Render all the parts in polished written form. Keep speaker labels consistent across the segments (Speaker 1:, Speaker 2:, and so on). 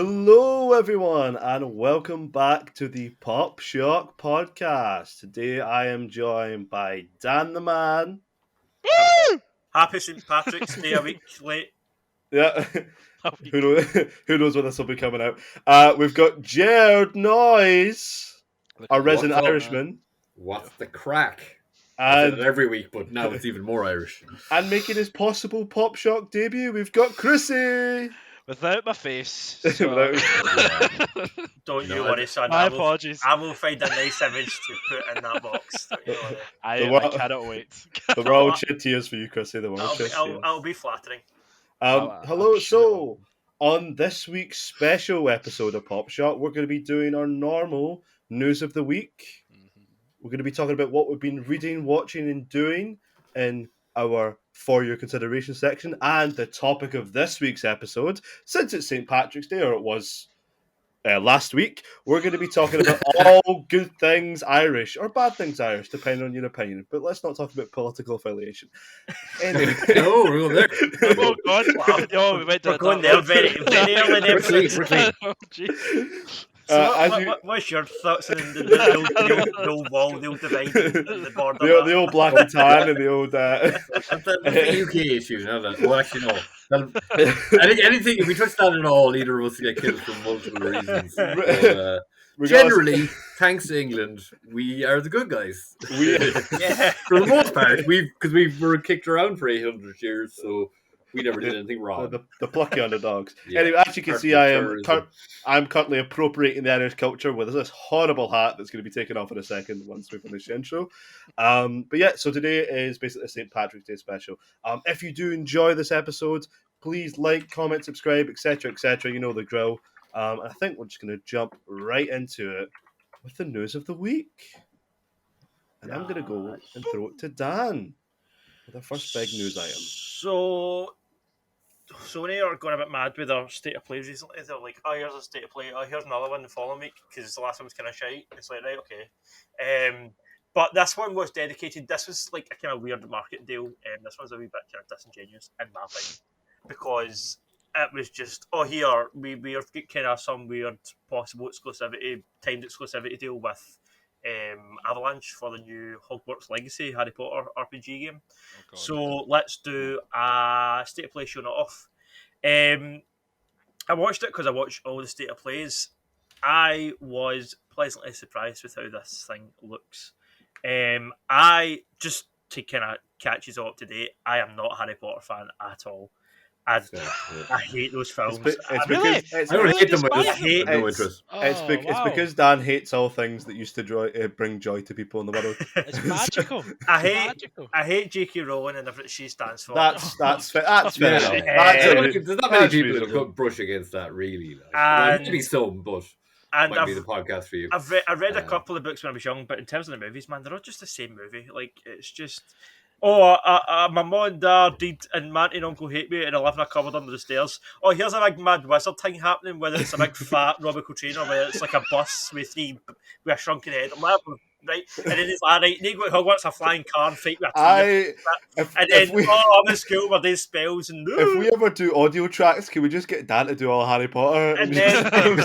Speaker 1: Hello, everyone, and welcome back to the Pop Shock Podcast. Today, I am joined by Dan the Man.
Speaker 2: Happy St. Patrick's Day a week late.
Speaker 1: Yeah, who knows when this will be coming out. We've got Jerd Noise, our resident Irishman.
Speaker 3: What's the crack?
Speaker 1: And
Speaker 3: I say it every week, but now it's even more Irish.
Speaker 1: And making his possible Pop Shock debut, we've got Chrissy.
Speaker 4: Without my face. So.
Speaker 2: Don't you worry, son.
Speaker 4: My apologies.
Speaker 2: I will find a nice image to put in that box.
Speaker 4: I cannot wait.
Speaker 1: The world shed tears for you, Chrissy. The world shed tears.
Speaker 2: I'll be flattering.
Speaker 1: Hello. So, on this week's special episode of Pop Shock, we're going to be doing our normal news of the week. We're going to be talking about what we've been reading, watching, and doing in our For Your Consideration section. And the topic of this week's episode, since it's St. Patrick's Day, or it was last week, we're going to be talking about all good things Irish, or bad things Irish, depending on your opinion. But let's not talk about political affiliation. Anyway.
Speaker 3: No, we're going there.
Speaker 4: Oh, God. Wow. We went to
Speaker 2: we're going there very, very early in the
Speaker 4: episode.
Speaker 2: So what's your thoughts on the old wall, the old divide, the border?
Speaker 1: The old black and tan and the old...
Speaker 3: the UK issue, now that. Well, actually, no. I think anything, if we touch that at all, either of us get killed for multiple reasons. So, generally, thanks to England, we are the good guys. For the most part, because we were kicked around for 800 years, so... we never did anything wrong.
Speaker 1: The plucky underdogs. Yeah. Anyway, as you can see, I'm currently appropriating the Irish culture with this horrible hat that's going to be taken off in a second once we finish the intro. But yeah, so today is basically a St. Patrick's Day special. If you do enjoy this episode, please like, comment, subscribe, etc., etc. You know the drill. I think we're just going to jump right into it with the news of the week. And I'm going to go and throw it to Dan with our first big news item.
Speaker 2: So when they are going a bit mad with our state of play recently, they're like, oh, here's a state of play, oh, here's another one the following week, because the last one was kind of shite. It's like, right, okay. But this one was dedicated, this was like a kind of weird market deal, and this one's a wee bit kind of disingenuous in my opinion, because it was just, here, we are kind of some weird possible exclusivity, timed exclusivity deal with Avalanche for the new Hogwarts Legacy Harry Potter RPG game. So let's do a state of play showing it off. I watched it because I watched all the state of plays. I was pleasantly surprised with how this thing looks. I just to kind of catch you all up to date, I am not a Harry Potter fan at all. I hate those films.
Speaker 3: I don't hate them. I hate no interest.
Speaker 1: It's because Dan hates all things that used to bring joy to people in the world.
Speaker 4: It's magical.
Speaker 2: I hate J.K. Rowling and everything she stands for.
Speaker 1: That's fair. That's fair.
Speaker 3: There's not many people that have brush against that, really. Maybe some, but might be the podcast for you.
Speaker 2: I read a couple of books when I was young, but in terms of the movies, man, they're all just the same movie. Like, it's just... my mum and dad did, and my auntie and uncle hate me, and I live in a cupboard under the stairs. Oh, here's a big mad wizard thing happening, whether it's a big fat Robbie Coltrane or whether it's like a bus with a shrunken head. I'm like, right? And then it's like, right, they go to Hogwarts, a flying car and fight with a I'm in school where they spells and...
Speaker 1: If we ever do audio tracks, can we just get Dan to do all Harry Potter?
Speaker 2: And then... and then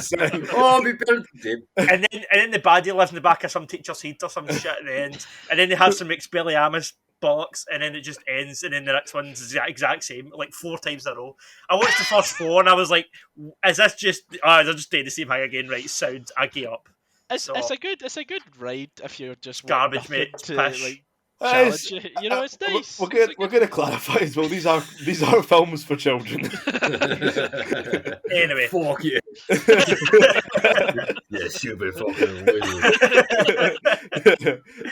Speaker 2: the baddie lives in the back of some teacher's head or some shit at the end. And then they have some Expelliarmus bollocks, and then it just ends, and then the next one's the exact same, like 4 times in a row. I watched the first 4, and I was like, "Is this just? They're just doing the same thing again, right?" Sound, I get up.
Speaker 4: It's a good ride if you're just
Speaker 2: garbage, mate.
Speaker 4: To like challenge you. You know, it's nice.
Speaker 1: We're going to clarify as well. These are films for children.
Speaker 2: Anyway,
Speaker 3: fuck you. Yeah, stupid fucking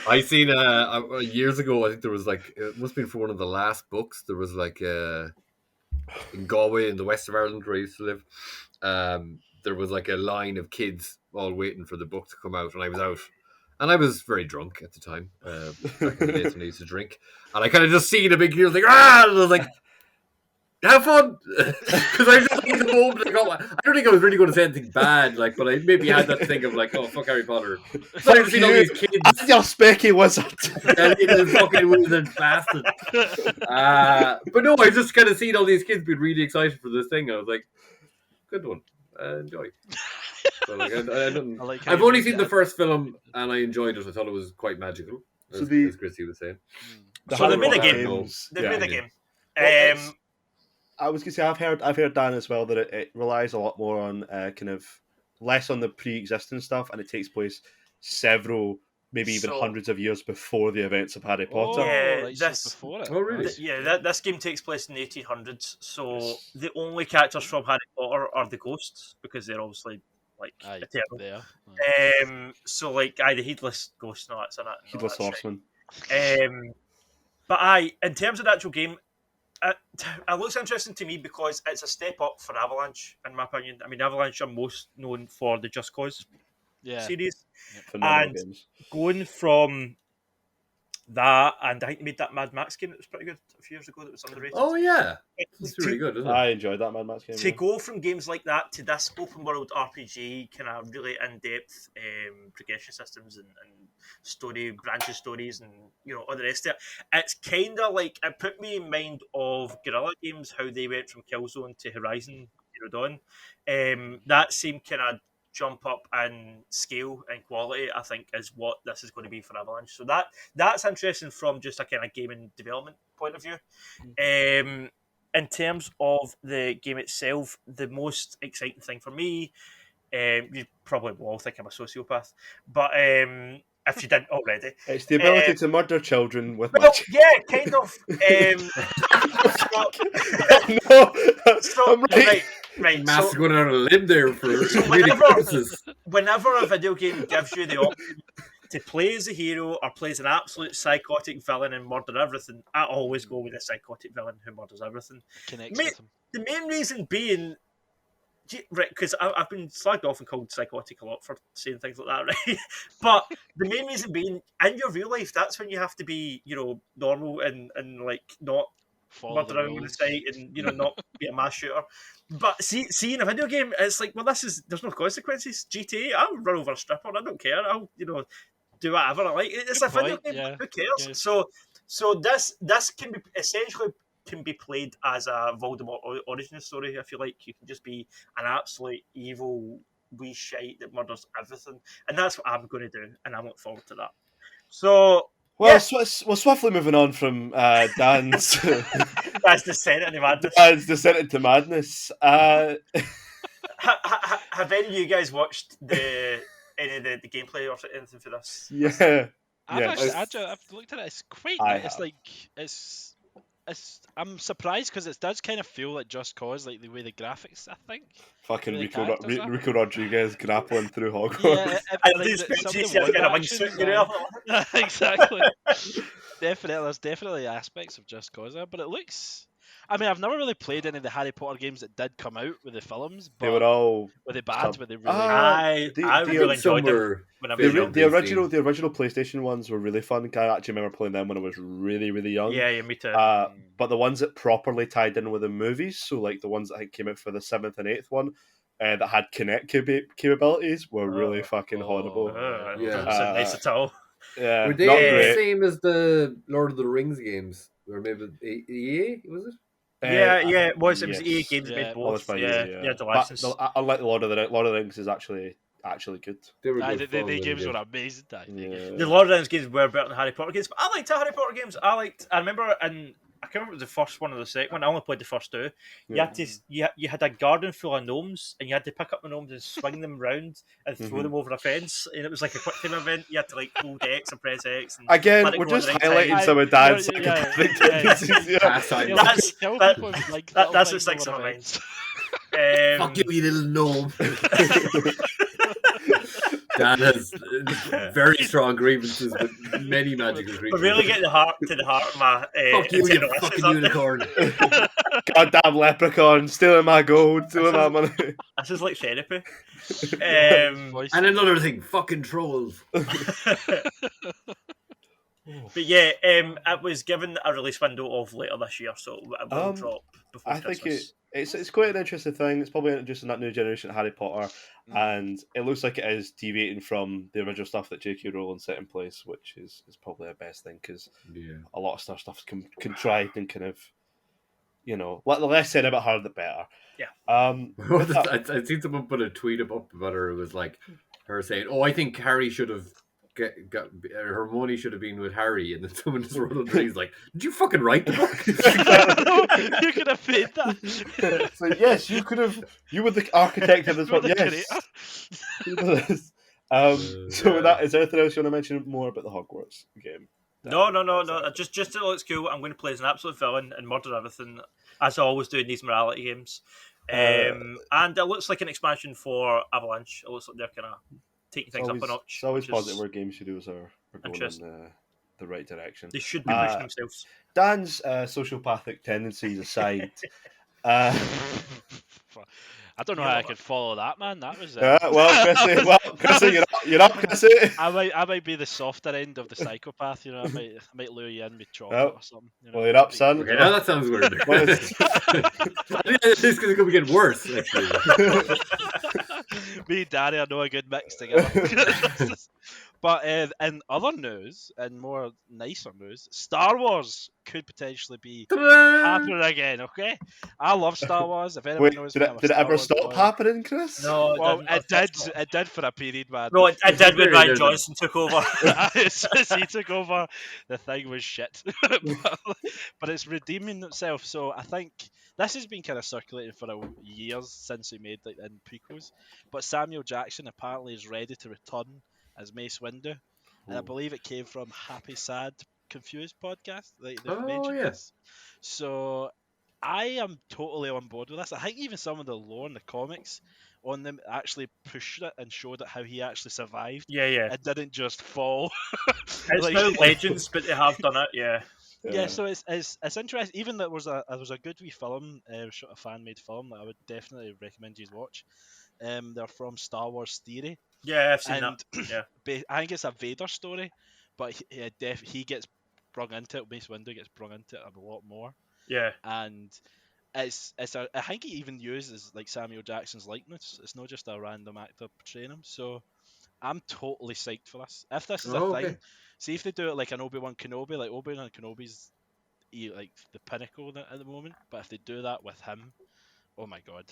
Speaker 3: I seen years ago. I think there was like, it must have been for one of the last books. There was like in Galway in the west of Ireland where I used to live. There was like a line of kids all waiting for the book to come out, and I was out. And I was very drunk at the time, back in the days when I used to drink. And I kind of just seen a big queue, like, ah! And I was like, have fun! Because I was just in the moment, like, I don't think I was really going to say anything bad, like, but I maybe had that thing of like, oh, fuck Harry Potter. So I've seen all these kids.
Speaker 1: I'm your specky wizard.
Speaker 3: The fucking wizard bastard. But no, I just kind of seen all these kids being really excited for this thing. I was like, good one. enjoy. So, like,
Speaker 4: I like how
Speaker 3: I've
Speaker 4: you
Speaker 3: only
Speaker 4: moved
Speaker 3: seen
Speaker 4: it
Speaker 3: the
Speaker 4: in.
Speaker 3: first film and I enjoyed it. I thought it was quite magical,
Speaker 1: So
Speaker 3: as,
Speaker 1: the-
Speaker 3: as Chrissy was saying.
Speaker 1: The
Speaker 2: So they
Speaker 1: Harry
Speaker 2: made a
Speaker 1: Potter
Speaker 2: game.
Speaker 1: games.
Speaker 2: They've made a game.
Speaker 1: Well, I was gonna say I've heard Dan as well that it relies a lot more on kind of less on the pre-existing stuff, and it takes place several, maybe even
Speaker 2: So-
Speaker 1: hundreds of years before the events of Harry
Speaker 4: Oh,
Speaker 1: Potter.
Speaker 2: Yeah,
Speaker 4: right, so it's
Speaker 2: this-
Speaker 4: before it.
Speaker 3: Oh, really?
Speaker 4: Nice.
Speaker 2: This game takes place in the 1800s. So
Speaker 1: Yes.
Speaker 2: the only characters from Harry Potter are the ghosts because they're obviously like
Speaker 4: Aye,
Speaker 2: eternal.
Speaker 4: there. Aye.
Speaker 2: So like, the heedless ghost, no, that's in it. No,
Speaker 1: Heedless
Speaker 2: that's right.
Speaker 1: Horseman.
Speaker 2: But in terms of the actual game, it looks interesting to me because it's a step up for Avalanche, in my opinion. I mean, Avalanche are most known for the Just Cause
Speaker 4: Yeah.
Speaker 2: series.
Speaker 1: Phenomenal
Speaker 2: And-
Speaker 1: games.
Speaker 2: Going from that, and I think they made that Mad Max game that was pretty good a few years ago that was underrated.
Speaker 3: Oh, yeah. It's really good, isn't it?
Speaker 1: I enjoyed that Mad Max game.
Speaker 2: To
Speaker 1: yeah.
Speaker 2: go from games like that to this open world RPG, kind of really in depth progression systems and branches stories, and all the rest of it, it's kind of like it put me in mind of Guerrilla Games, how they went from Killzone to Horizon Zero Dawn. That same kind of jump up in scale and quality, I think, is what this is going to be for Avalanche. So that's interesting from just a kind of gaming development point of view. In terms of the game itself, the most exciting thing for me, you probably will all think I'm a sociopath, but if you didn't already,
Speaker 1: It's the ability to murder children with
Speaker 2: well,
Speaker 1: magic.
Speaker 2: yeah, kind of.
Speaker 1: No,
Speaker 2: So,
Speaker 1: I'm right.
Speaker 2: right.
Speaker 3: Matt's
Speaker 2: So,
Speaker 3: going out on a limb there for
Speaker 2: So
Speaker 3: comedic
Speaker 2: whenever-
Speaker 3: purposes.
Speaker 2: whenever a video game gives you the option to play as a hero or play as an absolute psychotic villain and murder everything, I always go with a psychotic villain who murders everything.
Speaker 4: Connects
Speaker 2: Mate,
Speaker 4: with him.
Speaker 2: The main reason being, right, because I've been slagged off and called psychotic a lot for saying things like that, right? But the main reason being, in your real life, that's when you have to be, normal and like not
Speaker 4: Follow the
Speaker 2: murder around on the
Speaker 4: rules.
Speaker 2: site and not be a mass shooter. But see in a video game, it's like, well, there's no consequences. GTA, I'll run over a stripper. I don't care. I'll do whatever I like. It's
Speaker 4: Good
Speaker 2: a video
Speaker 4: point,
Speaker 2: game.
Speaker 4: yeah.
Speaker 2: Who cares?
Speaker 4: Yes.
Speaker 2: So this can be essentially can be played as a Voldemort origin story. If you like, you can just be an absolute evil wee shite that murders everything, and that's what I'm going to do, and I'm looking forward to that. So.
Speaker 1: Well,
Speaker 2: Yeah.
Speaker 1: we're swiftly moving on from Dan's
Speaker 2: That's descent into madness.
Speaker 1: Dan's descent into madness.
Speaker 2: Have any of you guys watched any of the gameplay or anything for this?
Speaker 1: Yeah.
Speaker 4: I've
Speaker 1: Yeah.
Speaker 4: I've looked at it. It's quite.
Speaker 1: I
Speaker 4: It's
Speaker 1: have.
Speaker 4: like I'm surprised because it does kind of feel like Just Cause, like the way the graphics. I think.
Speaker 1: Fucking
Speaker 4: The
Speaker 1: Rico,
Speaker 4: characters are.
Speaker 1: Rico Rodriguez grappling through Hogwarts.
Speaker 4: Yeah,
Speaker 2: And
Speaker 4: like
Speaker 2: these
Speaker 4: some of the
Speaker 2: pictures, kind of
Speaker 4: actions,
Speaker 2: wingsuit, you know?
Speaker 4: exactly. There's definitely aspects of Just Cause there, but it looks. I mean, I've never really played any of the Harry Potter games that did come out with the films,
Speaker 1: They
Speaker 4: but
Speaker 1: were all
Speaker 4: were they bad?
Speaker 1: some-
Speaker 4: Were they really?
Speaker 2: I
Speaker 1: the-
Speaker 2: really enjoyed them
Speaker 3: Somewhere
Speaker 2: when I was
Speaker 3: Very
Speaker 2: young.
Speaker 1: the
Speaker 3: young.
Speaker 1: original PlayStation ones were really fun. I actually remember playing them when I was really, really young.
Speaker 2: Yeah, me too.
Speaker 1: But the ones that properly tied in with the movies, so like the ones that I think came out for the 7th and 8th one, that had Kinect capabilities, were really fucking horrible.
Speaker 3: Yeah.
Speaker 2: Doesn't sound nice at all.
Speaker 1: Yeah,
Speaker 3: Were they
Speaker 1: not
Speaker 3: the
Speaker 1: great.
Speaker 3: same as the Lord of the Rings games? Or maybe EA, was it?
Speaker 2: Yeah, it was. It was
Speaker 1: yes.
Speaker 2: EA Games that
Speaker 4: Yeah.
Speaker 2: made
Speaker 1: Published
Speaker 2: both.
Speaker 1: by
Speaker 2: Yeah,
Speaker 1: EA,
Speaker 2: yeah, the
Speaker 1: But
Speaker 2: license.
Speaker 1: unlike the Lord of the Rings is actually good.
Speaker 3: They were
Speaker 4: Aye,
Speaker 3: good
Speaker 4: the
Speaker 3: fun,
Speaker 4: games
Speaker 3: really
Speaker 4: were
Speaker 3: good.
Speaker 4: amazing. Aye, the
Speaker 1: Yeah.
Speaker 4: games
Speaker 2: The Lord of the Rings games were better than Harry Potter games, but I liked the Harry Potter games. I remember, and I can't remember the first one or the second one. I only played the first two. You
Speaker 1: Yeah.
Speaker 2: had to, you had a garden full of gnomes, and you had to pick up the gnomes and swing them round and throw
Speaker 1: Mhm.
Speaker 2: them over a fence. And it was like a quick time event. You had to like hold X and press X. And
Speaker 1: Again,
Speaker 2: let it
Speaker 1: we're
Speaker 2: go on
Speaker 1: just
Speaker 2: the right
Speaker 1: highlighting
Speaker 2: side.
Speaker 1: some of Dan's
Speaker 4: Yeah, yeah,
Speaker 1: psychopathic
Speaker 4: yeah.
Speaker 1: tendencies. Yeah.
Speaker 3: Pastime.
Speaker 4: Yeah,
Speaker 2: That's-
Speaker 4: kill
Speaker 2: that-
Speaker 4: people with, like,
Speaker 2: that's
Speaker 4: little
Speaker 2: what
Speaker 4: things
Speaker 2: sticks in
Speaker 4: over
Speaker 2: my
Speaker 4: a
Speaker 2: mind.
Speaker 4: fence.
Speaker 3: Fuck you, you little gnome. Dan has very strong grievances with many magical creatures.
Speaker 2: But really get to the heart of my.
Speaker 3: Fuck you,
Speaker 2: internal
Speaker 3: you
Speaker 2: issues
Speaker 3: fucking
Speaker 2: up there.
Speaker 3: unicorn.
Speaker 1: Goddamn leprechaun, stealing my gold, stealing my money.
Speaker 2: This is like therapy.
Speaker 4: Voice.
Speaker 3: And another thing, fucking trolls.
Speaker 2: But yeah, it was given a release window of later this year, so it will drop before
Speaker 1: I think
Speaker 2: Christmas.
Speaker 1: it's quite an interesting thing. It's probably introducing that new generation of Harry Potter,
Speaker 4: Mm.
Speaker 1: and it looks like it is deviating from the original stuff that J.K. Rowling set in place, which is probably the best thing because
Speaker 3: Yeah.
Speaker 1: a lot of stuff's contrived and kind of the less said about her, the better.
Speaker 2: Yeah.
Speaker 3: I'd seen someone put a tweet up about her. It was like her saying, "Oh, I think Harry should have got Hermione should have been with Harry," and then someone just wrote under. He's like, "Did you fucking write the book?"
Speaker 4: You could have made that.
Speaker 1: So yes, you could have. You were the architect of this
Speaker 4: You were
Speaker 1: one.
Speaker 4: the
Speaker 1: Yes. So with that, is there anything else you want to mention more about the Hogwarts game?
Speaker 2: No. Just it looks cool. I'm going to play as an absolute villain and murder everything, as I always do in these morality games. And it looks like an expansion for Avalanche. It looks like they're kind of taking things up a notch.
Speaker 1: It's always
Speaker 2: which is
Speaker 1: positive where game studios are going in the right direction.
Speaker 2: They should be pushing themselves.
Speaker 1: Dan's sociopathic tendencies aside,
Speaker 4: I don't know how I could follow that, man. That was
Speaker 1: Chrissy, you're up, Chrissy.
Speaker 4: I might be the softer end of the psychopath. I might lure you in with chocolate or something.
Speaker 1: Well, you're up, son.
Speaker 3: Okay, now that sounds weird. This is going to be getting worse. Actually.
Speaker 4: Me and Danny are no a good mix together. But in other news, and more nicer news, Star Wars could potentially be happening again. Okay, I love Star Wars. If anyone knows,
Speaker 1: did it ever stop happening, Chris?
Speaker 2: No,
Speaker 4: well, it did. It did for a period, man.
Speaker 2: No, it did when Ryan Johnson took over.
Speaker 4: As soon as he took over, the thing was shit. But it's redeeming itself. So I think this has been kind of circulating for years since he made the prequels. But Samuel Jackson apparently is ready to return as Mace Windu, and I believe it came from Happy Sad Confused podcast. They've mentioned this. So I am totally on board with this. I think even some of the lore in the comics on them actually pushed it and showed it how he actually survived.
Speaker 2: Yeah.
Speaker 4: It didn't just fall.
Speaker 2: It's now legends, but they have done it.
Speaker 4: Yeah, so it's interesting. Even there was a good wee film, a fan made film that I would definitely recommend you watch. They're from Star Wars Theory.
Speaker 2: Yeah, I've seen that. Yeah,
Speaker 4: I think it's a Vader story, but he gets brung into it. Mace Windu gets brung into it a lot more.
Speaker 2: Yeah,
Speaker 4: and I think he even uses like Samuel Jackson's likeness. It's not just a random actor portraying him. So I'm totally psyched for this. If this is a thing, see if they do it like an Obi-Wan Kenobi. Like Obi-Wan Kenobi's like the pinnacle at the moment. But if they do that with him, oh my god.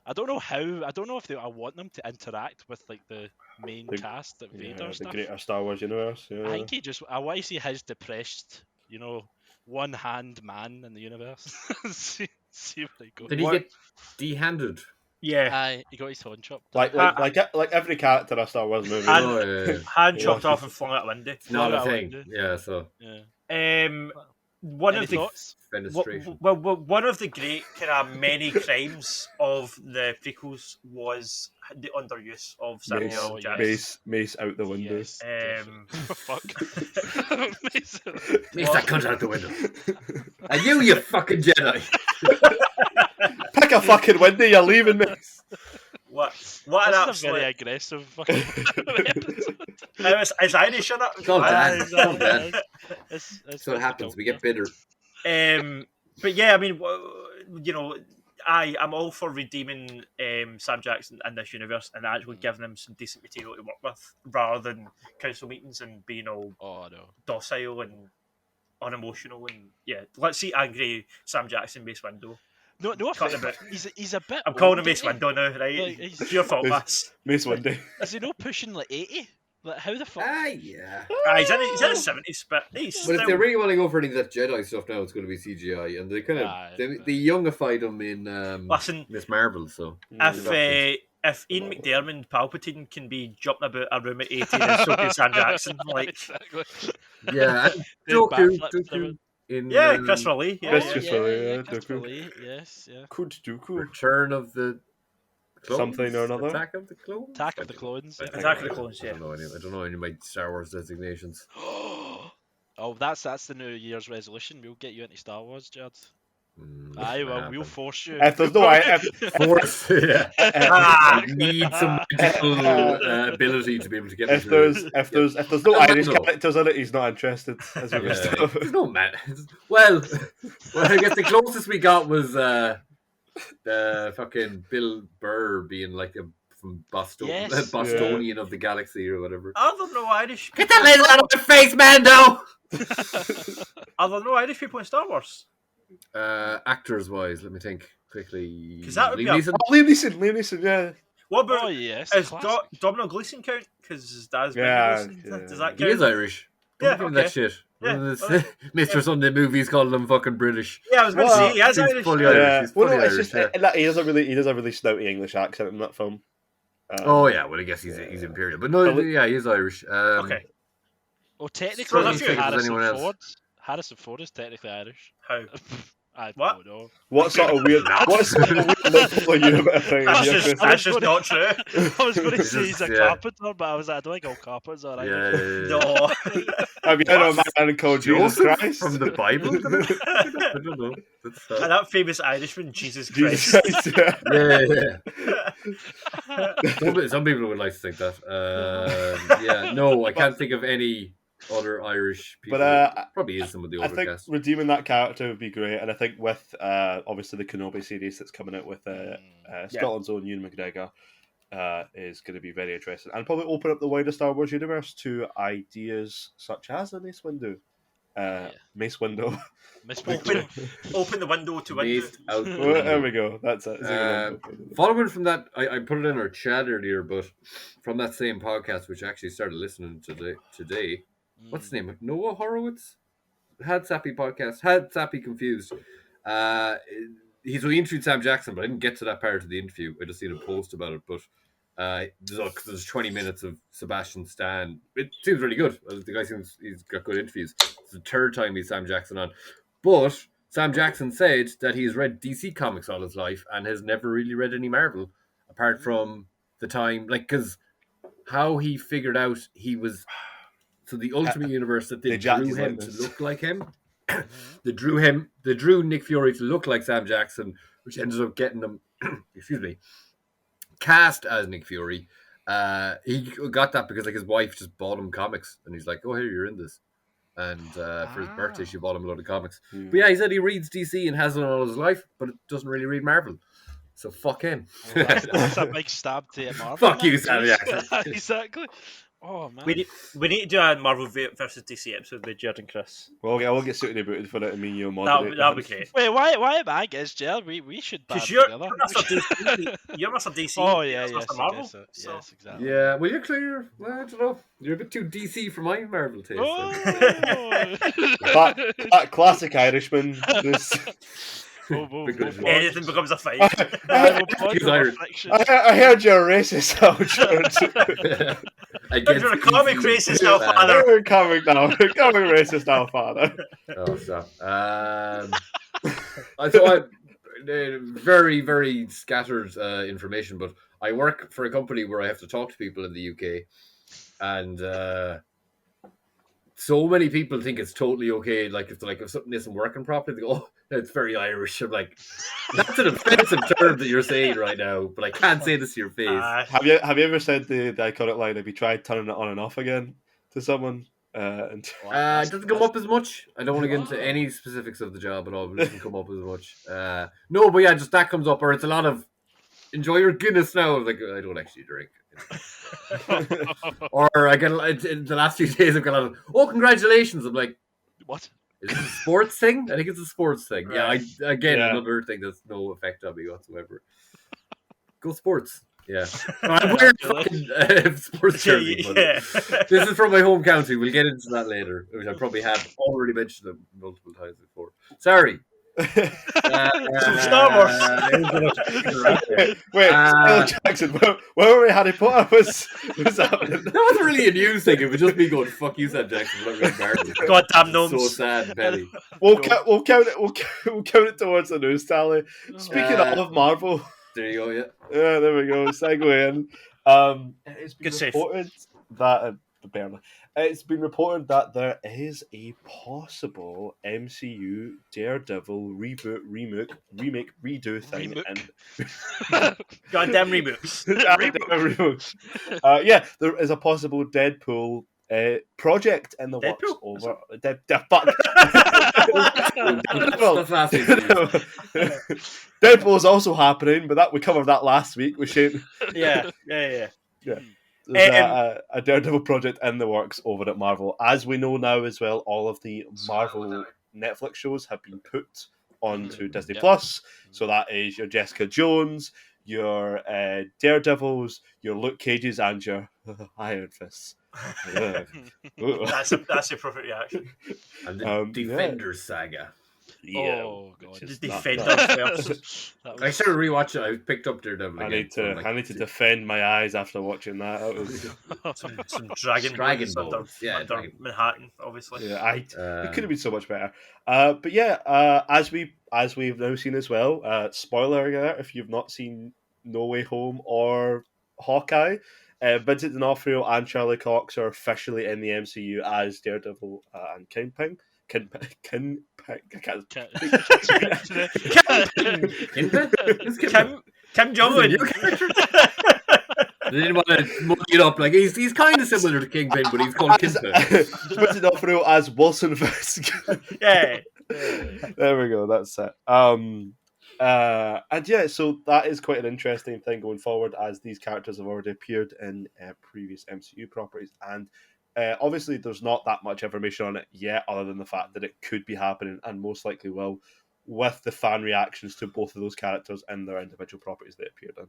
Speaker 4: I don't know how. I don't know if I want them to interact with like the main cast that Vader stuff.
Speaker 1: The greater Star Wars universe. Yeah.
Speaker 4: I think I want to see his depressed, one-hand man in the universe. see where they go.
Speaker 3: Did he get de-handed?
Speaker 2: Yeah.
Speaker 4: He got his hand chopped.
Speaker 1: Like every character in a Star Wars movie.
Speaker 2: Hand chopped off and flung out a window.
Speaker 3: Not a thing. Yeah. So.
Speaker 4: Yeah.
Speaker 2: One
Speaker 4: Any
Speaker 2: of the
Speaker 4: thoughts?
Speaker 2: one of the great kind of many crimes of the prequels was the underuse of Samuel Jackson.
Speaker 1: Mace out the window.
Speaker 4: Yes, fuck.
Speaker 3: Mace that cunt out the window. And you fucking Jedi.
Speaker 1: Pick a fucking window, you're leaving, Mace.
Speaker 2: What an absolute...
Speaker 4: That's a very aggressive fucking episode.
Speaker 2: Is Irish, shut up.
Speaker 3: Calm down. That's what happens. We get bitter.
Speaker 2: But yeah, I mean, I'm all for redeeming Sam Jackson in this universe and actually giving him some decent material to work with, rather than council meetings and being all docile and unemotional. And yeah, let's see angry Sam Jackson Mace Windu.
Speaker 4: No, he's a bit.
Speaker 2: I'm calling him Mace Windu now, right? Like, it's your fault, Mace
Speaker 1: Windu.
Speaker 4: Is he not pushing like 80? Like, how the fuck?
Speaker 3: Yeah.
Speaker 2: He's in his 70s, but
Speaker 3: if they really want to go for any of that Jedi stuff now, it's going to be CGI, and they kind of they youngified him in Miss Marvel. So
Speaker 2: if Ian McDiarmid Palpatine can be jumping about a room at 80, then so can Sam Jackson. Like,
Speaker 3: exactly. Yeah, Dooku.
Speaker 2: Christopher Lee.
Speaker 4: Christopher Lee. Yes, yeah.
Speaker 1: Dooku.
Speaker 3: Return of the Clones?
Speaker 1: Something or another.
Speaker 3: Attack of the Clones.
Speaker 2: Attack of the Clones.
Speaker 3: Yeah. I don't know any of my Star Wars designations.
Speaker 4: Oh, that's the New Year's resolution. We'll get you into Star Wars, Jerd. We'll force you.
Speaker 1: If there's no
Speaker 3: force, need some magical ability to be able to get.
Speaker 1: If there's no Irish characters in it, he's not interested.
Speaker 3: There's no man. Well, I guess the closest we got was the fucking Bill Burr being like from Bostonian of the galaxy or whatever.
Speaker 2: Are there no Irish?
Speaker 3: Get that laser out of my face, Mando!
Speaker 2: Are there no Irish people in Star Wars?
Speaker 3: Actors wise, let me think quickly.
Speaker 2: 'Cause that would be
Speaker 3: Liam Neeson?
Speaker 1: Liam Neeson, yeah.
Speaker 2: What about
Speaker 4: Oh yes,
Speaker 2: is
Speaker 4: classic.
Speaker 2: Domino Gleeson count? Because his dad's
Speaker 1: Yeah,
Speaker 2: Benny Gleeson.
Speaker 1: yeah.
Speaker 2: Does that count?
Speaker 3: He is Irish. Don't
Speaker 2: Yeah,
Speaker 3: give him
Speaker 2: okay.
Speaker 3: that shit.
Speaker 2: Yeah,
Speaker 3: This Mr. Sunday movies calling him fucking British.
Speaker 2: Yeah, I was going to
Speaker 1: Well,
Speaker 2: say he is
Speaker 3: he's
Speaker 2: Irish.
Speaker 3: fully
Speaker 2: yeah.
Speaker 3: Irish.
Speaker 1: Yeah.
Speaker 3: He's
Speaker 1: Well,
Speaker 3: fully
Speaker 1: no, it's
Speaker 3: Irish,
Speaker 1: just
Speaker 3: yeah.
Speaker 1: he does a really snouty English accent in that film.
Speaker 3: Oh yeah, well I guess he's Imperial, but no, yeah, he is Irish.
Speaker 2: Okay.
Speaker 4: Well, technically,
Speaker 2: So that's you.
Speaker 3: Anyone else?
Speaker 4: Harrison Ford is technically Irish.
Speaker 2: How?
Speaker 4: I
Speaker 2: What?
Speaker 4: don't know.
Speaker 1: What sort of weird loophole are you about to
Speaker 2: That's
Speaker 1: think?
Speaker 2: just, that's just not true.
Speaker 4: I was going to say he's a
Speaker 3: Yeah.
Speaker 4: carpenter, but I was like, I don't think all carpenters are Irish.
Speaker 3: Yeah.
Speaker 2: No.
Speaker 1: Have you heard of a man called Jesus
Speaker 3: Joseph
Speaker 1: Christ?
Speaker 3: from the Bible? I don't know. That's,
Speaker 2: And that famous Irishman, Jesus
Speaker 1: Jesus
Speaker 2: Christ.
Speaker 1: Christ, yeah.
Speaker 3: yeah. Some people would like to think that. Yeah, no, I can't think of any other Irish people.
Speaker 1: But
Speaker 3: probably is some of the
Speaker 1: I
Speaker 3: older
Speaker 1: think
Speaker 3: cast.
Speaker 1: redeeming that character would be great, and I think with obviously the Kenobi series that's coming out with Scotland's own Ewan McGregor is going to be very interesting, and probably open up the wider Star Wars universe to ideas such as a Mace Windu. Mace Windu.
Speaker 2: Open the window to window.
Speaker 3: Based out the
Speaker 1: Well, there
Speaker 3: window.
Speaker 1: we go. That's it.
Speaker 3: Following from that, I put it in our chat earlier, but from that same podcast, which I actually started listening to today, what's his name? Noah Horowitz? Had Sappy podcast. Had Sappy confused. He interviewed Sam Jackson, but I didn't get to that part of the interview. I just seen a post about it. But there's 20 minutes of Sebastian Stan. It seems really good. The guy he's got good interviews. It's the third time he's Sam Jackson on. But Sam Jackson said that he's read DC comics all his life and has never really read any Marvel, apart from the time, because how he figured out he was. So the Ultimate Universe that they drew him to look like him. They drew Nick Fury to look like Sam Jackson, which ended up getting him, cast as Nick Fury. He got that because his wife just bought him comics, and he's like, "Oh, here, you're in this." And for his birthday, she bought him a load of comics. But yeah, he said he reads DC and has it all his life, but doesn't really read Marvel. So fuck him.
Speaker 4: Well, that's a big stab to Marvel.
Speaker 3: Fuck you, Sam Jackson.
Speaker 4: Exactly. Oh man,
Speaker 2: we need to do a Marvel versus DC episode with Jerd and Chris.
Speaker 1: Well, I will get suited booted for it, and me and you will
Speaker 2: That'll
Speaker 1: moderate.
Speaker 2: be great.
Speaker 4: Wait, why am I against Jerd? We should band
Speaker 2: Because you're
Speaker 4: together.
Speaker 2: Mr. DC. You're Mr. DC.
Speaker 4: Oh yeah,
Speaker 2: you're
Speaker 4: yes,
Speaker 2: Mr. Marvel.
Speaker 4: yes, exactly.
Speaker 3: Yeah, well, you're clear. Well, I don't know. You're a bit too DC for my Marvel taste.
Speaker 1: Classic Irishman.
Speaker 2: Anything becomes a fight.
Speaker 3: He's Irish.
Speaker 1: I heard you're racist, George.
Speaker 2: You're a comic racist now, father.
Speaker 1: You're coming racist now, father.
Speaker 3: Oh, stop. I thought very, very scattered information, but I work for a company where I have to talk to people in the UK, and so many people think it's totally okay. If something isn't working properly, they go, "Oh, it's very Irish." I'm like, that's an offensive term that you're saying right now, but I can't say this to your face.
Speaker 1: Have you ever said the iconic line? Have you tried turning it on and off again to someone? It
Speaker 3: doesn't come up as much. I don't want to get into any specifics of the job at all, but it doesn't come up as much. No, but yeah, just that comes up, or it's a lot of enjoy your Guinness now. Like, I don't actually drink. Or I get in the last few days I've got a lot of congratulations. I'm like,
Speaker 4: what?
Speaker 3: Is it a sports thing? I think it's a sports thing.
Speaker 2: Right.
Speaker 3: Yeah, another thing that's no effect on me whatsoever. Go sports. Yeah. I'm wearing sports jersey, but this is from my home county. We'll get into that later, which I probably have already mentioned them multiple times before. Sorry.
Speaker 2: Star Wars.
Speaker 1: Wait, Jackson, where were we? Harry Potter was happening.
Speaker 3: That wasn't really a news thing. It was just me going, "Fuck you, Sam Jackson."
Speaker 2: Goddamn gnomes.
Speaker 3: So sad, Paddy.
Speaker 1: We'll count it towards the news tally. Speaking of Marvel,
Speaker 3: there you go. Yeah,
Speaker 1: there we go. Segue in. It's been reported that barely. It's been reported that there is a possible MCU Daredevil reboot, remake, redo thing.
Speaker 2: Goddamn reboots.
Speaker 1: Yeah, there is a possible Deadpool project in the works over. Deadpool is also happening, but that we covered that last week with Shane.
Speaker 2: Yeah.
Speaker 1: There's a Daredevil project in the works over at Marvel. As we know now as well, all of the Marvel Netflix shows have been put onto Disney
Speaker 4: Yep.
Speaker 1: Plus. So that is your Jessica Jones, your Daredevils, your Luke Cages, and your Iron Fists. Yeah.
Speaker 2: That's the perfect reaction.
Speaker 3: And the
Speaker 1: Yeah.
Speaker 3: Defenders saga.
Speaker 1: Yeah,
Speaker 4: Oh,
Speaker 1: which
Speaker 4: God.
Speaker 1: is
Speaker 2: The
Speaker 1: not-
Speaker 2: Defenders
Speaker 1: not-
Speaker 2: first.
Speaker 4: That
Speaker 3: I
Speaker 4: was
Speaker 3: started rewatching. I picked up Daredevil
Speaker 1: I
Speaker 3: again.
Speaker 1: need to.
Speaker 3: from,
Speaker 1: I need to defend my eyes after watching that. That was.
Speaker 2: Some dragon bones under
Speaker 3: Dragon.
Speaker 2: Manhattan, obviously.
Speaker 1: Yeah, it could have been so much better. But yeah, as we've now seen as well. Spoiler alert: if you've not seen No Way Home or Hawkeye, Vincent D'Onofrio and Charlie Cox are officially in the MCU as Daredevil and Kingpin. Kingpin. I can't.
Speaker 3: Kingpin? Who's Kingpin?
Speaker 2: Kim Jong Un.
Speaker 3: New character? They didn't want to muddy it up. Like he's kind of similar to Kingpin, but he's called Kingpin.
Speaker 1: Vincent D'Onofrio as Wilson Fisk.
Speaker 2: Yeah.
Speaker 1: There we go. That's it. And yeah, so that is quite an interesting thing going forward, as these characters have already appeared in previous MCU properties, and obviously there's not that much information on it yet, other than the fact that it could be happening and most likely will, with the fan reactions to both of those characters and their individual properties they appeared in.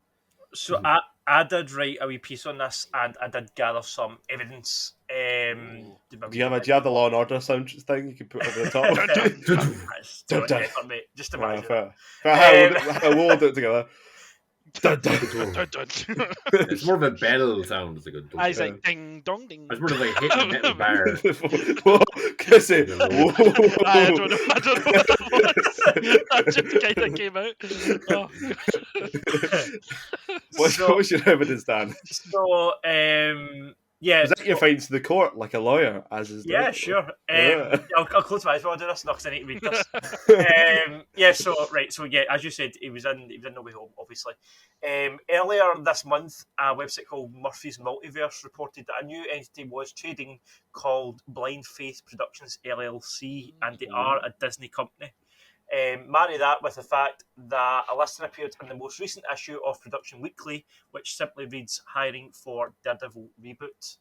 Speaker 2: So I did write a wee piece on this, and I did gather some evidence.
Speaker 1: Do you have the Law and Order sound thing you can put over the top?
Speaker 2: Just imagine.
Speaker 1: We'll do it together.
Speaker 3: It's more of a bell sound. It's like a.
Speaker 4: I was like ding dong ding.
Speaker 3: It's more of like hitting a metal bar.
Speaker 1: Whoa, Chrissy.
Speaker 4: I don't know what that was. That just kind of came out.
Speaker 1: What was your evidence, Dan?
Speaker 2: So, yeah.
Speaker 1: Was that your findings to the court, like a lawyer, as is?
Speaker 2: Yeah, sure. I'll close my eyes while I do this, because I need to read this. Yeah, so yeah, as you said, he was in No Way Home, obviously. Earlier this month, a website called Murphy's Multiverse reported that a new entity was trading called Blind Faith Productions LLC, and they are a Disney company. Marry that with the fact that a listing appeared in the most recent issue of Production Weekly, which simply reads "Hiring for Daredevil Reboot."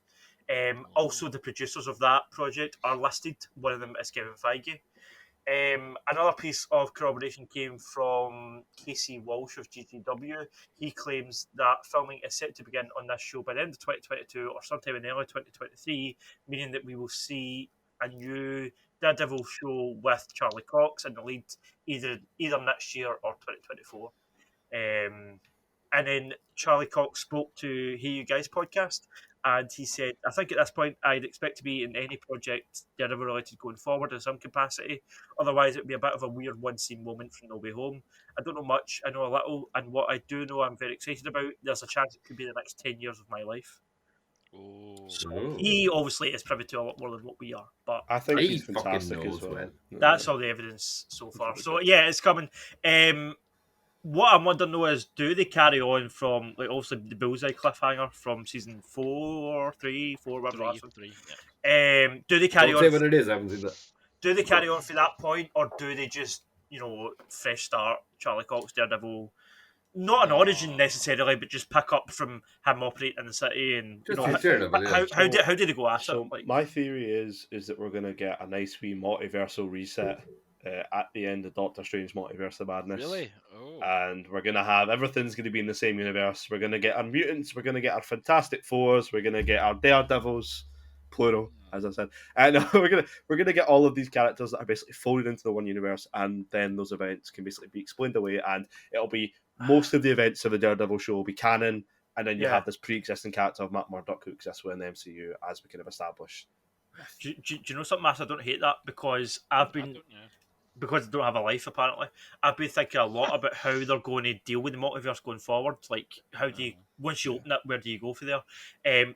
Speaker 2: Also, the producers of that project are listed. One of them is Kevin Feige. Another piece of corroboration came from Casey Walsh of GTW. He claims that filming is set to begin on this show by the end of 2022 or sometime in early 2023, meaning that we will see a new Daredevil show with Charlie Cox in the lead either next year or 2024. And then Charlie Cox spoke to Hey You Guys podcast, and he said, I think at this point I'd expect to be in any project Daredevil related going forward in some capacity. Otherwise it would be a bit of a weird one scene moment from No Way Home. I don't know much, I know a little, and what I do know I'm very excited about. There's a chance it could be the next 10 years of my life. So he obviously is privy to a lot more than what we are, but
Speaker 1: I think he's fantastic as well.
Speaker 2: That's all the evidence so far. So yeah, it's coming. What I'm wondering though is, do they carry on from, like, obviously the Bullseye cliffhanger from season 4, 3, 4, whatever last one?
Speaker 4: 3.
Speaker 2: Yeah. Do they carry
Speaker 3: Don't
Speaker 2: on?
Speaker 3: say what it is. I haven't seen that.
Speaker 2: Do they carry on for that point, or do they just, fresh start Charlie Cox Daredevil? Not an origin necessarily, but just pick up from him operating in the city, and how did they go after?
Speaker 1: So my theory is that we're going to get a nice wee multiversal reset at the end of Doctor Strange Multiverse of Madness.
Speaker 4: Really? Oh.
Speaker 1: And we're going to have everything's going to be in the same universe. We're going to get our mutants. We're going to get our Fantastic Fours. We're going to get our Daredevils, plural, as I said. And we're gonna get all of these characters that are basically folded into the one universe, and then those events can basically be explained away, and it'll be most of the events of the Daredevil show will be canon, and then you have this pre-existing character of Matt Murdock who exists within the MCU, as we kind of established.
Speaker 2: Do you know something, Matt? I don't hate that, because because I don't have a life, apparently. I've been thinking a lot about how they're going to deal with the multiverse going forward. Like, how do you, once you open it, where do you go for there?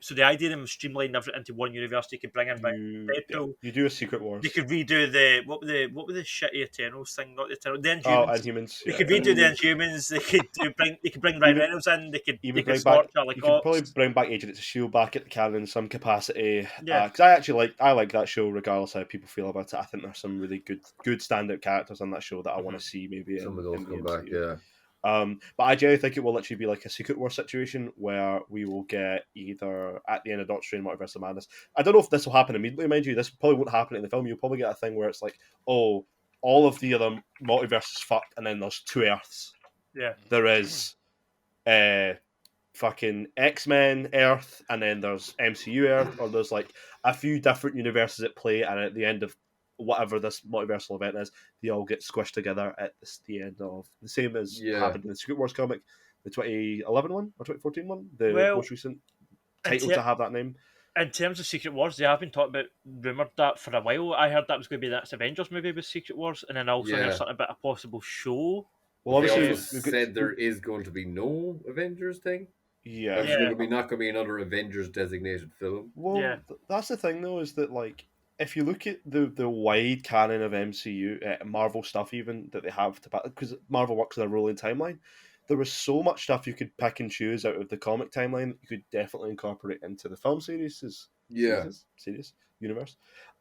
Speaker 2: So the idea of them streamlining everything into one universe, you could bring in Deadpool.
Speaker 1: You do a Secret Wars.
Speaker 2: They could redo what were the shitty Eternals thing? Not the Eternals, the Inhumans.
Speaker 1: Oh, Inhumans.
Speaker 2: They could redo the Inhumans. They could bring Ryan Reynolds in. They could start Charlie Cox.
Speaker 1: You could probably bring back Agents of S.H.I.E.L.D. back at the canon in some capacity. Yeah, because I like that show regardless how people feel about it. I think there's some really good standout characters on that show that I want to see maybe
Speaker 3: some of those
Speaker 1: in
Speaker 3: come
Speaker 1: the
Speaker 3: back.
Speaker 1: MCU.
Speaker 3: Yeah.
Speaker 1: But I generally think it will literally be like a Secret War situation where we will get either at the end of Doctor Strange Multiverse of Madness. I don't know if this will happen immediately, mind you. This probably won't happen in the film. You'll probably get a thing where it's like, oh, all of the other multiverses fucked, and then there's 2 Earths.
Speaker 2: Yeah.
Speaker 1: There is fucking X-Men Earth, and then there's MCU Earth, or there's like a few different universes at play, and at the end of whatever this multiversal event is, they all get squished together at the end of the same as happened in the Secret Wars comic, the 2011 one or 2014 one, the most recent title to have that name.
Speaker 2: In terms of Secret Wars, they have been talking about, rumoured that for a while. I heard that was going to be the next Avengers movie with Secret Wars, and then I also heard something about a possible show.
Speaker 3: Well, obviously, they also said there is going to be no Avengers thing.
Speaker 1: Yeah.
Speaker 3: There's going to be not going to be another Avengers designated film.
Speaker 1: Well, that's the thing though, is that like if you look at the wide canon of MCU, Marvel stuff even that they have to, because Marvel works with a rolling timeline, there was so much stuff you could pick and choose out of the comic timeline that you could definitely incorporate into the film series universe.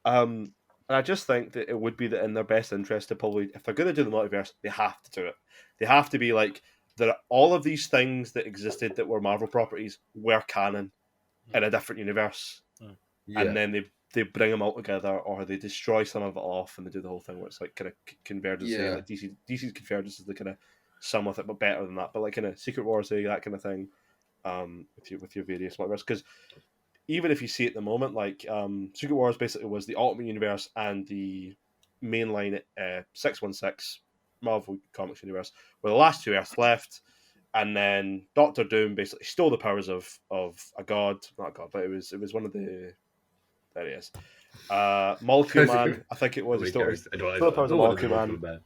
Speaker 1: And I just think that it would be in their best interest to probably, if they're going to do the multiverse, they have to do it. They have to be like, there are all of these things that existed that were Marvel properties were canon in a different universe, and then they bring them all together, or they destroy some of it off, and they do the whole thing where it's like kind of convergence. Like DC's convergence is the kind of some of it, but better than that. But like kind of Secret Wars, that kind of thing, with your various multiverse. Because even if you see it at the moment, like Secret Wars basically was the Ultimate Universe and the mainline 616 Marvel Comics universe were the last 2 Earths left, and then Doctor Doom basically stole the powers of a god, not a god, but it was one of the, there he is, Molecule Man, I think it was. He stole the powers of Molecule Man.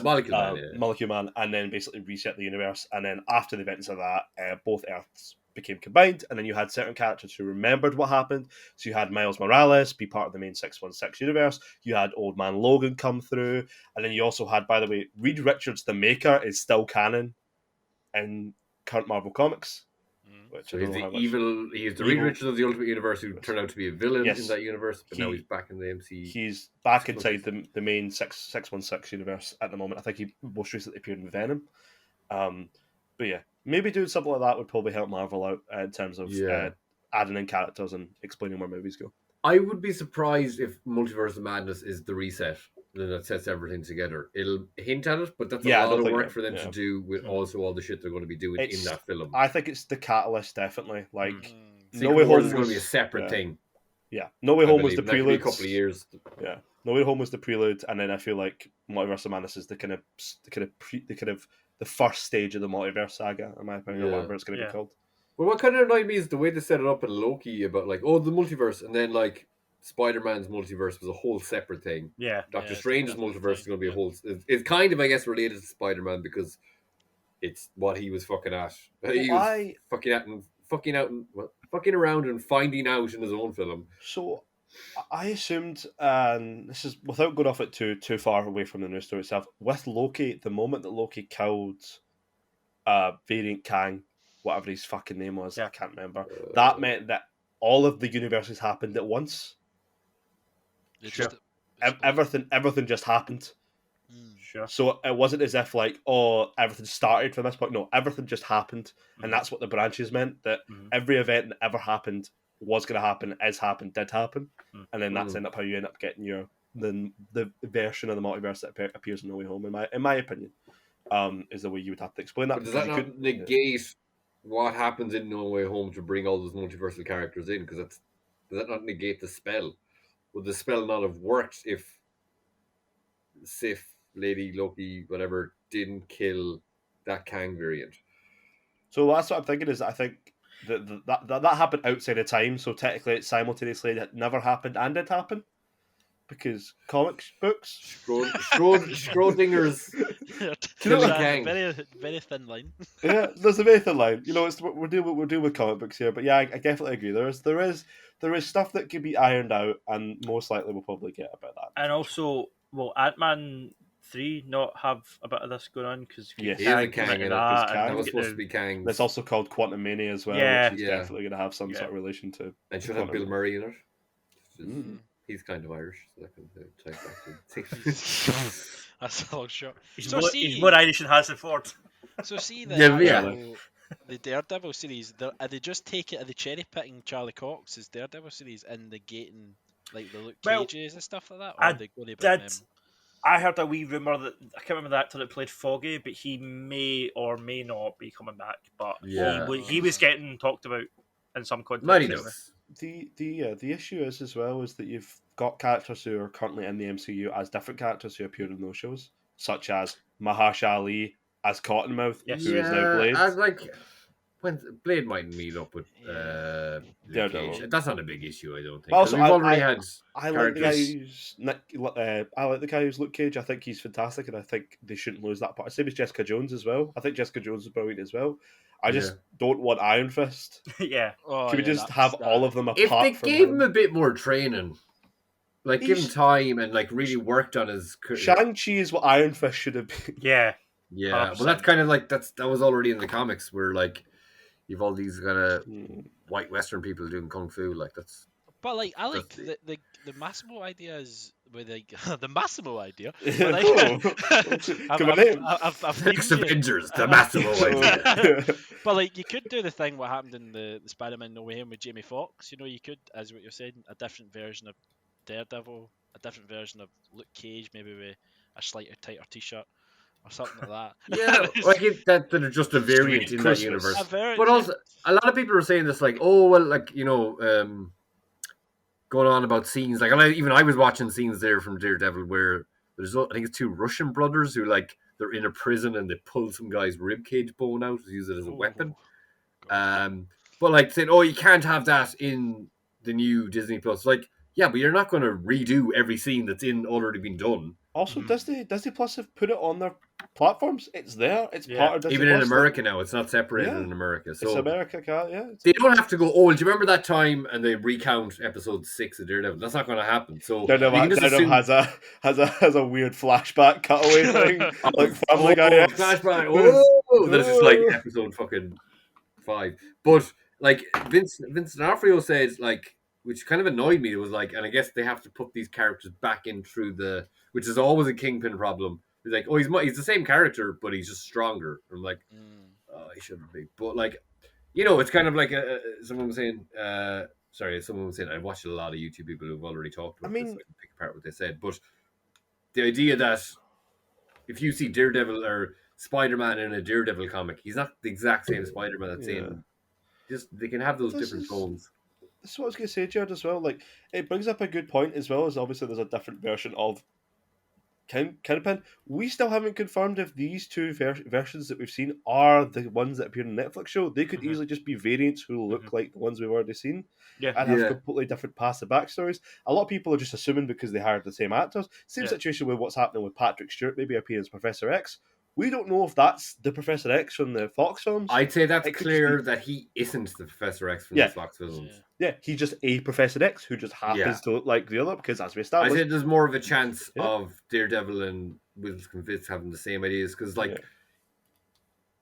Speaker 1: Molecule Man, and then basically reset the universe. And then after the events of that, both Earths became combined, and then you had certain characters who remembered what happened. So you had Miles Morales be part of the main 616 universe. You had Old Man Logan come through, and then you also had, by the way, Reed Richards, the Maker, is still canon in current Marvel Comics.
Speaker 3: So he's the evil. He's the Reed Richards of the Ultimate Universe who turned out to be a villain in that universe, but now he's back in the MCU.
Speaker 1: He's back inside the main 616 universe at the moment. I think he most recently appeared in Venom. But yeah, maybe doing something like that would probably help Marvel out in terms of adding in characters and explaining where movies go.
Speaker 3: I would be surprised if Multiverse of Madness is the reset, then that sets everything together. It'll hint at it, but that's a lot of work for them to do with also all the shit they're going to be doing in that film.
Speaker 1: I think it's the catalyst, definitely. Like,
Speaker 3: No Way Home is going to be a separate thing.
Speaker 1: Yeah, No Way Home was the prelude.
Speaker 3: A couple of years.
Speaker 1: Yeah, No Way Home was the prelude, and then I feel like Multiverse of Madness is the first stage of the multiverse saga, in my opinion, or whatever it's going to be called.
Speaker 3: Well, what kind of annoyed me is the way they set it up in Loki about like, the multiverse, and then like Spider-Man's multiverse was a whole separate thing.
Speaker 2: Yeah.
Speaker 3: Doctor Strange's multiverse is going to be a whole. It's kind of, I guess, related to Spider-Man because it's what he was fucking at. He was fucking around and finding out in his own film.
Speaker 1: So I assumed, and this is without going off it too far away from the news story itself, with Loki, the moment that Loki killed Variant Kang, whatever his fucking name was, I can't remember, that meant that all of the universes happened at once. Everything just happened.
Speaker 2: Sure.
Speaker 1: So it wasn't as if like, everything started from this point. No, everything just happened, and that's what the branches meant. That every event that ever happened was going to happen, did happen, and then that's up how you end up getting the version of the multiverse that appears in No Way Home. In my opinion, is the way you would have to explain that.
Speaker 3: But does that not negate what happens in No Way Home to bring all those multiversal characters in? Because does that not negate the spell? Would the spell not have worked if Sif, Lady Loki, whatever, didn't kill that Kang variant?
Speaker 1: So that's what I'm thinking. Is I think that happened outside of time. So technically, it simultaneously it never happened and did happen because comics books. Schrodinger's
Speaker 4: very very thin line.
Speaker 1: Yeah, there's a very thin line. We're dealing with comic books here, but yeah, I definitely agree. There is stuff that can be ironed out, and most likely we'll probably get about that.
Speaker 2: And also, will Ant-Man 3 not have a bit of this going on? Because
Speaker 3: Kang in that was supposed to be Kang.
Speaker 1: It's also called Quantum Mania as well, which is definitely going to have some sort of relation to.
Speaker 3: And should have Bill Murray in it. He's kind of Irish, so that can take back to.
Speaker 4: That's a long shot.
Speaker 2: He's more Irish than Harrison Ford.
Speaker 4: So see the Daredevil series, are they just are they cherry picking Charlie Cox's Daredevil series and negating like the Luke Cages and stuff like that? Or are they going to
Speaker 2: I heard a wee rumor that I can't remember the actor that played Foggy, but he may or may not be coming back. But
Speaker 3: Yeah.
Speaker 2: he was getting talked about in some
Speaker 3: Mighty
Speaker 2: context. Anyway.
Speaker 3: Ducks.
Speaker 1: The issue is as well is that you've got characters who are currently in the MCU as different characters who appeared in those shows, such as Mahershala Ali as Cottonmouth,
Speaker 2: Yes.
Speaker 1: who is now Blade.
Speaker 3: And like when Blade might meet up with
Speaker 1: Daredevil.
Speaker 3: Luke Cage. That's not a big issue, I don't think.
Speaker 1: Also,
Speaker 3: we've already had
Speaker 1: I like the guy
Speaker 3: characters.
Speaker 1: who's I like the guy who's Luke Cage. I think he's fantastic, and I think they shouldn't lose that part. Same as Jessica Jones as well. I think Jessica Jones is brilliant as well. I just don't want Iron Fist.
Speaker 2: Yeah.
Speaker 1: Can we just have all of them apart?
Speaker 3: If they
Speaker 1: from
Speaker 3: gave
Speaker 1: him
Speaker 3: him a bit more training, like give him time and like really worked on his
Speaker 1: Shang-Chi is what Iron Fist should have been.
Speaker 2: Yeah.
Speaker 3: Yeah,
Speaker 2: 100%.
Speaker 3: well, that's kind of like that was already in the comics where like you've all these kind of white Western people doing kung fu, like that's.
Speaker 4: But like I like the Massimo idea is with like the Massimo idea.
Speaker 1: Cool.
Speaker 4: I've
Speaker 3: Next Avengers, the Massimo idea.
Speaker 4: But like you could do the thing what happened in the Spider-Man No Way Home with Jamie Foxx. You know, you could, as what you're saying, a different version of Daredevil, a different version of Luke Cage, maybe with a slightly tighter T-shirt or something like that.
Speaker 3: Yeah, like that are just a variant in that universe. But also, a lot of people are saying this, like, oh well, like going on about scenes. Like, even I was watching scenes there from Daredevil where there's, I think it's two Russian brothers who like they're in a prison and they pull some guy's rib cage bone out to use it as a weapon. But like saying, oh, you can't have that in the new Disney Plus. Like, yeah, but you're not going to redo every scene that's already been done.
Speaker 1: Also, Disney Plus have put it on their platforms. It's there. It's part of Disney
Speaker 3: Even
Speaker 1: Plus.
Speaker 3: In America now, it's not separated in America. So
Speaker 1: it's America, yeah.
Speaker 3: They don't have to go, oh, do you remember that time? And they recount episode 6 of Daredevil. That's not going to happen. So
Speaker 1: Daredevil has a weird flashback cutaway thing, like Family Guy.
Speaker 3: Flashback. Oh, that's just like episode fucking 5. But like Vince D'Onofrio said, like, which kind of annoyed me. It was like, and I guess they have to put these characters back in through which is always a Kingpin problem. He's like, oh, he's the same character, but he's just stronger. I'm like, oh, he shouldn't be. But like, it's kind of like someone was saying. Someone was saying I watched a lot of YouTube people who've already talked about this. So I can pick apart what they said, but the idea that if you see Daredevil or Spider-Man in a Daredevil comic, he's not the exact same Spider-Man that's in. Just they can have those different tones.
Speaker 1: That's what I was going to say, Jerd, as well. Like, it brings up a good point as well, as obviously there's a different version of Kingpin. We still haven't confirmed if these two versions that we've seen are the ones that appear in the Netflix show. They could easily just be variants who look like the ones we've already seen and have completely different past and backstories. A lot of people are just assuming because they hired the same actors. Same situation with what's happening with Patrick Stewart, maybe appearing as Professor X. We don't know if that's the Professor X from the Fox films.
Speaker 3: I'd say that's clear that he isn't the Professor X from the Fox films.
Speaker 1: Yeah, he's just a Professor X who just happens to look like the other because as we established.
Speaker 3: I said there's more of a chance of Daredevil and Wilson Fisk having the same ideas because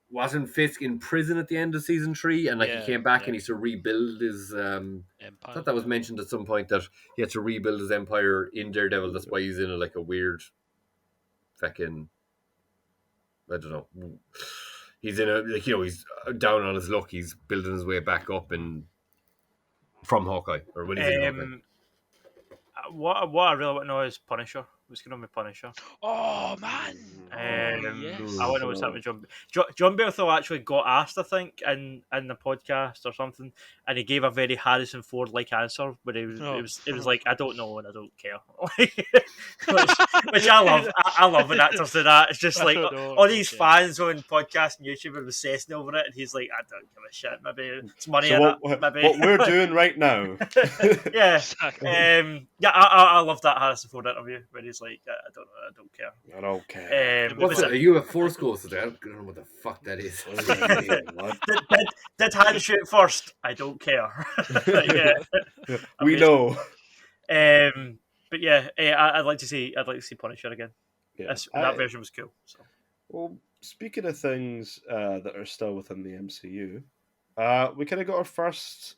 Speaker 3: wasn't Fisk in prison at the end of season 3 and he came back and he had to rebuild his empire. I thought that was mentioned at some point that he had to rebuild his empire in Daredevil. That's why he's in a weird fucking, I don't know. He's in he's down on his luck. He's building his way back up from Hawkeye, or when he's in Hawkeye.
Speaker 2: What I really want to know is Punisher. What's going on with Punisher?
Speaker 4: Oh man!
Speaker 2: Yes. I want to know what's happening with John Berthel actually got asked, I think, in the podcast or something, and he gave a very Harrison Ford like answer, but it was like, I don't know and I don't care, which I love. I love when actors do that. It's just like all these fans on podcast and YouTube are obsessing over it, and he's like, I don't give a shit. Maybe it's money in it. Maybe
Speaker 1: what we're doing right now.
Speaker 2: I love that Harrison Ford interview where he's like, I don't care.
Speaker 1: I don't care.
Speaker 3: Are you a Force Ghost today? I don't know what the fuck that is.
Speaker 2: Did Han shoot first? I don't care.
Speaker 1: We know.
Speaker 2: But yeah, I'd like to see Punisher again. Yeah. That version was cool. So.
Speaker 1: Well, speaking of things that are still within the MCU, we kind of got our first,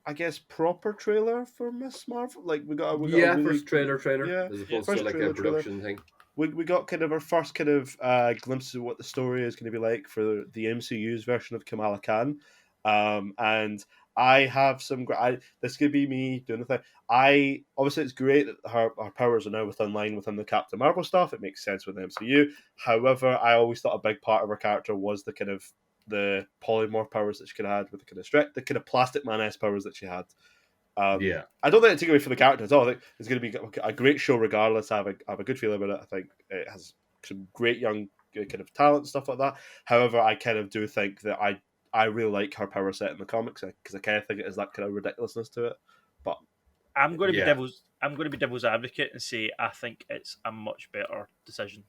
Speaker 1: I guess, proper trailer for Miss Marvel. Like we got
Speaker 3: first trailer, as opposed to like a production thing.
Speaker 1: We got kind of our first kind of glimpses of what the story is going to be like for the MCU's version of Kamala Khan, and I have some. This could be me doing the thing. Obviously it's great that her powers are now within line within the Captain Marvel stuff. It makes sense with the MCU. However, I always thought a big part of her character was the kind of the polymorph powers that she could have had with the kind of Plastic Man-esque powers that she had.
Speaker 3: Yeah.
Speaker 1: I don't think it take away from the character at all. I think it's going to be a great show regardless. I have a good feeling about it. I think it has some great young kind of talent and stuff like that. However, I kind of do think that I really like her power set in the comics because I kind of think it has that kind of ridiculousness to it. But
Speaker 2: I'm going to
Speaker 3: Yeah.
Speaker 2: be devil's advocate and say I think it's a much better decision.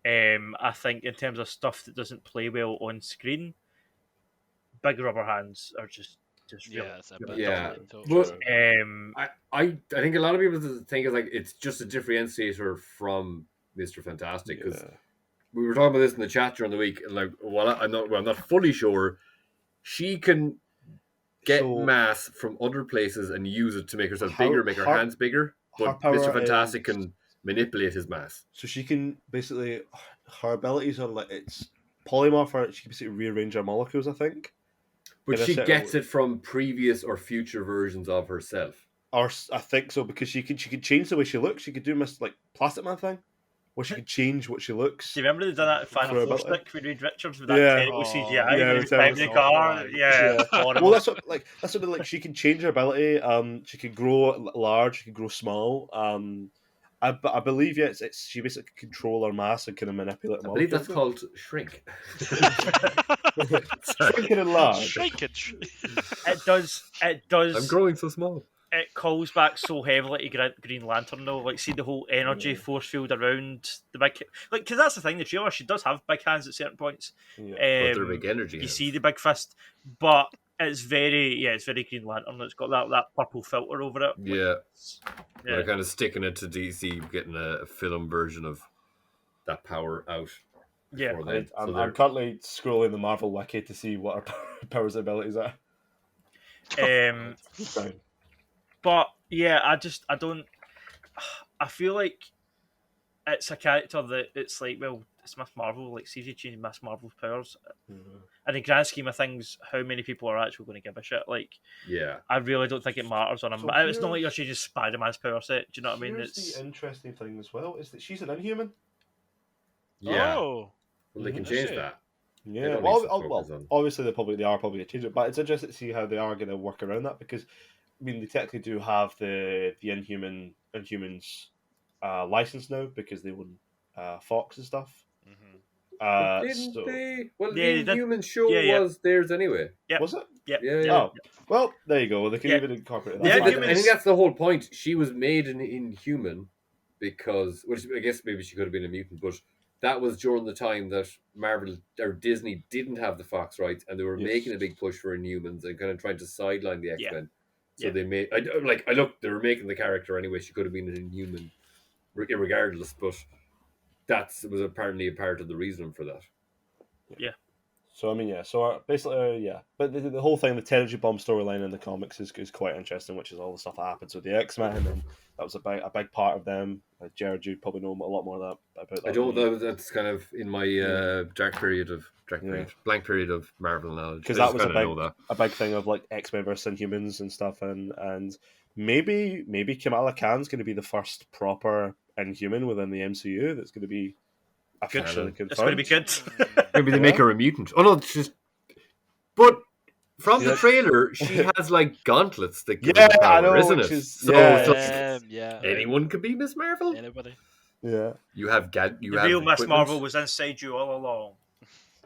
Speaker 2: I think in terms of stuff that doesn't play well on screen, big rubber hands are just really,
Speaker 4: Yeah, it's a
Speaker 2: really
Speaker 4: bit
Speaker 3: Yeah.
Speaker 4: different.
Speaker 3: Well,
Speaker 2: Um,
Speaker 3: I think a lot of people think it's like it's just a differentiator from Mr. Fantastic because we were talking about this in the chat during the week, and like, I'm not fully sure. She can get mass from other places and use it to make herself bigger, make her hands bigger. But Mr. Fantastic can manipulate his mass,
Speaker 1: so she can basically her abilities are like it's polymorph. She can basically rearrange her molecules. I think.
Speaker 3: but she gets it from previous or future versions of herself.
Speaker 1: Or I think so because she could change the way she looks. She could do like Plastic Man thing, where she could change what she looks.
Speaker 2: do you remember they done that in Final
Speaker 1: For a
Speaker 2: Four
Speaker 1: bit,
Speaker 2: stick with Reed Richards with that
Speaker 1: Yeah.
Speaker 2: terrible CGI
Speaker 1: yeah,
Speaker 2: when he
Speaker 1: it
Speaker 2: was
Speaker 1: was
Speaker 2: driving the
Speaker 4: awful,
Speaker 2: car?
Speaker 4: right.
Speaker 2: Yeah, horrible.
Speaker 1: Well, that's what like she can change her ability. She can grow large. She can grow small. I believe it's she basically can control her mass and kind of manipulate.
Speaker 3: I believe that's called shrink.
Speaker 1: Shrinking and large.
Speaker 4: Shrinkage.
Speaker 2: It does.
Speaker 3: I'm growing so small.
Speaker 2: It calls back so heavily to Green Lantern, though. Like, see the whole energy force field around the big, like, because that's the thing. The trailer, she does have big hands at certain points.
Speaker 1: Yeah.
Speaker 3: But they're big energy.
Speaker 2: You see the big fist, but it's very Green Lantern. It's got that purple filter over it.
Speaker 3: Yeah. They're kind of sticking it to DC, getting a film version of that power out.
Speaker 2: Yeah.
Speaker 1: I'm currently scrolling the Marvel wiki to see what her powers and abilities are.
Speaker 2: But yeah, I feel like it's a character that it's like, well, it's Miss Marvel. Like, see if you change Miss Marvel's powers. In the grand scheme of things, how many people are actually going to give a shit? Like, I really don't think it matters on him.
Speaker 1: So
Speaker 2: it's not like you're changing Spider-Man's power set. Do you know what I mean?
Speaker 1: Here's the interesting thing as well is that she's an Inhuman.
Speaker 3: Yeah.
Speaker 4: Oh.
Speaker 3: Well, they can change that.
Speaker 1: Yeah. Well, obviously they are probably going to change it, but it's interesting to see how they are going to work around that because I mean they technically do have the Inhumans license now because they won Fox and stuff.
Speaker 3: Didn't they? Well, the Inhuman show was theirs anyway.
Speaker 2: Yeah.
Speaker 1: Was it?
Speaker 2: Yeah.
Speaker 1: Oh, well, there you go. They can even incorporate that.
Speaker 3: I think that's the whole point. She was made an Inhuman because, which I guess maybe she could have been a mutant, but that was during the time that Marvel or Disney didn't have the Fox rights, and they were making a big push for Inhumans and kind of trying to sideline the X-Men. So they made. They were making the character anyway. She could have been an Inhuman, regardless, but that was apparently a part of the reason for that.
Speaker 2: Yeah.
Speaker 1: So I mean, So basically, But the whole thing, the Energy Bomb storyline in the comics is quite interesting, which is all the stuff that happens with the X-Men, and that was a big part of them. Jerd, you probably know a lot more about that.
Speaker 3: I don't know. That's kind of in my blank period of Marvel knowledge.
Speaker 1: Because that was a big thing of like X-Men versus Inhumans and stuff, and maybe Kamala Khan's going to be the first proper Inhuman within the MCU. That's going to be officially confirmed.
Speaker 2: It's going to be good.
Speaker 3: Maybe they make her a mutant. Oh no, it's just. But from the trailer, she has like gauntlets that give her the power,
Speaker 1: I know,
Speaker 3: isn't it? Anyone could be Miss Marvel.
Speaker 4: Anybody.
Speaker 1: Yeah.
Speaker 3: You have
Speaker 2: the real Miss Marvel was inside you all along.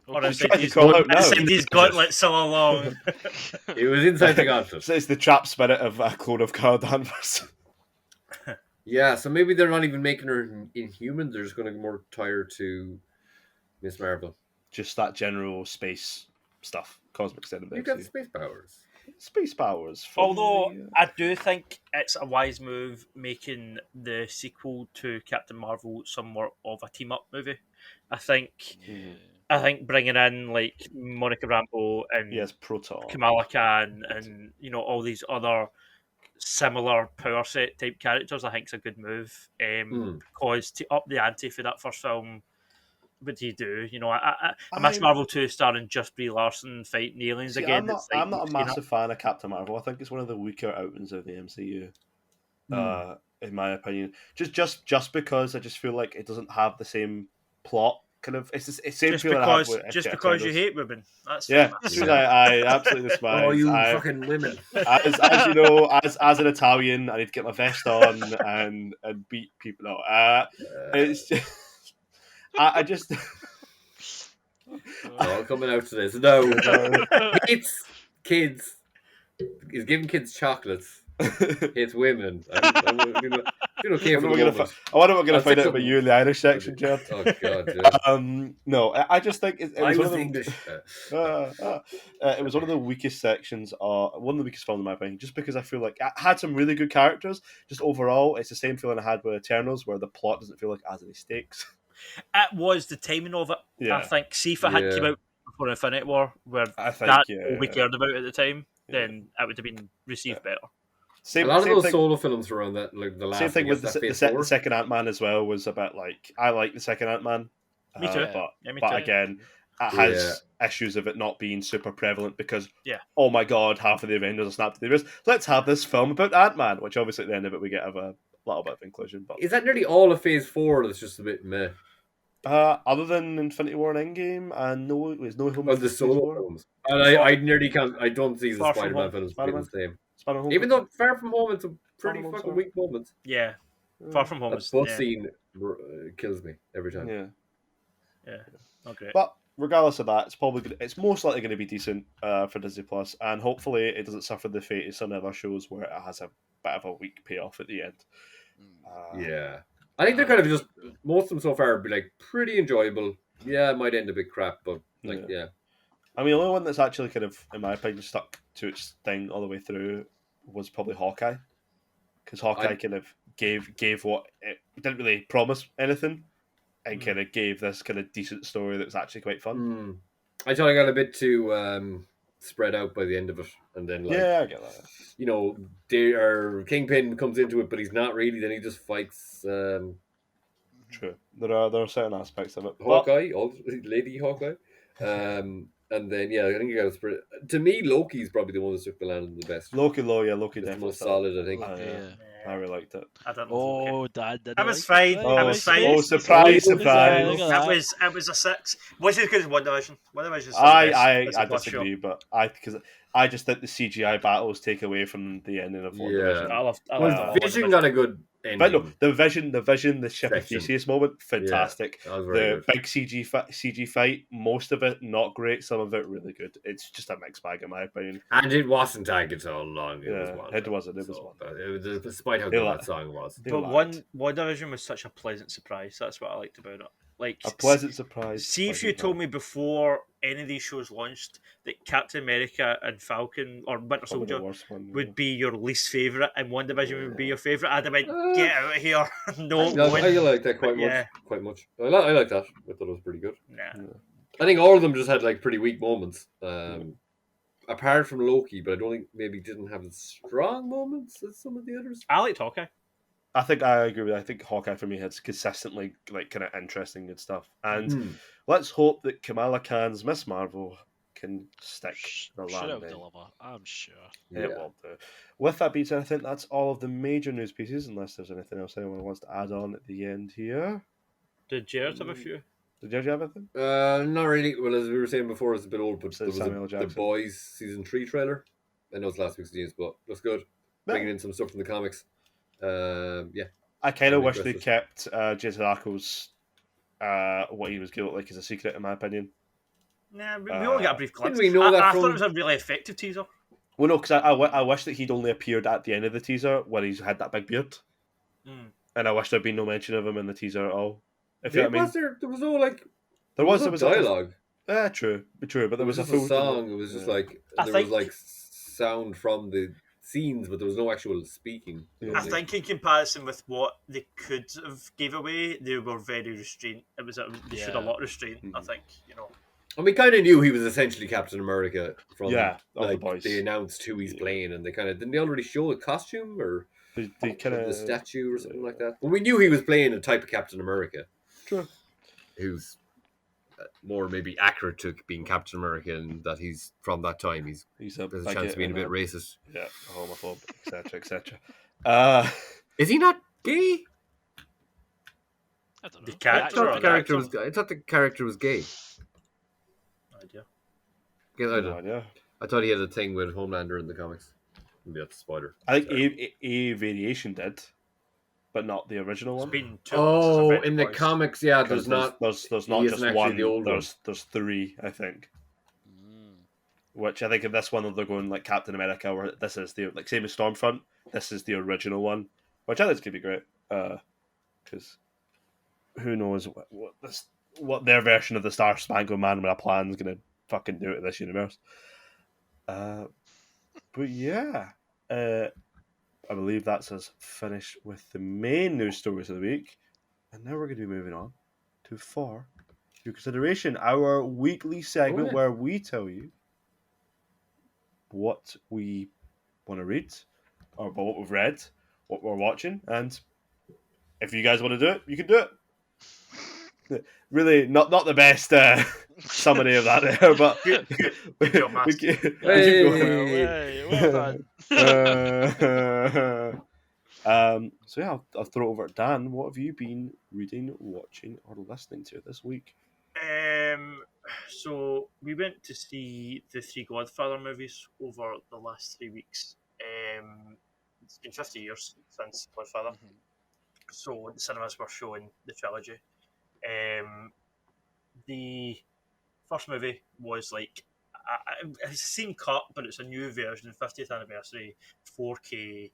Speaker 2: Or inside these gauntlets all along.
Speaker 3: It was inside the gauntlets.
Speaker 1: So it's the trap spirit of Clone of Carl Danvers.
Speaker 3: Yeah, so maybe they're not even making her Inhuman. They're just going to more tie her to Miss Marvel.
Speaker 1: Just that general space stuff, cosmic cinema.
Speaker 3: You got space powers.
Speaker 1: Space powers.
Speaker 2: Although I do think it's a wise move making the sequel to Captain Marvel somewhat of a team-up movie. I think bringing in like Monica Rambeau and
Speaker 1: Proton,
Speaker 2: Kamala Khan, and all these other similar power set type characters, I think is a good move. Because to up the ante for that first film what do you do? You know, a Miss Marvel 2 starring just Brie Larson fighting aliens
Speaker 1: See,
Speaker 2: again.
Speaker 1: I'm not a
Speaker 2: you've seen it.
Speaker 1: massive fan of Captain Marvel. I think it's one of the weaker outings of the MCU. In my opinion, just because I just feel like it doesn't have the same plot. Kind of, it's the same feeling I have with
Speaker 2: just
Speaker 1: Eternals.
Speaker 2: because you hate women. That's
Speaker 1: Yeah,
Speaker 2: fine.
Speaker 1: it's true. I absolutely despise.
Speaker 3: Oh, you fucking women!
Speaker 1: As you know, as an Italian, I need to get my vest on and beat people out. It's just, I just.
Speaker 3: All coming out to this. No, hates kids. He's giving kids chocolates. Hates women. I don't care for the woman.
Speaker 1: I wonder what we're going to
Speaker 3: I'll
Speaker 1: find
Speaker 3: take
Speaker 1: out about you in the Irish section, Jerd.
Speaker 3: Oh god, yeah.
Speaker 1: No, I just think it
Speaker 3: I
Speaker 1: was
Speaker 3: was
Speaker 1: one of the
Speaker 3: English.
Speaker 1: it was one of the weakest sections, one of the weakest films in my opinion, just because I feel like it had some really good characters. Just overall, it's the same feeling I had with Eternals, where the plot doesn't feel like it has any stakes.
Speaker 2: It was the timing of it.
Speaker 1: Yeah.
Speaker 2: I think. See if it had come out before Infinity War, where
Speaker 1: I think
Speaker 2: that's all we cared about at the time, then it would have been received better.
Speaker 3: A lot of those solo films were on that, like the last.
Speaker 1: Same thing with the second Ant-Man as well. Was about like I like the second Ant-Man.
Speaker 2: Me too.
Speaker 1: But again, it has issues of it not being super prevalent because oh my god, half of the Avengers are snapped to the wrist. Let's have this film about Ant-Man, which obviously at the end of it we get a little bit of inclusion. But
Speaker 3: is that nearly all of Phase 4 that's just a bit meh?
Speaker 1: Other than Infinity War and Endgame and No Home.
Speaker 3: The solo films. And I nearly can't. I don't see the Spider-Man films being the same. Even though Far From Home, it's a pretty fucking weak moment.
Speaker 2: Yeah, Far From Home.
Speaker 3: That bus scene kills me every time.
Speaker 2: Yeah. Okay.
Speaker 1: But regardless of that, it's most likely going to be decent for Disney Plus, and hopefully it doesn't suffer the fate of some other shows where it has a bit of a weak payoff at the end.
Speaker 3: I think they're kind of just most of them so far be like pretty enjoyable. Yeah, it might end a bit crap, but I mean,
Speaker 1: the only one that's actually kind of, in my opinion, stuck to its thing all the way through was probably Hawkeye, because Hawkeye kind of gave what it didn't really promise anything, and kind of gave this kind of decent story that was actually quite fun.
Speaker 3: I thought I got a bit too spread out by the end of it, and then
Speaker 1: I get that.
Speaker 3: You know, Kingpin comes into it, but he's not really. Then he just fights.
Speaker 1: True, there are certain aspects of it.
Speaker 3: Hawkeye, Lady Hawkeye. And then, I think you got to spread. To me, Loki's probably the one that stuck the landing the best.
Speaker 1: Loki definitely
Speaker 3: the most solid, I think.
Speaker 1: I really liked it.
Speaker 2: I didn't.
Speaker 4: Dad,
Speaker 2: I was fine. I was fine.
Speaker 1: Oh, surprise!
Speaker 2: It was a 6. Was it because of WandaVision? WandaVision.
Speaker 1: I disagree, but because I just think the CGI battles take away from the ending of WandaVision.
Speaker 2: I love
Speaker 3: Vision got a good ending.
Speaker 1: But no, the Vision, the ship of Theseus moment, fantastic.
Speaker 3: The
Speaker 1: big CG fight, most of it not great, some of it really good. It's just a mixed bag in my opinion.
Speaker 3: And it wasn't Agatha long.
Speaker 1: It wasn't.
Speaker 3: Despite how good that song was.
Speaker 2: But WandaVision was such a pleasant surprise. That's what I liked about it. Like
Speaker 1: a pleasant surprise.
Speaker 2: See if you told me before any of these shows launched that Captain America and Falcon or Winter Soldier would be your least favourite and WandaVision would be your favourite, I'd have been get out of here.
Speaker 3: I like that quite much. I like that. I thought it was pretty good.
Speaker 2: Yeah.
Speaker 3: I think all of them just had like pretty weak moments. Apart from Loki, but I don't think maybe didn't have as strong moments as some of the others.
Speaker 2: I liked Hawkeye.
Speaker 1: I think I agree with that. I think Hawkeye for me has consistently like kind of interesting good stuff. And let's hope that Kamala Khan's Miss Marvel can stick the landing.
Speaker 4: Deliver, I'm sure.
Speaker 1: It will do. With that being said, I think that's all of the major news pieces, unless there's anything else anyone wants to add on at the end here.
Speaker 2: Did Jerd have a few?
Speaker 1: Did Jerd have anything?
Speaker 3: Not really. Well, as we were saying before, it's a bit old, but there was the Boys Season 3 trailer. I know it's last week's news, but that's good. Bringing in some stuff from the comics.
Speaker 1: I kind of wish they kept Jason Ackles what he was going to look like as a secret, in my opinion.
Speaker 2: Nah, we only got a brief glimpse.
Speaker 3: We know
Speaker 2: I thought it was a really effective teaser.
Speaker 1: Well, no, because I wish that he'd only appeared at the end of the teaser when he's had that big beard. And I wish there'd been no mention of him in the teaser at all. If you know what I mean.
Speaker 3: There was no like.
Speaker 1: There was
Speaker 3: dialogue.
Speaker 1: True, but there was a
Speaker 3: full song. It was just like was like sound from the scenes, but there was no actual speaking.
Speaker 2: I think in comparison with what they could have gave away, they were very restrained. They showed a lot of restraint. I think
Speaker 3: And we kind of knew he was essentially Captain America from
Speaker 1: the Boys.
Speaker 3: They announced who he's playing, and didn't they already show a costume or
Speaker 1: they kind of
Speaker 3: the statue or something like that? Well, we knew he was playing a type of Captain America.
Speaker 1: True.
Speaker 3: Who's more maybe accurate to being Captain America, and that he's from that time. There's a chance of being a bit racist.
Speaker 1: Yeah, homophobe, etc., etc.
Speaker 3: Is he not gay?
Speaker 4: I don't know.
Speaker 2: The
Speaker 3: I
Speaker 2: character
Speaker 3: thought
Speaker 2: or
Speaker 3: the
Speaker 2: the
Speaker 3: character
Speaker 2: actor?
Speaker 3: was. I thought the character was gay.
Speaker 2: No idea.
Speaker 3: I
Speaker 1: no
Speaker 3: don't.
Speaker 1: idea.
Speaker 3: I thought he had a thing with Homelander in the comics. Maybe that's a spoiler.
Speaker 1: I think
Speaker 3: Sorry.
Speaker 1: a variation did, but not the original
Speaker 2: There's
Speaker 1: one.
Speaker 2: been two
Speaker 3: Oh,
Speaker 2: appearances
Speaker 3: in the
Speaker 2: of
Speaker 3: comics, yeah,
Speaker 1: Because
Speaker 3: there's not.
Speaker 1: there's
Speaker 3: he
Speaker 1: not
Speaker 3: isn't
Speaker 1: just
Speaker 3: actually
Speaker 1: one.
Speaker 3: the old one.
Speaker 1: There's three, I think.
Speaker 4: Mm.
Speaker 1: Which I think in this one they're going like Captain America, where this is the like same as Stormfront. This is the original one, which I think is gonna be great. Because who knows what their version of the Star Spangled Man with a plan is gonna fucking do to this universe. But yeah, I believe that's us finished with the main news stories of the week, and now we're going to be moving on to For Your Consideration, our weekly segment where we tell you what we want to read, or what we've read, what we're watching, and if you guys want to do it, you can do it. Really, not the best summary of that there, but
Speaker 2: Good job,
Speaker 1: we
Speaker 2: Master.
Speaker 1: keep
Speaker 4: Well done.
Speaker 1: So yeah, I'll throw it over to Dan. What have you been reading, watching, or listening to this week?
Speaker 2: So we went to see the three Godfather movies over the last 3 weeks. It's been 50 years since Godfather, so the cinemas were showing the trilogy. The first movie was like it's the same cut, but it's a new version, 50th anniversary, 4K,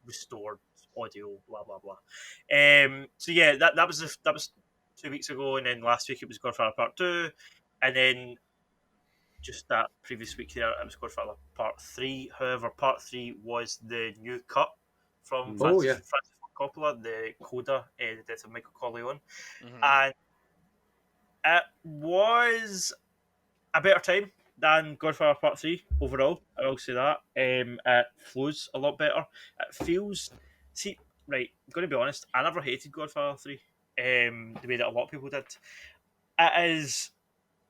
Speaker 2: restored audio, blah blah blah. So yeah, that was 2 weeks ago, and then last week it was Godfather Part 2, and then just that previous week there it was Godfather Part 3. However, Part 3 was the new cut from Francis Ford Coppola, the Coda, the death of Michael Corleone, and it was a better time than Godfather Part 3 overall. I will say that. It flows a lot better. It feels. See, right, I'm going to be honest, I never hated Godfather 3 the way that a lot of people did. It is.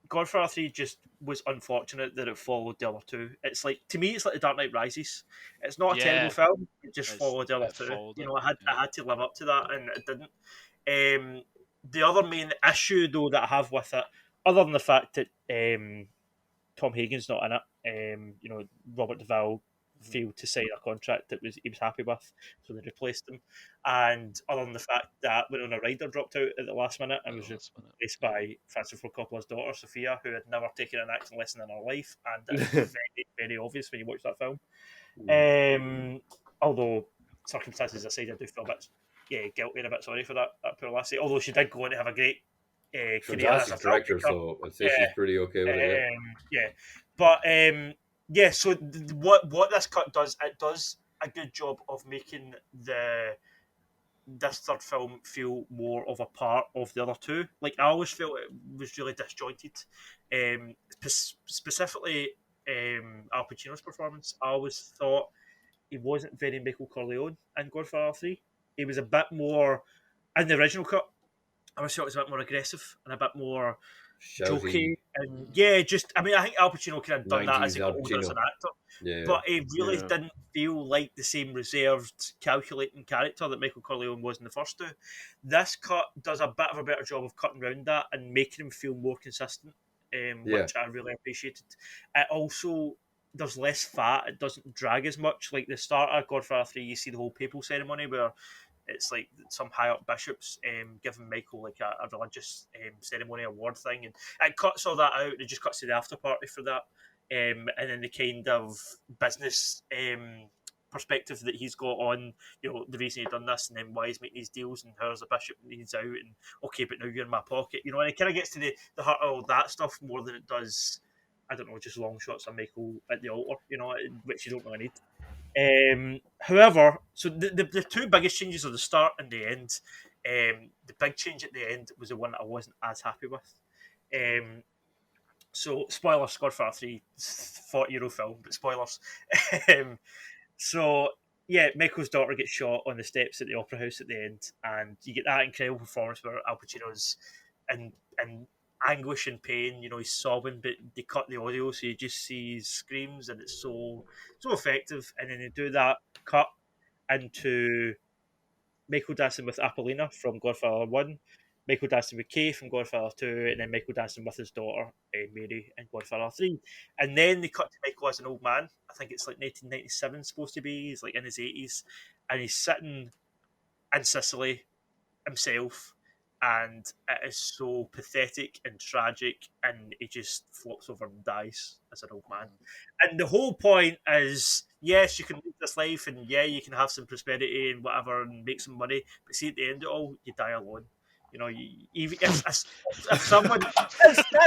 Speaker 2: Godfather 3 just was unfortunate that it followed the other two. It's like, to me, it's like The Dark Knight Rises. It's not a terrible film, it just followed the other two. I had to live up to that, and it didn't. The other main issue, though, that I have with it, other than the fact that Tom Hagen's not in it, Robert Duvall failed to sign a contract that he was happy with, so they replaced him. And other than the fact that Winona Ryder dropped out at the last minute and was replaced by Francis Ford Coppola's daughter, Sophia, who had never taken an acting lesson in her life, and it's very, very obvious when you watch that film. Although circumstances aside, I do feel a bit guilty and a bit sorry for that poor lassie. Although she did go on to have a great career as a
Speaker 3: director, so I'd say she's pretty okay with it.
Speaker 2: But so what this cut does, it does a good job of making this third film feel more of a part of the other two. Like, I always felt it was really disjointed. Specifically, Al Pacino's performance, I always thought he wasn't very Michael Corleone in Godfather 3. He was a bit more, in the original cut, I always thought it was a bit more aggressive and a bit more jokey. And I think Al Pacino could have done that as he got older as an actor. But he really didn't feel like the same reserved, calculating character that Michael Corleone was in the first two. This cut does a bit of a better job of cutting around that and making him feel more consistent, which I really appreciated. It also, there's less fat, it doesn't drag as much. Like the start of Godfather 3, you see the whole papal ceremony where it's like some high up bishops giving Michael like a religious ceremony award thing, and it cuts all that out. It just cuts to the after party for that, and then the kind of business perspective that he's got on, the reason he done this, and then why he's making these deals, and how's the bishop needs out, and okay, but now you're in my pocket, and it kind of gets to the heart of all that stuff more than it does, I don't know, just long shots of Michael at the altar, which you don't really need. However, so the two biggest changes are the start and the end. The big change at the end was the one that I wasn't as happy with. So spoilers, Godfather 3, 40-year-old film, but spoilers. So yeah, Michael's daughter gets shot on the steps at the Opera House at the end, and you get that incredible performance where Al Pacino's in anguish and pain. You know, he's sobbing, but they cut the audio, so you just see his screams, and it's so effective. And then they do that cut into Michael dancing with Apollina from Godfather 1, Michael dancing with Kay from Godfather 2, and then Michael dancing with his daughter, Mary, in Godfather 3. And then they cut to Michael as an old man. I think it's like 1997 supposed to be. He's like in his 80s. And he's sitting in Sicily himself. And it is so pathetic and tragic. And he just flops over and dies as an old man. And the whole point is, yes, you can live this life, and yeah, you can have some prosperity and whatever, and make some money. But see, at the end of it all, you die alone. You know, if someone,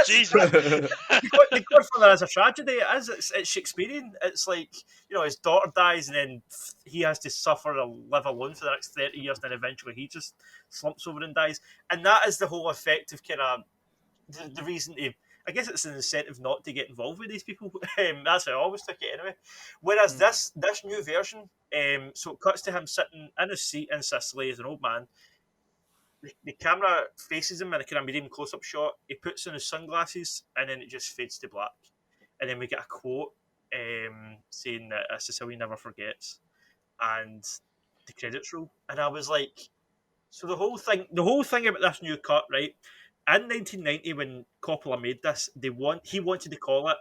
Speaker 4: Jesus.
Speaker 2: the Godfather is a tragedy. It's Shakespearean. It's like, you know, his daughter dies, and then he has to suffer and live alone for the next 30 years. Then eventually, he just slumps over and dies. And that is the whole effect of kind of the reason to. I guess it's an incentive not to get involved with these people. That's how I always took it anyway. Whereas this new version, so it cuts to him sitting in his seat in Sicily as an old man. The camera faces him in a kind of medium close-up shot. He puts on his sunglasses, and then it just fades to black. And then we get a quote saying that a Sicilian never forgets, and the credits roll. And I was like, so the whole thing about this new cut, right? In 1990, when Coppola made this, he wanted to call it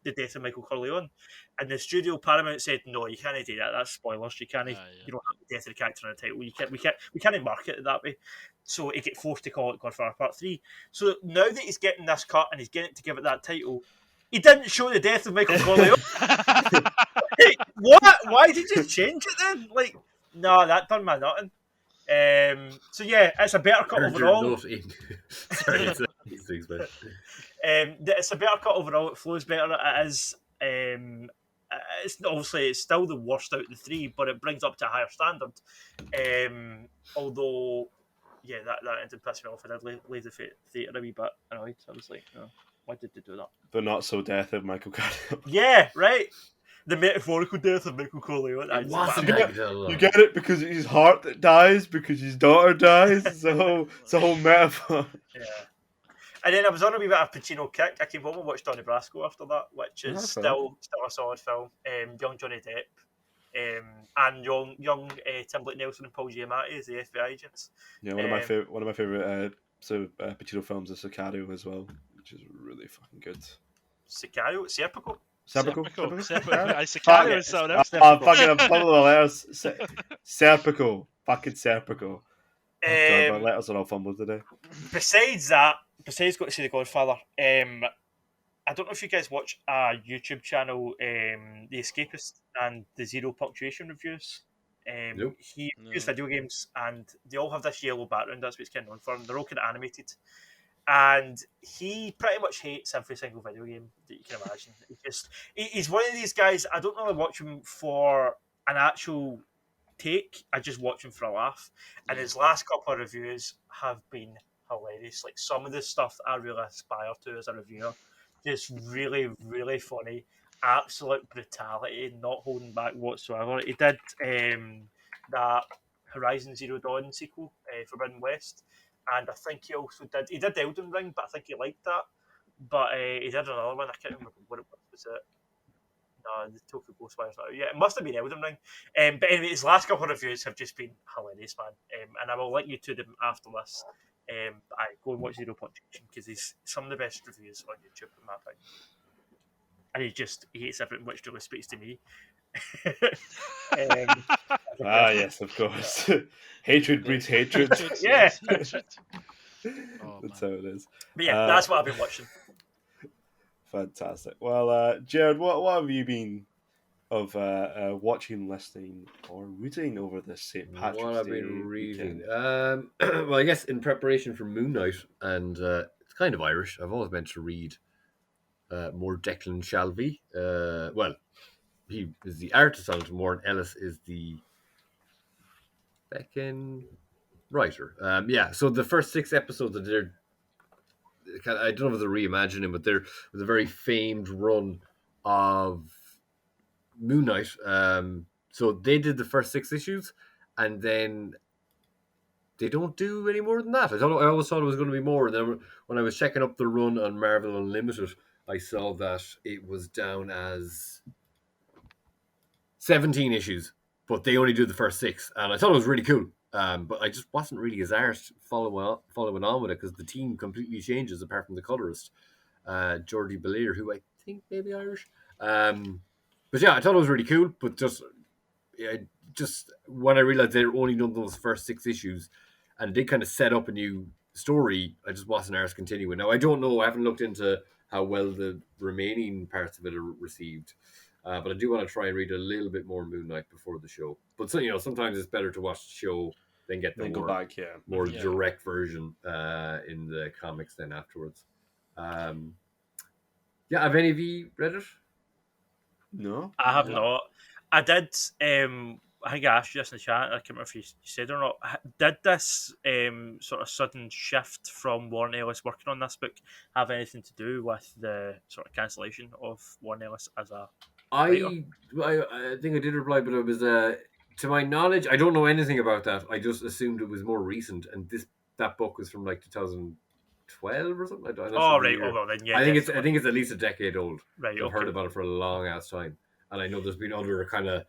Speaker 2: the death of Michael Corleone, and the studio Paramount said, no, you can't do that. That's spoilers. You can't. You don't have the death of the character in the title. We can't market it that way. So he get forced to call it Godfather Part 3. So now that he's getting this cut and he's getting to give it that title, he didn't show the death of Michael Corleone. What? Why did you change it then? Like, no, that done my nothing. So yeah, it's a better cut overall.
Speaker 3: Sorry, these things, but
Speaker 2: it's a better cut overall. It flows better. It is. It's still the worst out of the three, but it brings up to a higher standard. Although, yeah, that ended pissed me off. I did leave the theatre a wee bit annoyed. I was like, oh, why did they do that?
Speaker 1: The not so death of Michael Corleone.
Speaker 2: Yeah, right. The metaphorical death of Michael Corleone.
Speaker 1: You get it because it's his heart that dies because his daughter dies. It's a whole metaphor.
Speaker 2: Yeah. And then I was on a wee bit of Pacino kick. I came home and watched Donnie Brasco after that, which is still a solid film. Young Johnny Depp, and young Tim Blake Nelson and Paul Giamatti as the FBI agents.
Speaker 1: Yeah, one of my favorite Pacino films is Sicario as well, which is really fucking good.
Speaker 2: Sicario, Serpico.
Speaker 4: Sicario is someone else.
Speaker 1: I'm pulling the letters. Serpico. Fucking Serpico. My letters are all fumbled today.
Speaker 2: Besides Got to See the Godfather, I don't know if you guys watch a YouTube channel, The Escapist and the Zero Punctuation Reviews.
Speaker 3: Nope.
Speaker 2: He reviews video games, and they all have this yellow background. That's what it's kind of known for. And they're all kind of animated. And he pretty much hates every single video game that you can imagine. He's one of these guys. I don't really watch him for an actual take. I just watch him for a laugh. And his last couple of reviews have been hilarious. Like, some of the stuff that I really aspire to as a reviewer, just really, really funny. Absolute brutality, not holding back whatsoever. He did that Horizon Zero Dawn sequel, Forbidden West. And I think he also did Elden Ring, but I think he liked that. But he did another one. I can't remember what it was. No, the Tokyo Ghostwire. Yeah, it must have been Elden Ring. But anyway, his last couple of reviews have just been hilarious, man. And I will link you to them after this. I go and watch Zero Punctuation because he's some of the best reviews on YouTube in my opinion. And he hates everything which really speaks to me.
Speaker 1: Yes, of course. Hatred breeds hatred.
Speaker 2: Yeah.
Speaker 1: That's how it is.
Speaker 2: But yeah, that's what I've been watching.
Speaker 1: Fantastic. Well, Jerd, what have you been of watching, listening, or reading over this St. Patrick's Day?
Speaker 3: What I've been reading? Well, I guess in preparation for Moon Knight, and it's kind of Irish. I've always meant to read more Declan Shalvey. Well, he is the artist on it. Warren Ellis is the second writer. So the first 6 episodes of their, I don't know if they're reimagining, but they're the very famed run of Moon Knight. So they did the first 6 issues, and then they don't do any more than that. I always thought it was going to be more. And then when I was checking up the run on Marvel Unlimited, I saw that it was down as 17 issues, but they only do the first 6, and I thought it was really cool. But I just wasn't really as arsed following on with it because the team completely changes apart from the colorist, Geordie Belair, who I think may be Irish. But yeah, I thought it was really cool. But just when I realized they'd only done those first 6 issues, and they kind of set up a new story, I just wasn't arsed continuing. Now I don't know. I haven't looked into how well the remaining parts of it are received. But I do want to try and read a little bit more Moon Knight before the show. But sometimes it's better to watch the show than get the
Speaker 1: Then go back, yeah.
Speaker 3: more
Speaker 4: Yeah.
Speaker 3: direct version in the comics then afterwards. Have any of you read it?
Speaker 1: No,
Speaker 2: I have not. I did. I think I asked you this in the chat. I can't remember if you said or not. Did this sort of sudden shift from Warren Ellis working on this book have anything to do with the sort of cancellation of Warren Ellis as a
Speaker 3: I think I did reply, but it was to my knowledge, I don't know anything about that. I just assumed it was more recent, and that book was from like 2012 or something. I'm not
Speaker 2: Oh
Speaker 3: sure the
Speaker 2: right,
Speaker 3: year.
Speaker 2: oh well then yeah.
Speaker 3: I think it's at least a decade old.
Speaker 2: right.
Speaker 3: I've heard
Speaker 2: Okay.
Speaker 3: about it for a long ass time, and I know there's been other kind of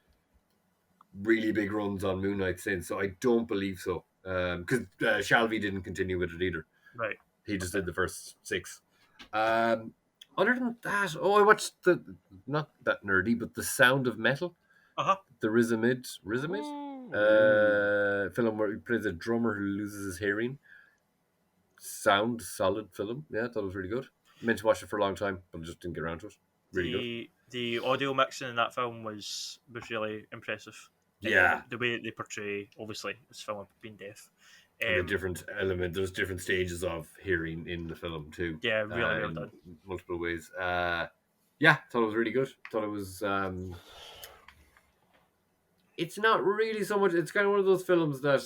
Speaker 3: really big runs on Moon Knight since. So I don't believe so, because Shalvey didn't continue with it either.
Speaker 2: Right.
Speaker 3: He just did the first 6. Other than that, I watched not that nerdy, but The Sound of Metal.
Speaker 2: Uh-huh.
Speaker 3: The Rizamid film where he plays a drummer who loses his hearing. Solid film. Yeah, I thought it was really good. Meant to watch it for a long time, but just didn't get around to it. Really good.
Speaker 2: The audio mixing in that film was really impressive.
Speaker 3: Yeah.
Speaker 2: The way they portray, obviously, this film being deaf.
Speaker 3: And the different element, there's different stages of hearing in the film too.
Speaker 2: Yeah, really well
Speaker 3: in
Speaker 2: done.
Speaker 3: multiple ways. Thought it was really good. Thought it was. It's not really so much. It's kind of one of those films that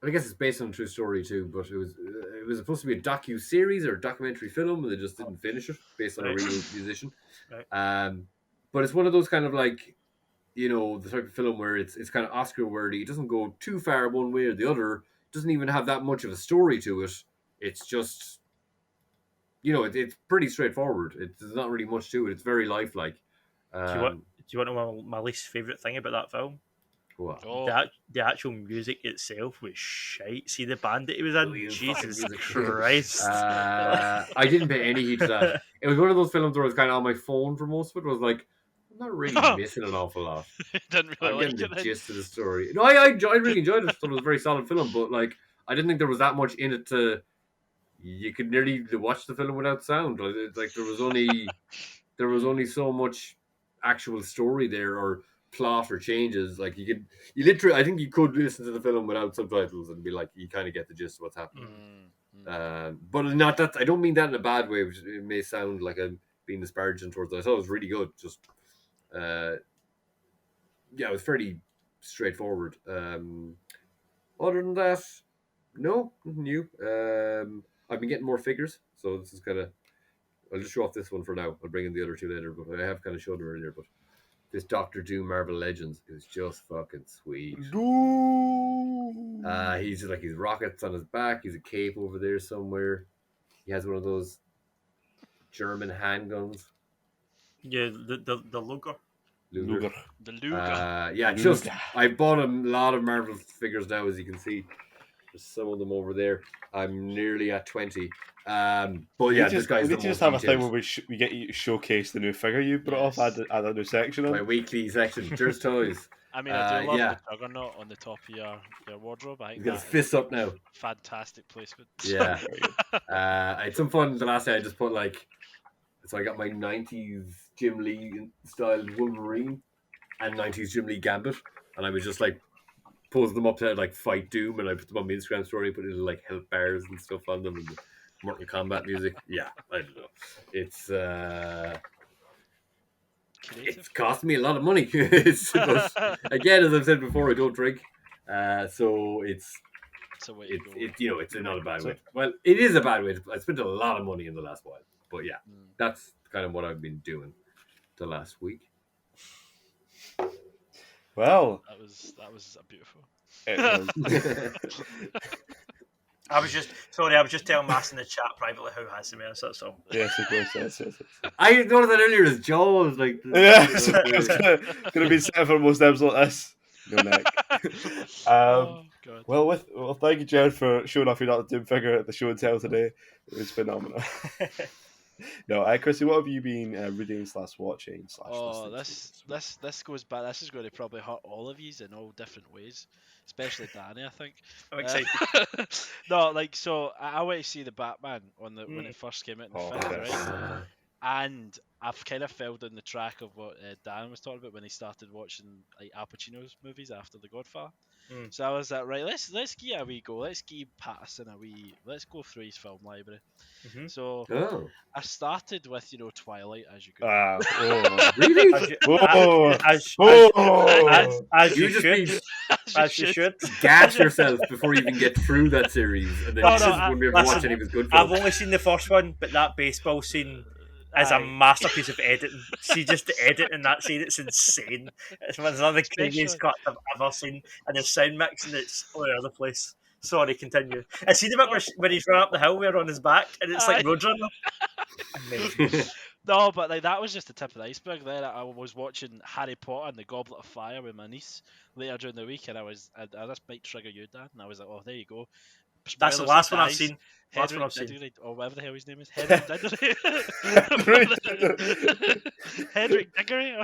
Speaker 3: I guess it's based on a true story too. But it was supposed to be a docu-series or a documentary film, and they just didn't finish it based on a
Speaker 2: Right.
Speaker 3: real musician.
Speaker 2: Right.
Speaker 3: But it's one of those kind of like, the type of film where it's kind of Oscar worthy. It doesn't go too far one way or the other. It doesn't even have that much of a story to it. It's just, it's pretty straightforward. There's not really much to it. It's very lifelike.
Speaker 2: Do you want to know my least favourite thing about that film?
Speaker 3: What?
Speaker 4: Oh,
Speaker 2: The actual music itself was shite. See the band that he was in?
Speaker 3: Brilliant
Speaker 2: Jesus
Speaker 3: fucking music.
Speaker 2: Christ.
Speaker 3: I didn't pay any heed to that. It was one of those films where I was kind of on my phone for most of it. I was like, I'm not really missing an awful lot.
Speaker 4: didn't
Speaker 3: I'm
Speaker 4: really
Speaker 3: getting
Speaker 4: like
Speaker 3: the
Speaker 4: it.
Speaker 3: gist of the story. No, I really enjoyed it. I thought it was a very solid film, but like I didn't think there was that much in it to. You could nearly watch the film without sound. Like there was only so much actual story there or plot or changes. Like you literally, I think you could listen to the film without subtitles and be like, you kind of get the gist of what's happening. But not that. I don't mean that in a bad way. Which it may sound like I'm being disparaging towards it. I thought it was really good. Just. It was fairly straightforward. Other than that, no, nothing new. I've been getting more figures, so this is kind of. I'll just show off this one for now. I'll bring in the other 2 later, but I have kind of showed them earlier. But this Doctor Doom Marvel Legends is just fucking sweet. He's like he's rockets on his back. He's a cape over there somewhere. He has one of those German handguns.
Speaker 2: Yeah, the Luger.
Speaker 1: Luger.
Speaker 4: The Luger.
Speaker 1: Luger.
Speaker 3: I bought a lot of Marvel figures now, as you can see. There's some of them over there. I'm nearly at 20. But yeah, this guy's
Speaker 1: we
Speaker 3: the
Speaker 1: need to just
Speaker 3: most
Speaker 1: have a thing
Speaker 3: detailed.
Speaker 1: where we get you to showcase the new figure you brought
Speaker 4: Yes.
Speaker 1: off, add a new section
Speaker 3: My
Speaker 1: on.
Speaker 3: weekly section. There's toys.
Speaker 4: I mean, I do love
Speaker 3: yeah.
Speaker 4: the Juggernaut on the top of your wardrobe. I
Speaker 3: He's
Speaker 4: think
Speaker 3: got his
Speaker 4: that
Speaker 3: fists up now.
Speaker 4: fantastic placement.
Speaker 3: Yeah. I had some fun the last day. I just put so I got my 90s Jim Lee styled Wolverine and 90s Jim Lee Gambit, and I was just like pose them up to like fight Doom, and I put them on my Instagram story, put little like health bars and stuff on them, and the Mortal Kombat music. Yeah, I don't know. It's cost me a lot of money. But again, as I've said before, I don't drink, so it's not a bad way. Well, it is a bad way. I spent a lot of money in the last while, but yeah, that's kind of what I've been doing the last week.
Speaker 1: Well,
Speaker 4: That was beautiful.
Speaker 1: it was.
Speaker 2: I was just telling Mass in the chat privately how handsome he is. That's all.
Speaker 1: Yes, of course. Yes.
Speaker 3: I noticed that earlier. His jaw was like.
Speaker 1: Yeah, so it's gonna be set for most episodes like this. No neck.
Speaker 4: Oh God.
Speaker 1: Well, thank you, Jerd, for showing off your not Doom figure at the show and tell today. It was phenomenal. No, Chrissy, what have you been reading / watching /
Speaker 4: Oh,
Speaker 1: listening
Speaker 4: this goes back. This is going to probably hurt all of yous in all different ways, especially Danny, I think.
Speaker 2: I'm excited.
Speaker 4: No, like so, I went to see the Batman when it first came out in the
Speaker 1: Oh,
Speaker 4: fifth,
Speaker 1: yes.
Speaker 4: right? And I've kind of fell down the track of what Dan was talking about when he started watching like Al Pacino's movies after The Godfather. So I was like, right, let's give a wee go. Let's give Patterson a wee. Let's go through his film library. So
Speaker 3: Oh,
Speaker 4: I started with Twilight, as you could.
Speaker 3: really?
Speaker 2: As you
Speaker 3: You just
Speaker 2: should.
Speaker 3: be
Speaker 2: As you should.
Speaker 3: gas yourself before you even get through that series, and then
Speaker 2: No,
Speaker 3: you just
Speaker 2: no,
Speaker 3: wouldn't be able to watch
Speaker 2: listen,
Speaker 3: any of his good
Speaker 2: I've
Speaker 3: films.
Speaker 2: only seen the first one, but that baseball scene is a
Speaker 4: Aye.
Speaker 2: masterpiece of editing. See, just the edit in that scene, it's insane. It's one of the craziest cuts I've ever seen, and the sound mix, and it's all over the place. Sorry, continue. I see the bit when he's running up the hill, we're on his back, and it's like
Speaker 4: Aye.
Speaker 2: Roadrunner. Amazing.
Speaker 4: No, but like that was just the tip of the iceberg. Then I was watching Harry Potter and the Goblet of Fire with my niece later during the week, and I this might trigger you, Dan. And I was like, oh, there you go.
Speaker 2: That's the
Speaker 4: Spoilers,
Speaker 2: last
Speaker 4: he
Speaker 2: one I've
Speaker 4: dies.
Speaker 2: seen. Last one
Speaker 4: Hedrick
Speaker 2: I've seen.
Speaker 4: Diggory, or whatever the hell his name is. Hedrick Diggory. Hedrick Diggory.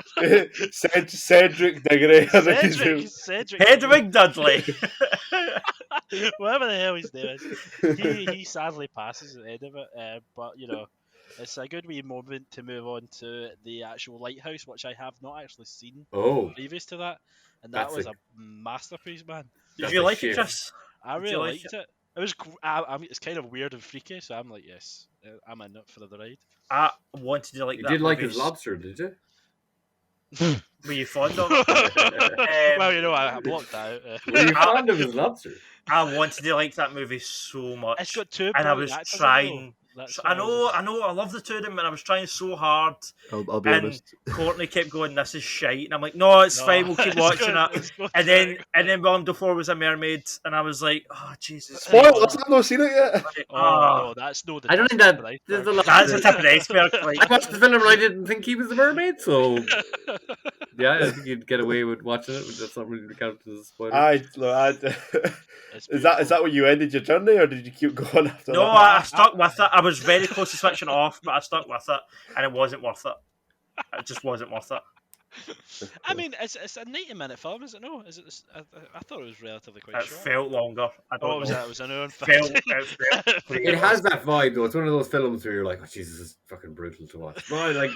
Speaker 1: Cedric Diggory. I think his name.
Speaker 4: Cedric.
Speaker 2: Hedwig Dudley.
Speaker 4: Whatever the hell his name is. He sadly passes at the end of it, but it's a good wee moment to move on to the actual Lighthouse, which I have not actually seen previous to that, and that was a masterpiece, man.
Speaker 2: Did you like it, Chris?
Speaker 4: I really liked it. It was. I mean, it's kind of weird and freaky, so I'm like, yes, I'm in it for the ride.
Speaker 2: I wanted to like
Speaker 3: You
Speaker 2: that.
Speaker 3: did like his lobster, did you?
Speaker 2: Were you fond of it?
Speaker 4: Well, I blocked that out.
Speaker 3: Were you fond of his lobster?
Speaker 2: I wanted to like that movie so much.
Speaker 4: It's got two
Speaker 2: and I was
Speaker 4: actors
Speaker 2: trying.
Speaker 4: That's
Speaker 2: I know, I love the two of them, and I was trying so hard.
Speaker 1: I'll be
Speaker 2: and
Speaker 1: honest.
Speaker 2: Courtney kept going, "This is shite," and I'm like, "No, it's fine. We'll keep watching it." And then Willem Dafoe was a mermaid, and I was like, "Oh Jesus!"
Speaker 1: Spoilers! I've not seen it yet.
Speaker 4: Oh, that's no.
Speaker 3: I don't think that. There's a lot.
Speaker 2: That's the tip of the iceberg. Like,
Speaker 3: I watched the film and I didn't think he was the mermaid, so yeah, I think you'd get away with watching it. That's not really counted as a spoiler.
Speaker 1: Is that where you ended your journey, or did you keep going after that?
Speaker 2: No, I stuck with it. I was very close to switching off, but I stuck with it, and it wasn't worth it. It just wasn't worth it.
Speaker 4: I mean, it's a 90-minute film, is it? No, is it? I thought it was relatively quite
Speaker 2: It
Speaker 4: short.
Speaker 2: felt longer. I don't know.
Speaker 4: It was an hour and
Speaker 3: It has that vibe though. It's one of those films where you're like, "Oh Jesus, this is fucking brutal to watch." But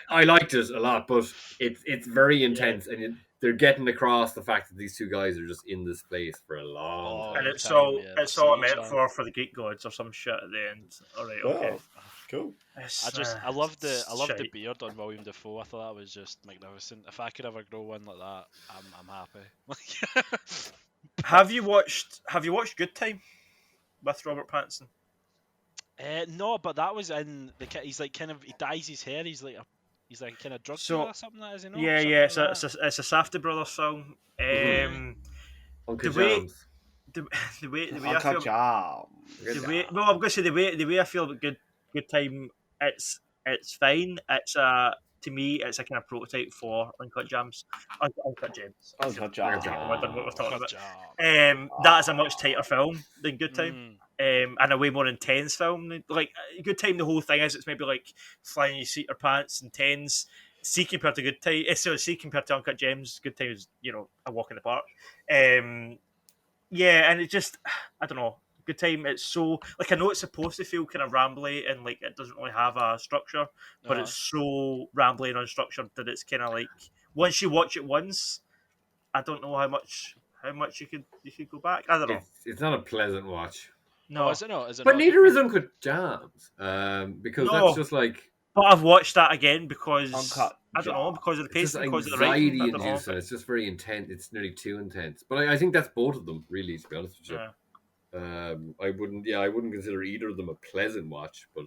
Speaker 3: I liked it a lot, but it's very intense, and they're getting across the fact that these two guys are just in this place for a long time.
Speaker 2: And it's all a metaphor for the Greek gods or some shit at the end. All right, okay.
Speaker 1: Cool.
Speaker 4: I love the beard on William Dafoe. I thought that was just magnificent. If I could ever grow one like that, I'm happy.
Speaker 2: Have you watched Good Time with Robert Pattinson?
Speaker 4: No, but that was in the. He's like kind of he dyes his hair. He's like a kind of drug dealer or something. That is he not?
Speaker 2: Yeah. It's a Safdie brothers film.
Speaker 3: Uncle James.
Speaker 2: The way I
Speaker 1: Uncle
Speaker 2: feel.
Speaker 1: Jam.
Speaker 2: I'm going to say the way I feel about Good Time. It's fine. It's to me, it's a kind of prototype for Uncut James. Uncut James.
Speaker 1: Uncut Jam.
Speaker 2: I don't know what we're talking about. That is a much tighter film than Good Time. And a way more intense film. Like Good Time, the whole thing is it's maybe like flying your seat or pants, intense. C compared to Good Time, C compared to Uncut Gems, Good Time is a walk in the park. And it just I don't know. Good Time, it's so like I know it's supposed to feel kind of rambly and like it doesn't really have a structure, but it's so rambly and unstructured that it's kind of like once you watch it once, I don't know how much you could go back. I don't know.
Speaker 3: It's not a pleasant watch.
Speaker 2: No,
Speaker 4: is it not?
Speaker 3: But neither is Uncut Jams, because that's just like.
Speaker 2: But I've watched that again because
Speaker 1: Uncut
Speaker 2: I don't know because of the pacing, because of the
Speaker 3: writing.
Speaker 2: writing.
Speaker 3: It's just very intense. It's nearly too intense. But I think that's both of them, really. To be honest with you.
Speaker 2: Yeah.
Speaker 3: I wouldn't consider either of them a pleasant watch, but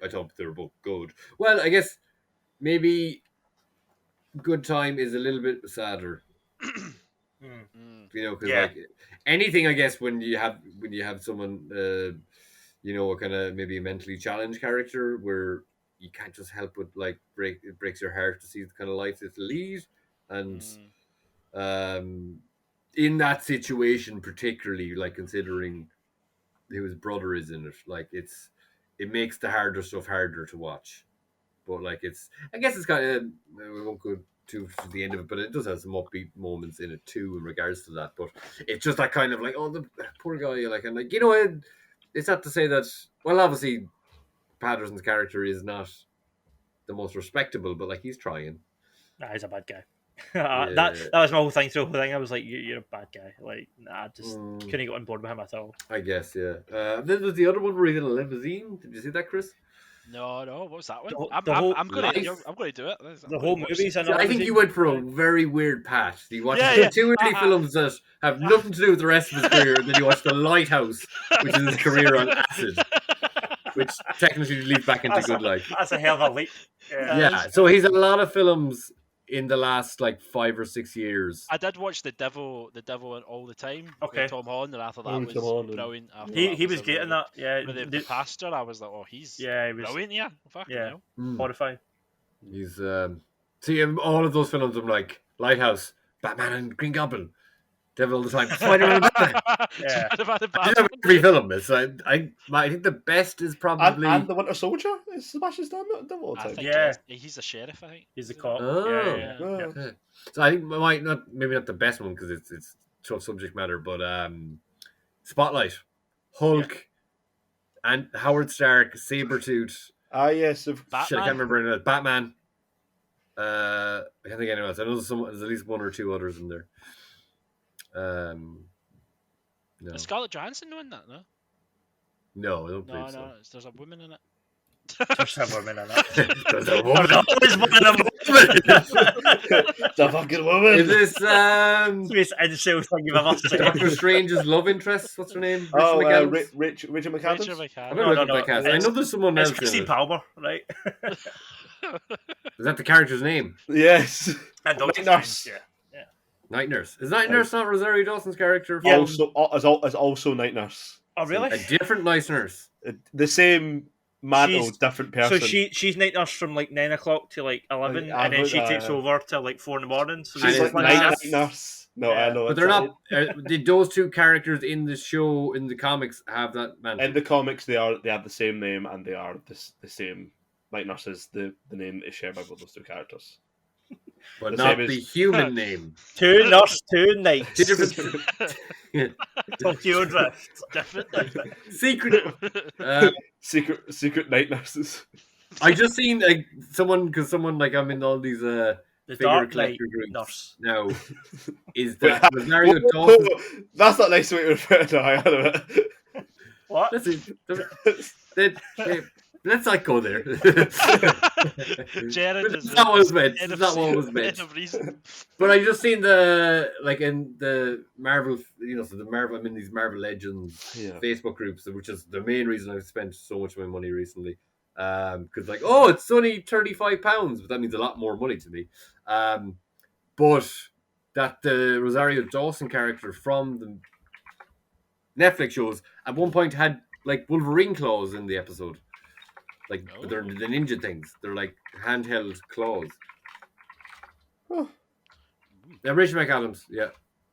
Speaker 3: I thought they were both good. Well, I guess maybe Good Time is a little bit sadder You know, because
Speaker 2: Yeah.
Speaker 3: like anything, I guess when you have someone, you know, a kind of maybe a mentally challenged character where you can't just help but like it breaks your heart to see the kind of life that they lead, and in that situation particularly, like considering who his brother is in it, like it makes the harder stuff harder to watch. But like I guess it's kind of, we won't go to the end of it, but it does have some upbeat moments in it too in regards to that. But it's just that kind of like, oh, the poor guy, like, and like, you know, it's not to say that, well, obviously Patterson's character is not the most respectable, but like he's trying.
Speaker 2: Nah, he's a bad guy.
Speaker 3: Yeah.
Speaker 2: That was my whole thing. So the whole thing, I was like, you're a bad guy. Like, nah, I just couldn't get on board with him at all.
Speaker 3: I guess, yeah. Then was the other one where he's in a limousine. Did you see that, Chris?
Speaker 4: No, what was that one? I'm
Speaker 3: Life?
Speaker 4: going to do it.
Speaker 2: The whole movie's in.
Speaker 3: I think you went for a very weird path. You watched
Speaker 4: Yeah.
Speaker 3: two early films that have nothing to do with the rest of his career, and then you watched The Lighthouse, which is his career on acid, which technically leads back into good life.
Speaker 2: That's a hell of a leap.
Speaker 3: Yeah, so he's had a lot of films in the last like 5 or 6 years.
Speaker 4: I did watch The Devil and All the Time.
Speaker 2: Okay.
Speaker 4: With Tom Holland, and I thought that was
Speaker 1: Tom Holland.
Speaker 4: brilliant. I thought
Speaker 2: He
Speaker 4: that
Speaker 2: was
Speaker 4: a
Speaker 2: great in that. Yeah,
Speaker 4: With the pastor, I was like, oh, he's
Speaker 2: he was
Speaker 4: brilliant. Yeah, fucking hell.
Speaker 2: horrifying.
Speaker 3: He's see in all of those films. I'm like Lighthouse, Batman and Green Goblin, Devil all the Time, Spider-Man and Batman.
Speaker 2: Yeah.
Speaker 3: I did have every film. It's I think the best is probably
Speaker 1: And the Winter Soldier is Sebastian Stan all the
Speaker 4: I
Speaker 1: time.
Speaker 4: think
Speaker 2: Yeah.
Speaker 4: he's a sheriff. I think
Speaker 2: He's the cop.
Speaker 3: Oh.
Speaker 2: Yeah.
Speaker 3: Okay. So I think maybe not the best one because it's tough subject matter, but Spotlight, Hulk, and Howard Stark, Sabretooth.
Speaker 1: Ah, yes.
Speaker 3: Shit, I can't remember any of it. Batman. I can't think of anyone else. I know there's at least one or two others in there. No.
Speaker 4: Is Scarlett Johansson doing that? No,
Speaker 3: No, I don't believe
Speaker 4: no.
Speaker 3: so.
Speaker 4: There's a woman in it.
Speaker 2: There's a woman in that.
Speaker 3: There's a woman.
Speaker 2: There's always one of them.
Speaker 1: The fucking woman.
Speaker 3: Is this
Speaker 2: Most incel thing you've ever seen.
Speaker 3: Doctor Strange's love interest? What's her name?
Speaker 1: Oh,
Speaker 3: Richard
Speaker 1: Richard McAdams.
Speaker 4: Rachel
Speaker 3: I
Speaker 4: McAdams.
Speaker 3: don't know that cast. I know there's someone
Speaker 2: It's
Speaker 3: else.
Speaker 2: Chrissy
Speaker 3: In it.
Speaker 2: Palmer, right?
Speaker 3: Is that the character's name?
Speaker 1: Yes.
Speaker 2: And Dr.
Speaker 1: Night Nurse.
Speaker 2: Strange,
Speaker 3: Night Nurse. Is Night Nurse not Rosario Dawson's character?
Speaker 2: Yeah.
Speaker 1: As also Night Nurse.
Speaker 2: Oh, really?
Speaker 3: A different Night Nurse.
Speaker 1: The same mantle,
Speaker 2: She's-
Speaker 1: different person.
Speaker 2: So she's night nurse from like 9 o'clock to like 11, and then she takes over till like 4 in the morning. So
Speaker 1: She's
Speaker 3: And
Speaker 1: like
Speaker 3: it's
Speaker 1: night
Speaker 3: night-
Speaker 1: nurse. No,
Speaker 2: Yeah.
Speaker 1: I know.
Speaker 3: But they're not. Did those two characters in the show, in the comics, have that mantle?
Speaker 1: In the comics, they have the same name, and they are the same. Night Nurse is the name is shared by both those two characters.
Speaker 3: but
Speaker 1: the
Speaker 3: not
Speaker 1: same as-
Speaker 3: the human name.
Speaker 2: 2 nurse, 2 night.
Speaker 3: Two different.
Speaker 2: Tokyo Drift.
Speaker 4: Definitely.
Speaker 3: Secret.
Speaker 1: Secret night nurses.
Speaker 3: I just seen someone like I'm in all these
Speaker 2: The
Speaker 3: figure
Speaker 2: Dark Knight
Speaker 3: collector groups
Speaker 2: nurse.
Speaker 3: now. Is
Speaker 1: Wait,
Speaker 3: that Rosario Dawson?
Speaker 1: That's not a nice way to refer to it. Hang on a minute.
Speaker 2: What?
Speaker 3: Let's not go there.
Speaker 4: Jared is
Speaker 3: That's not what was meant.
Speaker 4: end
Speaker 3: That's
Speaker 4: of
Speaker 3: not what was
Speaker 4: end
Speaker 3: meant.
Speaker 4: of reason.
Speaker 3: But I just seen in the Marvel, so the Marvel. I'm in these Marvel Legends Facebook groups, which is the main reason I've spent so much of my money recently. Because it's only £35, but that means a lot more money to me. But that the Rosario Dawson character from the Netflix shows at one point had like Wolverine claws in the episode. Like they're the ninja things. They're like handheld claws.
Speaker 1: Oh.
Speaker 3: Yeah, Rachel McAdams. Yeah,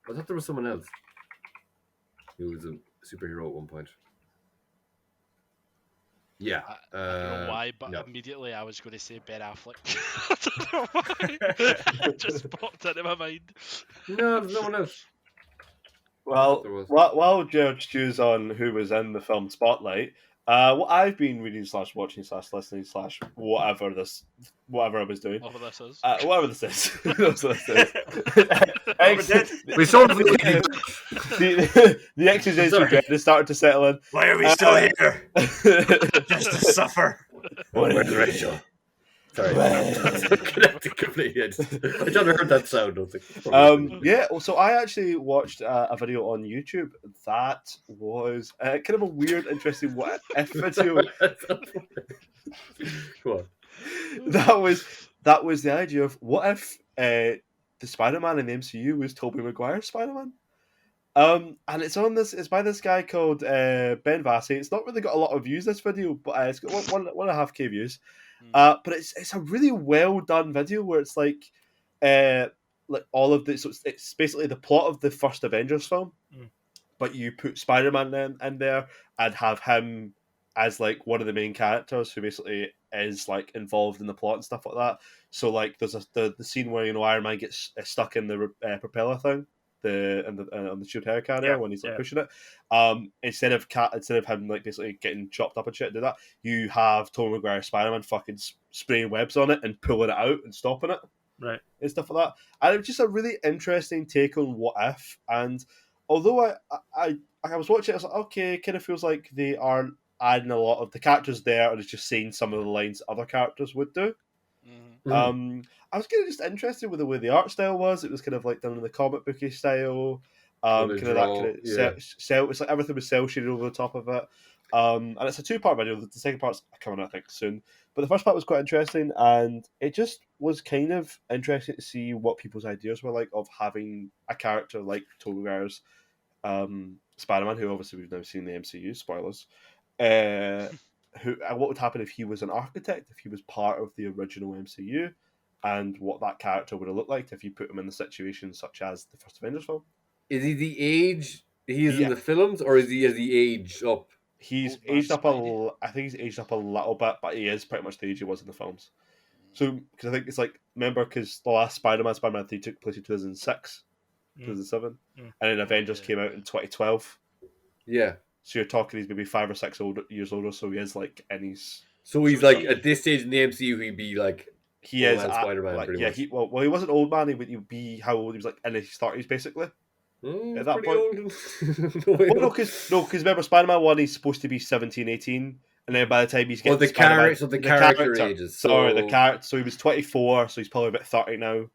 Speaker 3: I thought there was someone else who was a superhero at one point. Yeah,
Speaker 4: I don't know why, but
Speaker 3: no.
Speaker 4: immediately I was going to say Ben Affleck. I don't know why. It just popped into my mind.
Speaker 3: No, there's no one else.
Speaker 1: Well,
Speaker 3: There was.
Speaker 1: while Jared stews on who was in the film Spotlight, what I've been reading / watching / listening / whatever I was doing.
Speaker 4: Whatever this is.
Speaker 1: Whatever this is. Who knows what this is.
Speaker 3: We sort of
Speaker 1: the existential dread has started to settle in.
Speaker 2: Why are we still here? Just to suffer.
Speaker 3: Where's Rachel? Sorry, connected completely. I just heard that sound. So I actually watched a video on YouTube that was kind of a weird, interesting what if video. Go on.
Speaker 1: That was the idea of what if the Spider-Man in the MCU was Tobey Maguire's Spider-Man. And it's by this guy called Ben Vassy. It's not really got a lot of views, this video, but it's got 1.5K views. But it's a really well done video where it's like all of this. So it's basically the plot of the first Avengers film, but you put Spider-Man in there and have him as like one of the main characters who basically is like involved in the plot and stuff like that. So like there's the scene where Iron Man gets stuck in the propeller thing, on the shield hair carrier when he's like pushing it. Instead of him like basically getting chopped up and shit, do that. You have Tobey Maguire Spider-Man fucking spraying webs on it and pulling it out and stopping it,
Speaker 2: right,
Speaker 1: and stuff like that. And it was just a really interesting take on What If. And although I was watching it, I was like, okay, it kind of feels like they aren't adding a lot of the characters there, and it's just saying some of the lines other characters would do. I was kind of just interested with the way the art style was. It was kind of like done in the comic booky style. It's like everything was cell shaded over the top of it. And it's a 2-part video. The second part's coming out, I think, soon. But the first part was quite interesting, and it just was kind of interesting to see what people's ideas were like of having a character like Tobey Maguire's Spider-Man, who obviously we've now seen in the MCU, spoilers. What would happen if he was an architect, if he was part of the original MCU, and what that character would have looked like if you put him in the situation such as the first Avengers film.
Speaker 3: Is he the age he is in the films, or has he aged up?
Speaker 1: He's aged up I think he's aged up a little bit, but he is pretty much the age he was in the films. So, because I think it's like, remember, because the last Spider-Man 3 took place in 2006, 2007, and then Avengers came out in 2012.
Speaker 3: Yeah.
Speaker 1: So you're talking he's maybe 5 or 6 years older, so he is like in his...
Speaker 3: So he's like, at this stage in the MCU, he'd be like...
Speaker 1: He is
Speaker 3: Spider-Man,
Speaker 1: like,
Speaker 3: pretty
Speaker 1: yeah,
Speaker 3: much.
Speaker 1: he wasn't old man, he would be how old? He was like in his 30s, basically. At that point. No, because remember, Spider-Man 1, he's supposed to be 17, 18, and then by the time he's getting
Speaker 3: the character ages.
Speaker 1: So he was 24, so he's probably about 30 now in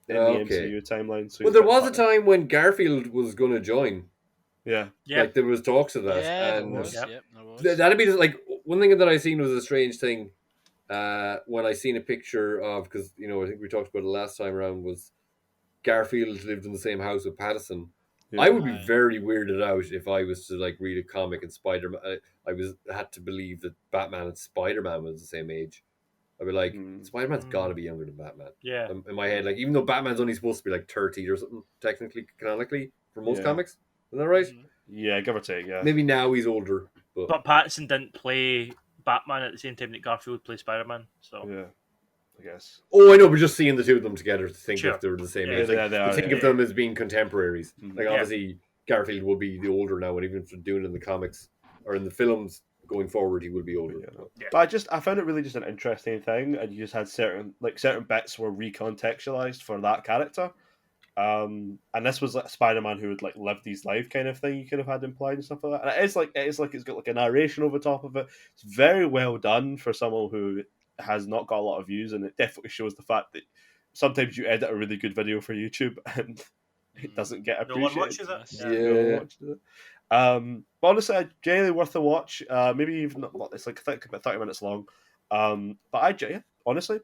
Speaker 1: the MCU timeline. So
Speaker 3: there was a time when Garfield was going to join.
Speaker 1: Yeah.
Speaker 3: Like, there was talks of that.
Speaker 4: Yeah,
Speaker 3: and
Speaker 4: there was.
Speaker 3: That'd be like, one thing that I seen was a strange thing when I seen a picture of, because, you know, I think we talked about it last time around, was Garfield lived in the same house with Patterson. Yeah. I would be very weirded out if I was to like read a comic and Spider-Man. I had to believe that Batman and Spider-Man was the same age. I'd be like, Spider-Man's got to be younger than Batman.
Speaker 2: Yeah.
Speaker 3: In my head, like, even though Batman's only supposed to be like 30 or something, technically, canonically, for most comics. Isn't that right?
Speaker 1: Yeah, give or take, yeah.
Speaker 3: Maybe now he's older.
Speaker 2: But Pattinson didn't play Batman at the same time that Garfield played Spider-Man, so...
Speaker 1: Yeah, I guess.
Speaker 3: Oh, I know, but just seeing the two of them together to think if they were the same age. Think of them as being contemporaries. Like, obviously, Garfield will be the older now, and even if they're doing it in the comics or in the films going forward, he will be older.
Speaker 1: Yeah. But I found it really just an interesting thing, and you just had certain bits were recontextualized for that character. And this was like Spider-Man who would like live these life kind of thing you could have had implied and stuff like that. And it's got like a narration over top of it. It's very well done for someone who has not got a lot of views, and it definitely shows the fact that sometimes you edit a really good video for YouTube and it doesn't get appreciated.
Speaker 2: No one watches it.
Speaker 1: No one watches it. But honestly, genuinely worth a watch. Maybe even not. It's like I think about 30 minutes long. But honestly,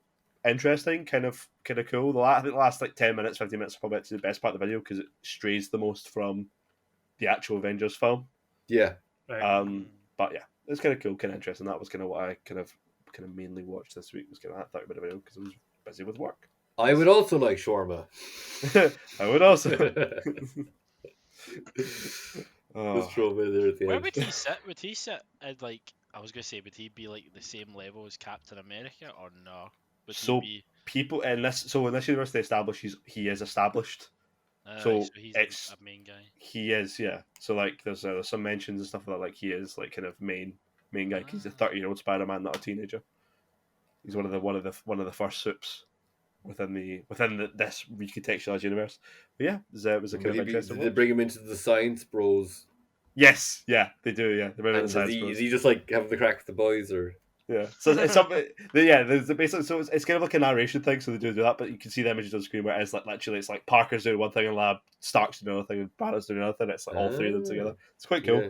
Speaker 1: interesting, kind of cool. I think the last like 10 minutes, 15 minutes are probably the best part of the video because it strays the most from the actual Avengers film.
Speaker 3: Yeah.
Speaker 1: Right. But yeah, it's kind of cool, kind of interesting. That was kind of what I kind of mainly watched this week. Was kind of that 30-minute video because I was busy with work.
Speaker 3: I would also like shawarma.
Speaker 1: I would also.
Speaker 3: Just throw him in there at the
Speaker 4: Where
Speaker 3: end.
Speaker 4: would he sit? Would he sit at like, I was going to say, would he be like the same level as Captain America or no? Would
Speaker 1: so
Speaker 4: he be...
Speaker 1: people in this universe they establish he is established.
Speaker 4: So he's a main guy.
Speaker 1: He is, yeah. So like there's some mentions and stuff like that. Like he is like kind of main guy. He's a 30-year-old Spider-Man, not a teenager. He's one of the first soups within this recontextualized universe. But yeah, it was a kind of interesting.
Speaker 3: Did they bring him into the Science Bros?
Speaker 1: Yes, yeah, they do. Yeah, they bring him into the Science Bros.
Speaker 3: Is he just like having the crack with the boys, or?
Speaker 1: Yeah, so it's something. Yeah, there's basically it's kind of like a narration thing. So they do that, but you can see the images on the screen where it's like literally it's like Parker's doing one thing in lab, Stark's doing another thing, and Banner's doing another thing. It's like all three of them together. It's quite cool. Yeah.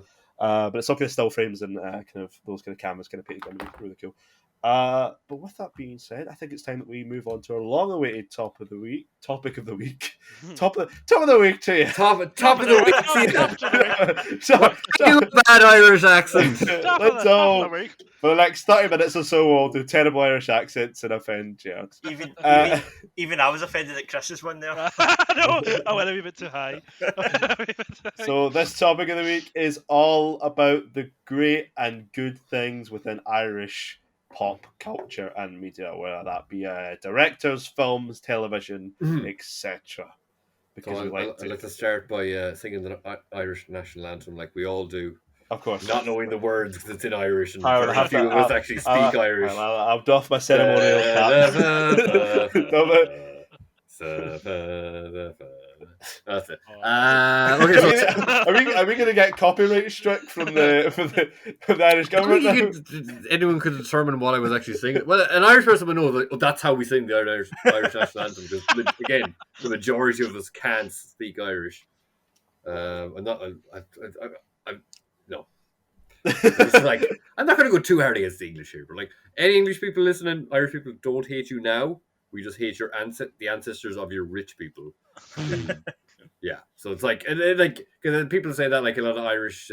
Speaker 1: But it's all kind of still frames and kind of those kind of cameras kind of painted together. Really cool. But with that being said, I think it's time that we move on to our long-awaited topic of the week. Top of the week to you.
Speaker 3: Top of the week.
Speaker 1: So,
Speaker 3: Bad Irish accent.
Speaker 1: let's all, for the next 30 minutes or so, we'll do terrible Irish accents and offend Jerd.
Speaker 2: Even I was offended at Chris's one there.
Speaker 4: No, I went a wee bit too high.
Speaker 1: So this topic of the week is all about the great and good things within Irish pop culture and media, whether that be directors, films, television, etc. Because
Speaker 3: I'd like to start by singing the Irish national anthem like we all do.
Speaker 1: Of course.
Speaker 3: Not knowing the words because it's in Irish and
Speaker 1: I will
Speaker 3: very few of us actually speak Irish.
Speaker 1: I'll doff my ceremonial cap.
Speaker 3: That's it.
Speaker 1: Okay, so are we going to get copyright struck from the Irish government?
Speaker 3: Anyone could determine what I was actually singing. Well, an Irish person would know that that's how we sing the Irish national anthem. Because again, the majority of us can't speak Irish. I'm not. No. It's like I'm not going to go too hard against the English here, but like any English people listening, Irish people don't hate you now. We just hate your the ancestors of your rich people. Yeah, so it's like, because people say that, like a lot of Irish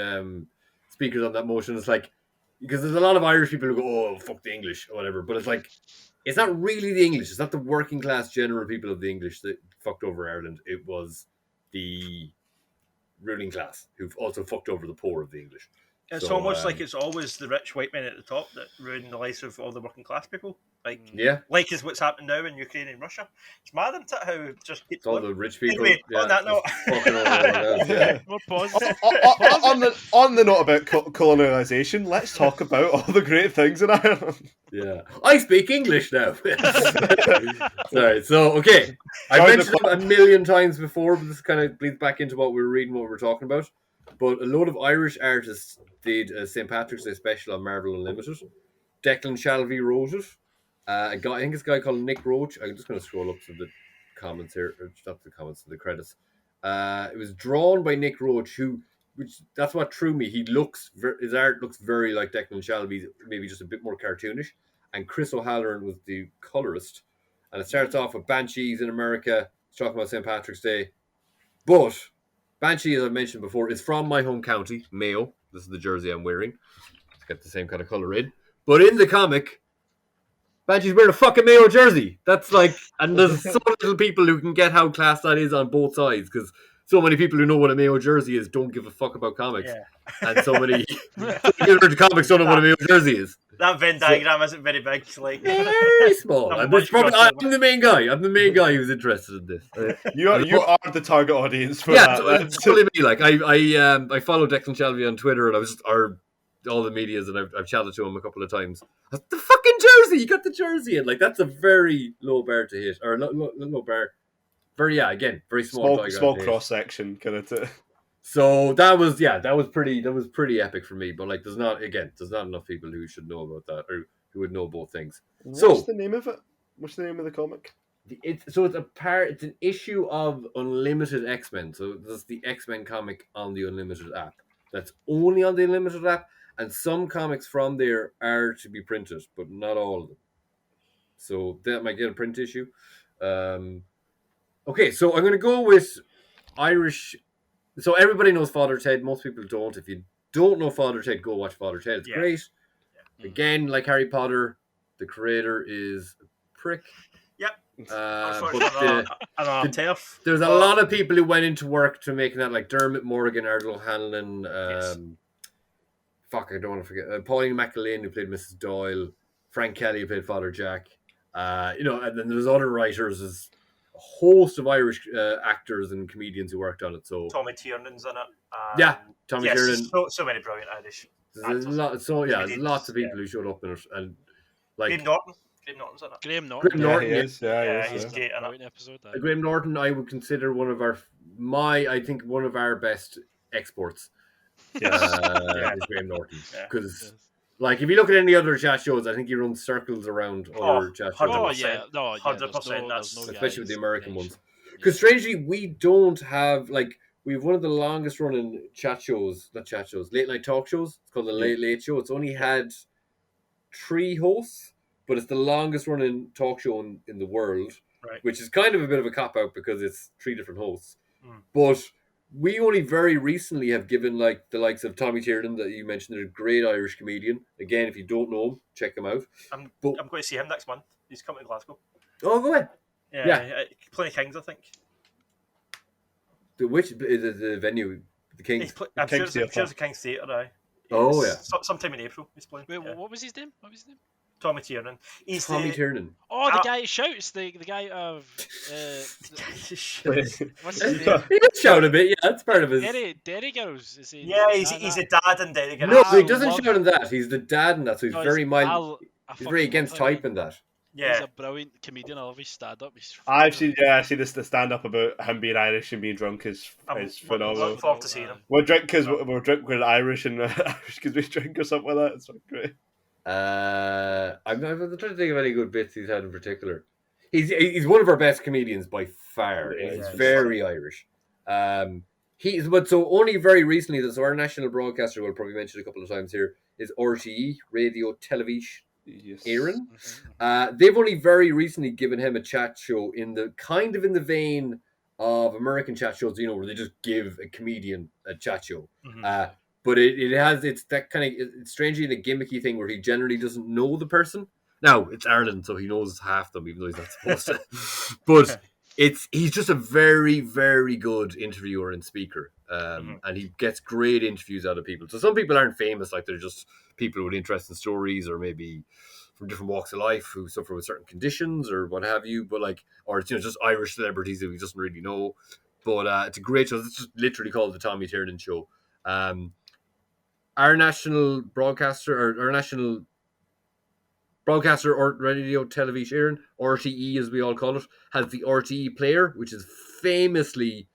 Speaker 3: speakers on that motion, it's like, because there's a lot of Irish people who go, oh, fuck the English or whatever, but it's like, it's not really the English, it's not the working class general people of the English that fucked over Ireland, it was the ruling class who've also fucked over the poor of the English.
Speaker 2: It's almost like it's always the rich white men at the top that ruin the lives of all the working class people. Like is what's happening now in Ukraine and Russia. It's mad, isn't it? How it just keeps
Speaker 3: all the rich people.
Speaker 2: Anyway, on that note,
Speaker 1: on the note about colonization, let's talk about all the great things in Ireland.
Speaker 3: Yeah, I speak English now. Sorry. So okay, I mentioned it a million times before, but this kind of bleeds back into what we were reading, what we were talking about. But a load of Irish artists did a St. Patrick's Day special on Marvel Unlimited. Declan Shalvey wrote it. I think it's a guy called Nick Roach. I'm just going to scroll up to the comments here, or not the comments, to the credits. It was drawn by Nick Roach, which that's what threw me. His art looks very like Declan Shalvey, maybe just a bit more cartoonish. And Chris O'Halloran was the colorist. And it starts off with Banshees in America. It's talking about St. Patrick's Day. But Banshee, as I mentioned before, is from my home county, Mayo. This is the jersey I'm wearing. It's got the same kind of colour in. But in the comic, Banshee's wearing a fucking Mayo jersey. That's like, and there's so little people who can get how class that is on both sides, because so many people who know what a Mayo jersey is don't give a fuck about comics. Yeah. And so many people who comics don't know what a Mayo jersey is.
Speaker 2: That Venn diagram isn't very big. Like
Speaker 3: very small. I'm the main guy. I'm the main guy who's interested in this.
Speaker 1: You are the target audience for that.
Speaker 3: Yeah, it's totally me. Like I follow Declan Shalvey on Twitter, and I was just all the medias, and I've chatted to him a couple of times. The fucking jersey, you got the jersey, and like that's a very low bar to hit, or low bar. Very very small
Speaker 1: cross section kind of.
Speaker 3: So that was pretty epic for me. But like, there's not enough people who should know about that, or who would know both things.
Speaker 1: What's the name of it? What's the name of the comic?
Speaker 3: It's an issue of Unlimited X-Men. So there's the X-Men comic on the Unlimited app. That's only on the Unlimited app, and some comics from there are to be printed, but not all of them. So that might get a print issue. Okay, so I'm going to go with Irish. So everybody knows Father Ted. Most people don't. If you don't know Father Ted, go watch Father Ted. It's great. Yeah. Again, like Harry Potter, the creator is a prick.
Speaker 2: Yep.
Speaker 3: There's a lot of people who went into work to making that, like Dermot Morgan, Ardal O'Hanlon, I don't want to forget, Pauline McAlean, who played Mrs. Doyle, Frank Kelly, who played Father Jack. And then there's other writers, there's a host of Irish actors and comedians who worked on it. So
Speaker 2: Tommy Tiernan's in it.
Speaker 3: Tommy Tiernan.
Speaker 2: So many brilliant Irish.
Speaker 3: There's lots of people who showed up in it, and like
Speaker 2: Graham Norton's in it.
Speaker 4: Graham Norton.
Speaker 1: He's
Speaker 2: great in it.
Speaker 3: Graham Norton, I would consider one of our best exports. Is Graham Norton, because like if you look at any other chat shows, I think he runs circles around other chat shows.
Speaker 2: 100%.
Speaker 3: Especially with the American ones. Because strangely, we don't have we have one of the longest running late night talk shows. It's called the Late Late Show. It's only had 3 hosts, but it's the longest running talk show in the world,
Speaker 2: Right.
Speaker 3: which is kind of a bit of a cop out because it's 3 different hosts.
Speaker 2: Mm.
Speaker 3: But we only very recently have given like the likes of Tommy Tiernan that you mentioned, they're a great Irish comedian. Again, if you don't know him, check him out.
Speaker 2: I'm
Speaker 3: But
Speaker 2: going to see him next month. He's coming to Glasgow.
Speaker 3: oh, go ahead.
Speaker 2: Yeah. Plenty Kings, I think.
Speaker 3: The venue, the Kings.
Speaker 2: I'm sure
Speaker 1: King's
Speaker 2: it's
Speaker 1: Theatre.
Speaker 2: the King's Theatre, aye.
Speaker 3: Oh,
Speaker 2: It's sometime in April he's playing.
Speaker 4: Wait,
Speaker 2: Yeah.
Speaker 4: what was his name? What was his name?
Speaker 2: Tommy Tiernan. He's
Speaker 3: Tommy
Speaker 2: the...
Speaker 3: Tiernan.
Speaker 4: Oh, the guy who shouts. The guy of. What's his name?
Speaker 3: He does shout a bit, yeah, that's part of his.
Speaker 4: Derry Girls. Is he?
Speaker 2: Yeah, he's a dad in Derry.
Speaker 3: No,
Speaker 4: I
Speaker 3: he doesn't
Speaker 4: love-
Speaker 3: shout in that. He's the dad in that, so he's
Speaker 4: No,
Speaker 3: very mild.
Speaker 4: I
Speaker 3: He's very
Speaker 4: fucking
Speaker 3: against
Speaker 4: love him.
Speaker 3: type in that.
Speaker 4: He's
Speaker 2: Yeah.
Speaker 4: a brilliant comedian. I love his stand-up.
Speaker 1: I've seen the stand up about him being Irish and being drunk is
Speaker 2: I'm
Speaker 1: phenomenal.
Speaker 2: looking forward to seeing him.
Speaker 1: We're drunk because we're Irish and Irish because we drink or something like that. It's so great.
Speaker 3: I'm trying to think of any good bits he's had in particular. He's one of our best comedians by far.
Speaker 1: Yeah,
Speaker 3: He's
Speaker 2: yeah.
Speaker 3: very Irish. But so only very recently, so our national broadcaster, we'll probably mention a couple of times here, is RTE, Radio Television
Speaker 1: Yes.
Speaker 3: Éireann. They've only very recently given him a chat show in the vein of American chat shows, where they just give a comedian a chat show.
Speaker 2: Mhm.
Speaker 3: But it's that kind of, it's strangely a gimmicky thing where he generally doesn't know the person. Now, it's Ireland, so he knows half them, even though he's not supposed to. But he's just a very, very good interviewer and speaker. And he gets great interviews out of people. So some people aren't famous, like they're just people with interesting stories or maybe from different walks of life who suffer with certain conditions or what have you. But or it's just Irish celebrities who he doesn't really know. But it's a great show. It's just literally called the Tommy Tiernan Show. Our national broadcaster, or our national broadcaster or radio television, RTE as we all call it, has the RTE player, which is famously,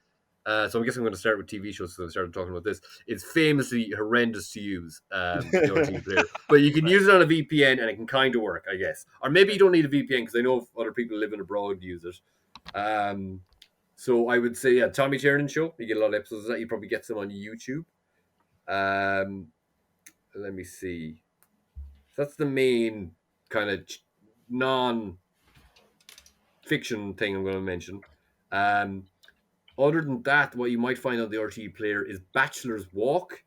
Speaker 3: so I guess I'm going to start with TV shows because I started talking about this. It's famously horrendous to use, the RTE player. But you can use it on a VPN and it can kind of work, I guess. Or maybe you don't need a VPN because I know other people living abroad use it. So I would say, Tommy Tiernan Show. You get a lot of episodes of that. You probably get some on YouTube. Let me see. That's the main kind of non-fiction thing I'm going to mention. Other than that, what you might find on the RTE player is Bachelor's Walk.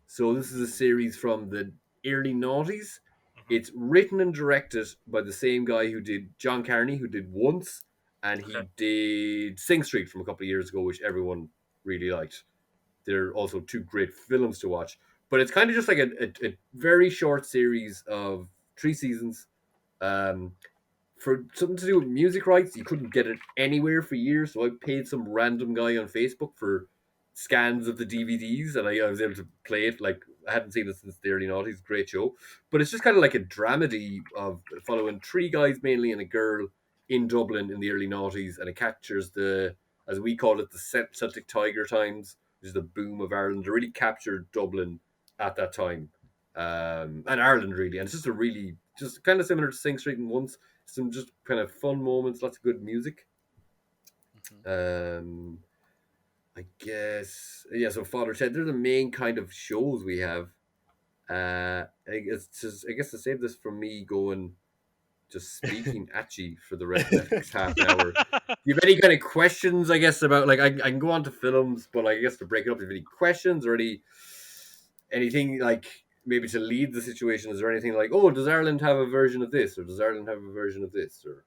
Speaker 3: So this is a series from the early noughties. It's written and directed by the same guy who did John Carney, who did Once, and he did Sing Street from a couple of years ago, which everyone really liked. They're also 2 great films to watch. But it's kind of just like a very short series of 3 seasons. For something to do with music rights, you couldn't get it anywhere for years. So I paid some random guy on Facebook for scans of the DVDs, and I was able to play it. Like, I hadn't seen it since the early noughties. Great show. But it's just kind of like a dramedy of following 3 guys mainly and a girl in Dublin in the early noughties, and it captures as we call it, the Celtic Tiger times, which is the boom of Ireland. It really captured Dublin at that time, and Ireland really, and it's just kind of similar to Sing Street and Once. Some just kind of fun moments, lots of good music. I guess, so Father Ted, they're the main kind of shows we have. I guess to save this from me going just speaking at you for the rest of the next half an hour. Do you have any kind of questions, I guess, about, like, I can go on to films, but I guess to break it up, do you have any questions or anything like maybe to lead the situation? Is there anything like, oh, does Ireland have a version of this, or does Ireland have a version of this, or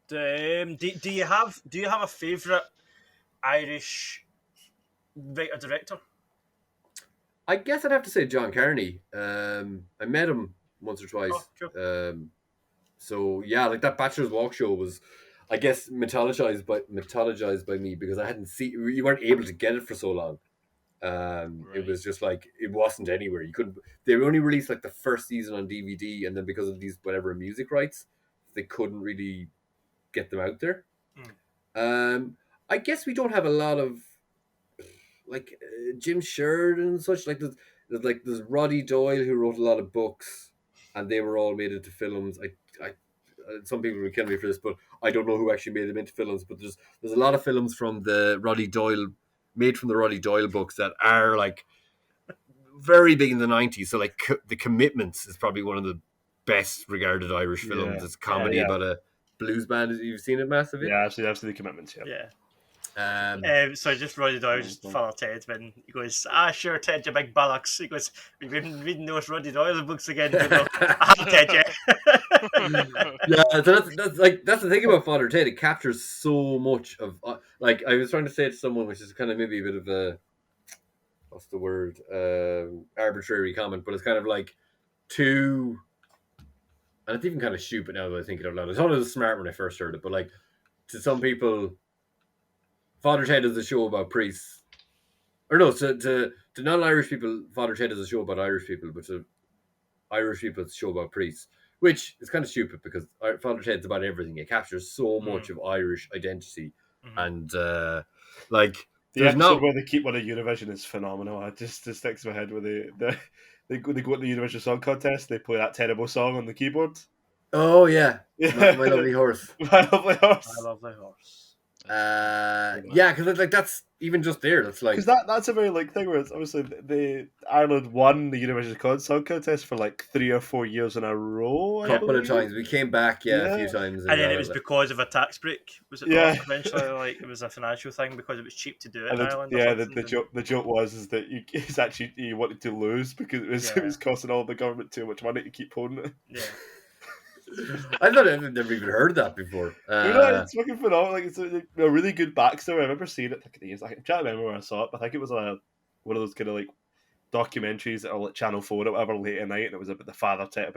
Speaker 2: Do you have a favourite Irish writer director?
Speaker 3: I guess I'd have to say John Carney. I met him once or twice.
Speaker 2: Oh, sure.
Speaker 3: So yeah, like that Bachelor's Walk show was, I guess, mythologized by me because I hadn't seen. You weren't able to get it for so long. It was just like, it wasn't anywhere. You couldn't. They only released like the first season on DVD, and then because of these whatever music rights, they couldn't really get them out there. I guess we don't have a lot of like Jim Sheridan and such. Like there's Roddy Doyle who wrote a lot of books, and they were all made into films. I some people will kill me for this, but I don't know who actually made them into films. But there's a lot of films from the Roddy Doyle, made from the Roddy Doyle books, that are like very big in the 90s. So like The Commitments is probably one of the best regarded Irish films.
Speaker 1: Yeah.
Speaker 3: It's a comedy about a blues band. You've seen it massively?
Speaker 1: Yeah, I've seen The Commitments.
Speaker 2: Yeah.
Speaker 3: So
Speaker 2: So just Roddy Doyle's Father Ted when he goes, sure, Ted, you big bollocks. He goes, we've been reading those Roddy Doyle books again. Ted,
Speaker 3: yeah, so that's the thing about Father Ted. It captures so much of like I was trying to say to someone, which is kind of maybe a bit of a what's the word arbitrary comment, but it's kind of like two, and it's even kind of stupid now that I think it out loud. It's not as smart when I first heard it, but like to some people, Father Ted is a show about priests, or no, to non-Irish people, Father Ted is a show about Irish people, but to Irish people, it's a show about priests. Which is kind of stupid because Father Ted's about everything. It captures so much of Irish identity, and like
Speaker 1: the episode where they keep one of Eurovision is phenomenal. It just sticks in my head where they go to the Eurovision Song Contest. They play that terrible song on the keyboard.
Speaker 3: Oh yeah, My Lovely Horse.
Speaker 1: My Lovely Horse.
Speaker 2: My Lovely Horse.
Speaker 3: Yeah, because like that's even just there. That's like
Speaker 1: because that's a very like thing where it's obviously the Ireland won the Eurovision Song Contest for like 3 or 4 years in a row.
Speaker 3: A couple of times we came back, a few times,
Speaker 2: and then it was because of a tax break. Was it?
Speaker 1: Yeah.
Speaker 2: Eventually, like it was a financial thing because it was cheap to do it in Ireland.
Speaker 1: Yeah, the joke was that he wanted to lose because it was costing all the government too much money to keep holding it.
Speaker 2: Yeah.
Speaker 3: I thought I'd never even heard that before.
Speaker 1: It's fucking phenomenal. Like it's a really good backstory. I remember seeing it. I can't remember where I saw it, but I think it was one of those kind of like documentaries that are like Channel 4 or whatever late at night, and it was about Father Ted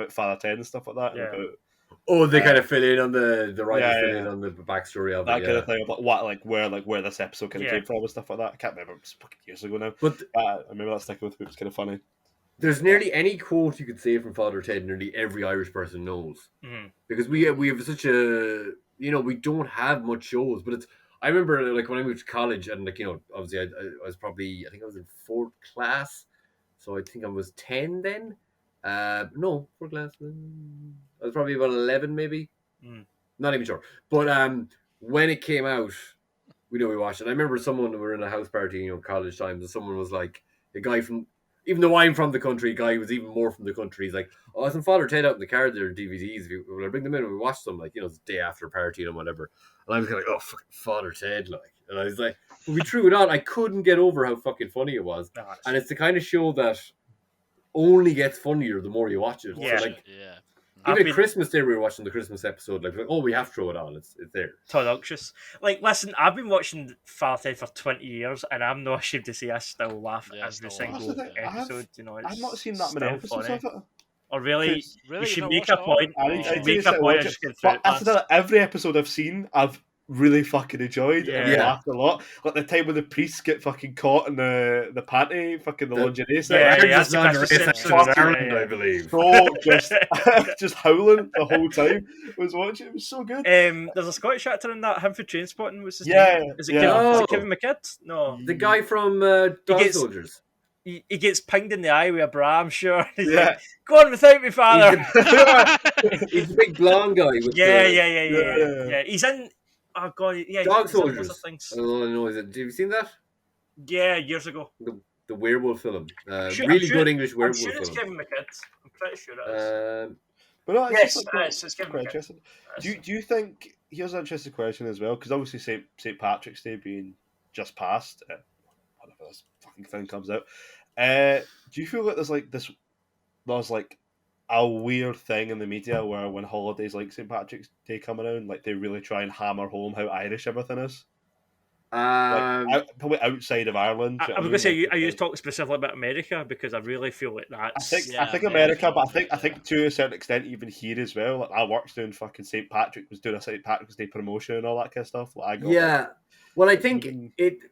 Speaker 1: and stuff like that.
Speaker 3: Yeah. They kind of fill in on the writers fill in on the backstory of
Speaker 1: that
Speaker 3: it,
Speaker 1: kind of thing of where this episode kind of came from and stuff like that. I can't remember. It was fucking years ago now. But I remember that sticking with me. It was kind of funny.
Speaker 3: There's nearly any quote you could say from Father Ted, nearly every Irish person knows.
Speaker 2: Mm-hmm.
Speaker 3: Because we have such a, we don't have much shows. But it's, I remember like when I moved to college and like, obviously I was probably, I think I was in 4th class. So I think I was 10 then. No, 4th class. I was probably about 11 maybe. Not even sure. But when it came out, we watched it. I remember we were in a house party, college times, and someone was like, a guy from, even though I'm from the country, guy was even more from the country. He's like, I was in Father Ted out in the car, there DVDs. Will I bring them in and we watch them? Like, it's the day after party and whatever. And I was kind of like, fucking Father Ted, like. And I was like, but we threw it on. I couldn't get over how fucking funny it was. And it's the kind of show that only gets funnier the more you watch it.
Speaker 2: Yeah.
Speaker 3: So like, even Christmas Day, we were watching the Christmas episode. Like, we have to throw it on. It's there.
Speaker 2: Toductious. Like, listen, I've been watching Father Ted for 20 years, and I'm not ashamed to say I still laugh every single episode.
Speaker 1: I've not seen that many episodes of it.
Speaker 2: Or really, you should make a point.
Speaker 1: Every episode I've seen, I've really fucking enjoyed and laughed a lot. Like the time when the priests get fucking caught in the panty, fucking the lingerie set.
Speaker 2: That's
Speaker 3: Ireland, I believe.
Speaker 1: So just howling the whole time. I was watching. It was so good.
Speaker 2: There's a Scottish actor in that. Him for Trainspotting. What's his name? Is it Kevin McKidd? No,
Speaker 3: the guy from Dog Soldiers.
Speaker 2: He gets pinged in the eye with a bra, I'm sure. He's like, go on without me, father.
Speaker 3: He's a big blonde guy.
Speaker 2: Yeah. He's in. Oh god, yeah.
Speaker 3: Dog Soldiers. I don't know. Have you seen that?
Speaker 2: Yeah, years ago.
Speaker 3: The werewolf film. Really good English werewolf film.
Speaker 2: I'm sure it's Kevin McKidd. I'm pretty sure it is.
Speaker 1: But no,
Speaker 2: it's Kevin McKidd.
Speaker 1: Interesting. Do you think? Here's an interesting question as well, because obviously St. Patrick's Day being just past, whenever this fucking thing comes out, do you feel like there's like a weird thing in the media where when holidays like St. Patrick's Day come around, like they really try and hammer home how Irish everything is? Probably outside of Ireland.
Speaker 2: I was going to say, are you talking specifically about America? Because I really feel like that's...
Speaker 1: I think America, but I think to a certain extent even here as well. Like our work's doing fucking St. Patrick, was doing a St. Patrick's Day promotion and all that kind of stuff. Like,
Speaker 3: well, I think it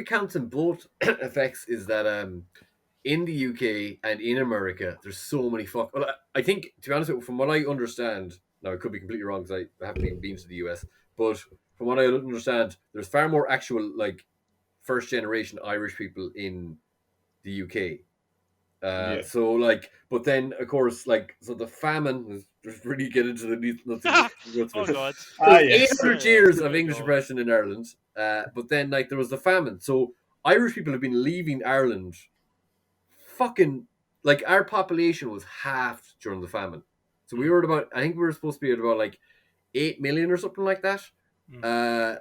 Speaker 3: counts in both effects. Is that in the UK and in America, there's so many Well, I think, to be honest, from what I understand, now I could be completely wrong because I haven't even been to the US, but from what I understand, there's far more actual like first generation Irish people in the UK. So like, but then of course, like, so the famine is really get into the
Speaker 4: oh god,
Speaker 3: 800 years of English oppression in Ireland. But then like there was the famine, so Irish people have been leaving Ireland fucking like our population was halved during the famine. So we were at about, I think we were supposed to be at about like 8 million or something like that.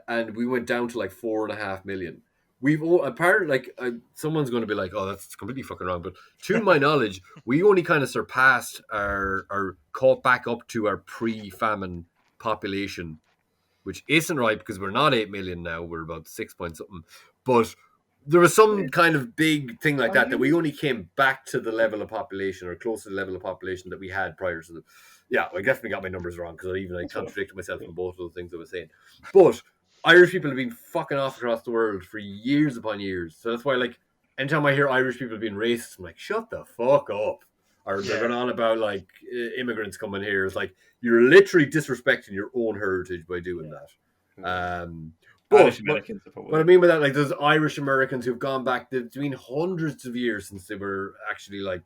Speaker 3: And we went down to like 4.5 million. We've apparently like someone's going to be like, oh, that's completely fucking wrong. But to my knowledge, we only kind of surpassed or caught back up to our pre-famine population, which isn't right because we're not 8 million now. We're about 6 point something. But there was some kind of big thing like that we only came back to the level of population or close to the level of population that we had prior to the. Yeah, I definitely got my numbers wrong because I contradicted myself in both of the things I was saying. But Irish people have been fucking off across the world for years upon years. So that's why, like, anytime I hear Irish people being racist, I'm like, shut the fuck up. Or they're going on about, like, immigrants coming here. It's like, you're literally disrespecting your own heritage by doing that. But what I mean by that, like, there's Irish Americans who've gone back. It's been hundreds of years since they were actually, like,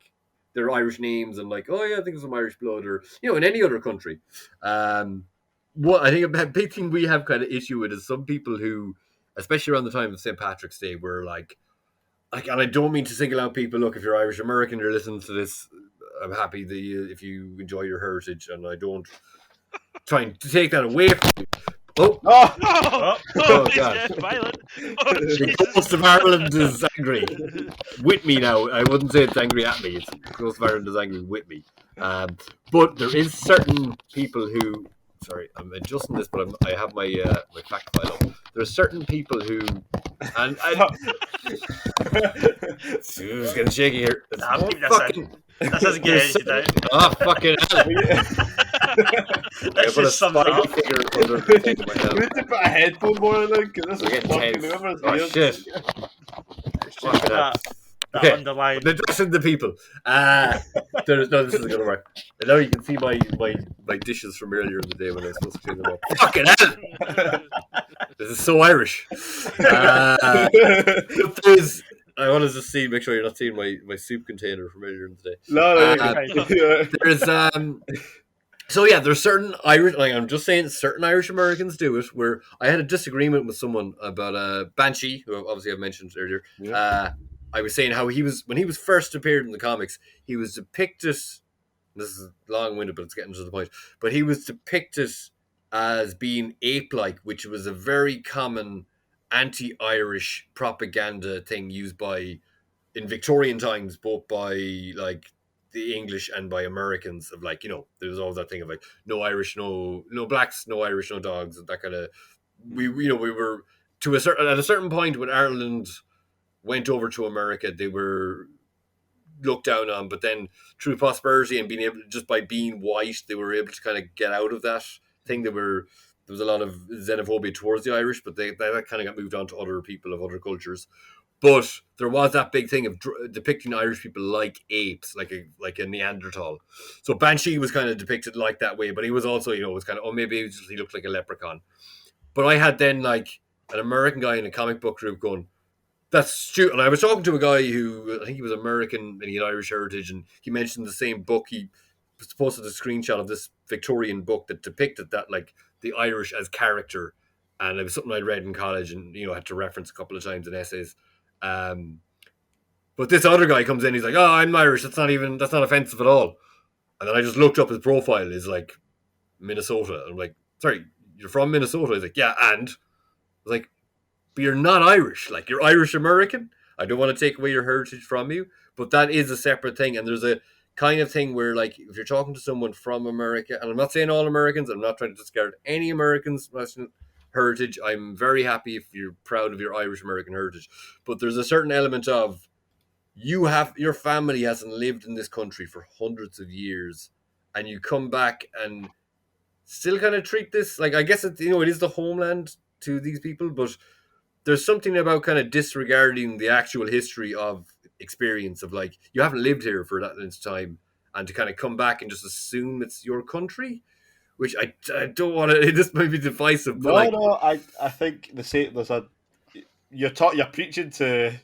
Speaker 3: their Irish names and like, oh yeah, I think it's some Irish blood, or in any other country. What I think a big thing we have kind of issue with is some people who, especially around the time of St. Patrick's Day, were like, and I don't mean to single out people. Look, if you're Irish American, you're listening to this, I'm happy that if you enjoy your heritage, and I don't trying to take that away from you. Oh
Speaker 4: God. Violent.
Speaker 3: The Ghost of Ireland is angry with me now. I wouldn't say it's angry at me. It's Ghost of Ireland is angry with me. But there is certain people who. Sorry, I'm adjusting this, but I have my my fact file up. There's certain people who, and it's getting shaky here.
Speaker 2: That doesn't get edited out.
Speaker 3: Oh, fucking hell.
Speaker 2: That's just sums it up.
Speaker 1: We need to put a headphone more in there because this is fucking whoever's
Speaker 3: oh, shit.
Speaker 2: That underline.
Speaker 3: Addressing the people. This isn't going to work. And now you can see my dishes from earlier in the day when I was supposed to clean them up. Fucking hell! This is so Irish. I want to just make sure you're not seeing my soup container from earlier in the day.
Speaker 1: No.
Speaker 3: There's so yeah, there's certain Irish, like I'm just saying, certain Irish Americans do it. Where I had a disagreement with someone about Banshee, who obviously I mentioned earlier. Yeah. I was saying how when he was first appeared in the comics, he was depicted. This is long-winded, but it's getting to the point. But he was depicted as being ape-like, which was a very common anti-Irish propaganda thing used in Victorian times, both by like the English and by Americans. Of like, there was always that thing of like, no Irish, no blacks, no Irish, no dogs, that kind of. We were at a certain point when Ireland went over to America, they were looked down on, but then through prosperity and being able, just by being white, they were able to kind of get out of that thing. There was a lot of xenophobia towards the Irish, but that kind of got moved on to other people of other cultures. But there was that big thing of depicting Irish people like apes, like a Neanderthal. So Banshee was kind of depicted like that way, but he was also, was kind of, maybe he looked like a leprechaun. But I had then like an American guy in a comic book group going, that's stupid. And I was talking to a guy who, I think he was American and he had Irish heritage, and he mentioned the same book. He posted a screenshot of this Victorian book that depicted that, like, the Irish as character. And it was something I'd read in college and, had to reference a couple of times in essays. But this other guy comes in, he's like, oh, I'm Irish. That's not offensive at all. And then I just looked up his profile. It's like Minnesota. And I'm like, sorry, you're from Minnesota? He's like, yeah, and? I was like, but you're not Irish. Like, you're Irish American. I don't want to take away your heritage from you, but that is a separate thing. And there's a kind of thing where, like, if you're talking to someone from America, and I'm not saying all Americans, I'm not trying to discard any Americans' heritage. I'm very happy if you're proud of your Irish American heritage. But there's a certain element of your family hasn't lived in this country for hundreds of years, and you come back and still kind of treat this like, I guess it is the homeland to these people, but there's something about kind of disregarding the actual history of experience of, like, you haven't lived here for that length of time, and to kind of come back and just assume it's your country, which I don't want to. This might be divisive. But
Speaker 1: I think the same. You're preaching to.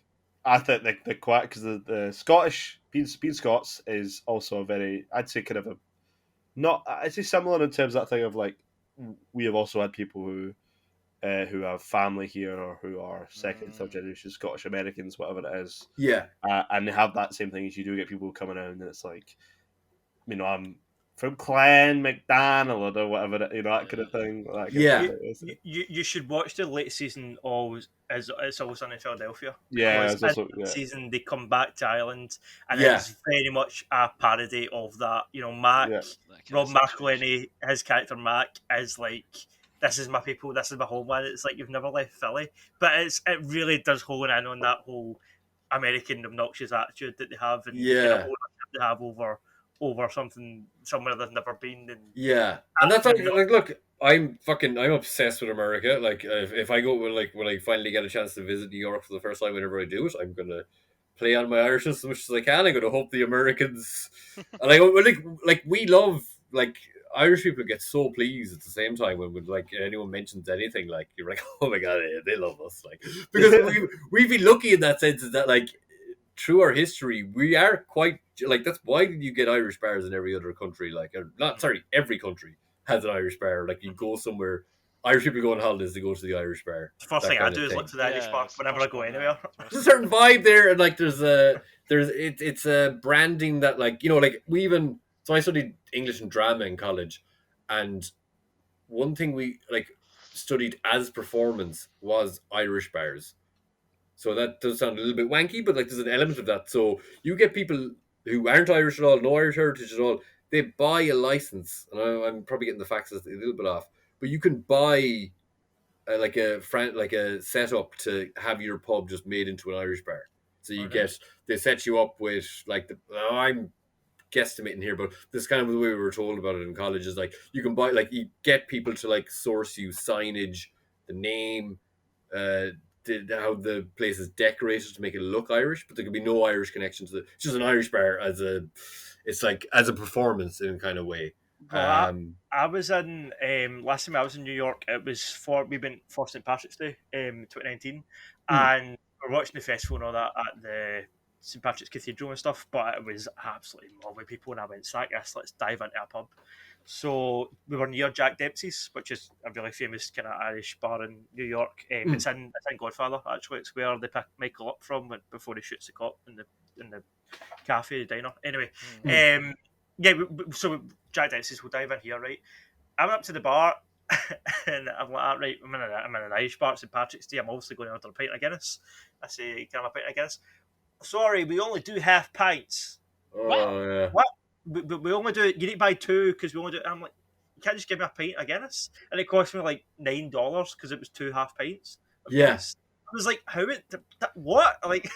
Speaker 1: I think the quack, because the Scottish being Scots is also a very, I'd say, kind of a not. I'd say similar in terms of that thing of, like, we have also had people who who have family here or who are second, third generation Scottish Americans, whatever it is.
Speaker 3: Yeah.
Speaker 1: And they have that same thing as you do get people coming in and it's like, I'm from Clan McDonald or whatever, that kind of thing. That kind
Speaker 3: Yeah.
Speaker 1: of thing.
Speaker 2: You should watch the late season always as It's Always Sunny in Philadelphia.
Speaker 1: Yeah,
Speaker 2: Because
Speaker 1: it's also,
Speaker 2: in the season they come back to Ireland and
Speaker 3: Yeah.
Speaker 2: it's very much a parody of that. Mac,
Speaker 1: Yeah.
Speaker 2: Rob McElhenney, his character Mac is like, this is my people, this is my homeland. It's like you've never left Philly, but it really does hone in on that whole American obnoxious attitude that they have and kind of ownership they have over something somewhere they've never been.
Speaker 3: And that's like look, I'm obsessed with America. Like if I go when I finally get a chance to visit New York for the first time, whenever I do it, I'm gonna play on my Irishness as much as I can. I'm gonna hope the Americans and I go like we love like Irish people get so pleased at the same time when like anyone mentions anything, like you're like, oh my god, they love us, like because we've been lucky in that sense is that like through our history we are quite like that's why you get Irish bars in every other country, like every country has an Irish bar. Like you go somewhere, Irish people go on holidays, they go to the Irish bar.
Speaker 2: The first thing I do is look to the Irish bar whenever I go anywhere.
Speaker 3: There's a certain vibe there, and like it's a branding that like like we even. So I studied English and drama in college, and one thing we like studied as performance was Irish bars. So that does sound a little bit wanky, but like there's an element of that. So you get people who aren't Irish at all, no Irish heritage at all. They buy a license, and I'm probably getting the facts a little bit off, but you can buy like a setup to have your pub just made into an Irish bar. So you they set you up with like I'm guesstimating here, but this is kind of the way we were told about it in college is like you can buy like you get people to like source you signage, the name, how the place is decorated to make it look Irish, but there could be no Irish connection to it's just an Irish bar as a performance in a kind of way.
Speaker 2: I was in last time I was in New York. It was we went for St. Patrick's Day, 2019, and we were watching the festival and all that at the St. Patrick's Cathedral and stuff, but it was absolutely mobbed with people, and I went, sack this, let's dive into a pub. So we were near Jack Dempsey's, which is a really famous kind of Irish bar in New York. It's in Godfather, actually. It's where they pick Michael up from before he shoots the cop in the cafe, the diner. Anyway, so Jack Dempsey's, we'll dive in here, right? I went up to the bar, and I'm like, right, I'm in an Irish bar, St. Patrick's Day, I'm obviously going to order a pint of Guinness. I say, can I have a pint of Guinness? Sorry, we only do half pints. What? We only do it. You need to buy two because we only do it. I'm like, you can't just give me a pint of Guinness, and it cost me like $9 because it was 2 half pints.
Speaker 3: Yes,
Speaker 2: I was like, how it? What? Like,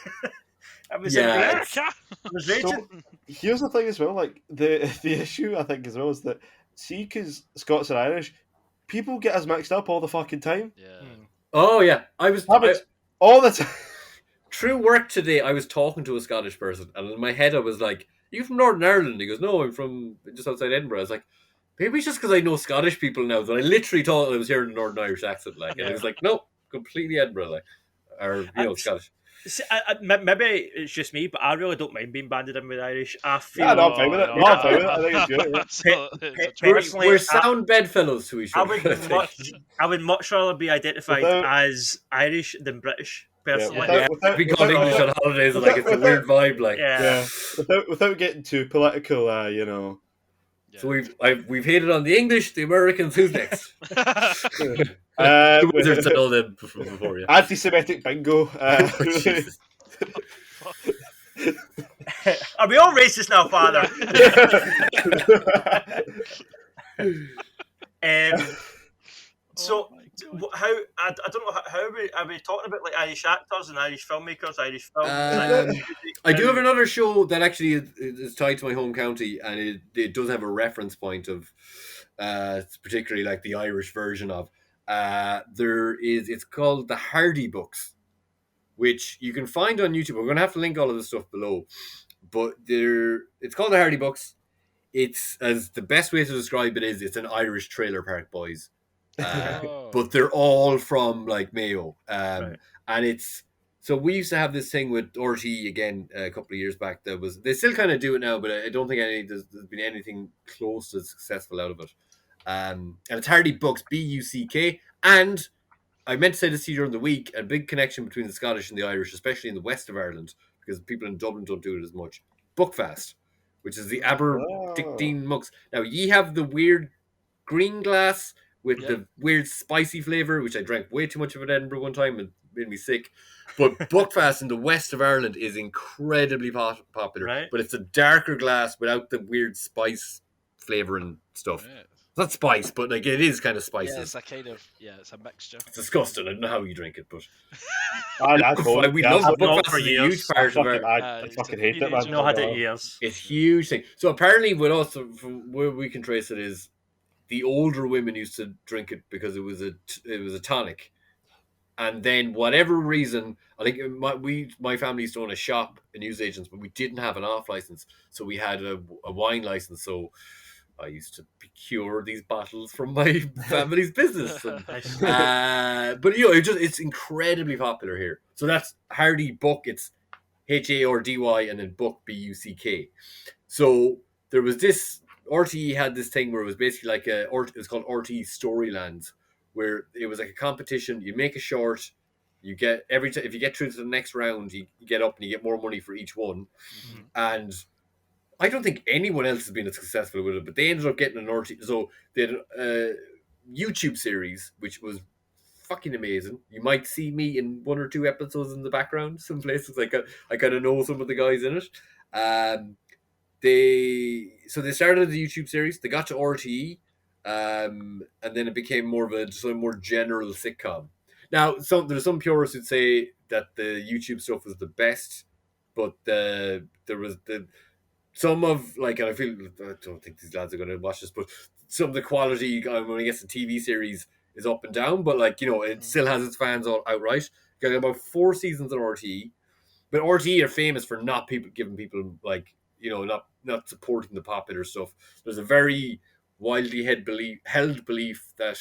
Speaker 2: I was
Speaker 3: outraged.
Speaker 2: I was raging.
Speaker 1: So, here's the thing as well. Like the issue I think as well is that because Scots and Irish, people get us mixed up all the fucking time.
Speaker 4: Yeah.
Speaker 3: Oh yeah,
Speaker 1: all the time.
Speaker 3: Through work today, I was talking to a Scottish person, and in my head I was like, "Are you from Northern Ireland?" He goes, "No, I'm from just outside Edinburgh." I was like, maybe it's just because I know Scottish people now that I literally thought I was hearing a Northern Irish accent, like, and I was like, "No, completely Edinburgh, like, or Scottish."
Speaker 2: See, maybe it's just me, but I really don't mind being banded in with Irish. I feel.
Speaker 1: I'm fine with it. I'm fine with it. I think it's good.
Speaker 2: Personally,
Speaker 3: we're sound bedfellows to each other.
Speaker 2: I would much rather be identified as Irish than British. Personally,
Speaker 3: we got English on holidays, like it's a weird vibe, like
Speaker 1: without getting too political,
Speaker 3: Yeah. So we've hated on the English, the Americans. Who's next? The Wizards and all them before you.
Speaker 1: Anti-Semitic bingo.
Speaker 2: Are we all racist now, Father? So how I don't know how are we talking about like Irish actors and Irish filmmakers, Irish films?
Speaker 3: I do have another show that actually is tied to my home county, and it does have a reference point of particularly like the Irish version of it's called the Hardy Books, which you can find on YouTube. We're going to have to link all of the stuff below, but it's called the Hardy Books. It's, as the best way to describe it is, it's an Irish Trailer Park Boys. But they're all from like Mayo, right. And it's so we used to have this thing with RT again a couple of years back. They still kind of do it now, but I don't think there's been anything close to successful out of it. And it's Hardy Books, BUCK, and I meant to say this to you during the week, a big connection between the Scottish and the Irish, especially in the west of Ireland, because people in Dublin don't do it as much. Buckfast, which is the Aberdeen mugs. Now, ye have the weird green glass with the weird spicy flavour, which I drank way too much of at Edinburgh one time and made me sick. But Buckfast in the west of Ireland is incredibly popular.
Speaker 2: Right.
Speaker 3: But it's a darker glass without the weird spice flavour and stuff.
Speaker 4: Right.
Speaker 3: It's not spice, but like it is kind of spicy.
Speaker 4: Yeah, it's a kind of it's a mixture.
Speaker 3: It's disgusting. I don't know how you drink it, but
Speaker 1: I
Speaker 3: we
Speaker 1: yeah,
Speaker 3: love
Speaker 2: I've known
Speaker 3: Buckfast.
Speaker 2: for
Speaker 3: Is a
Speaker 2: years.
Speaker 3: huge part of our.
Speaker 1: I fucking hate it, man.
Speaker 2: I've not had it in years.
Speaker 3: It's huge thing. So apparently, with us, from where we can trace it, is the older women used to drink it because it was a tonic, and then whatever reason, I think my family used to own a shop in newsagents, but we didn't have an off license, so we had a wine license. So I used to procure these bottles from my family's business. And, but it's incredibly popular here. So that's Hardy Buck. It's HARDY and then Buck BUCK. So there was this RTE had this thing where it was basically like it was called RTE Storylands, where it was like a competition. You make a short, you get if you get through to the next round, you get up and you get more money for each one.
Speaker 4: Mm-hmm.
Speaker 3: And I don't think anyone else has been as successful with it, but they ended up getting an RTE. So they had a YouTube series, which was fucking amazing. You might see me in 1 or 2 episodes in the background, some places. I kind of know some of the guys in it. They started the YouTube series. They got to RTE, and then it became more of a more general sitcom. Now, there's some purists who'd say that the YouTube stuff was the best, but there was some of and I don't think these lads are going to watch this, but some of the quality when it gets to TV series is up and down, but it still has its fans outright. Got about 4 seasons on RTE, but RTE are famous for not giving people not supporting the popular stuff. There's a very widely held belief that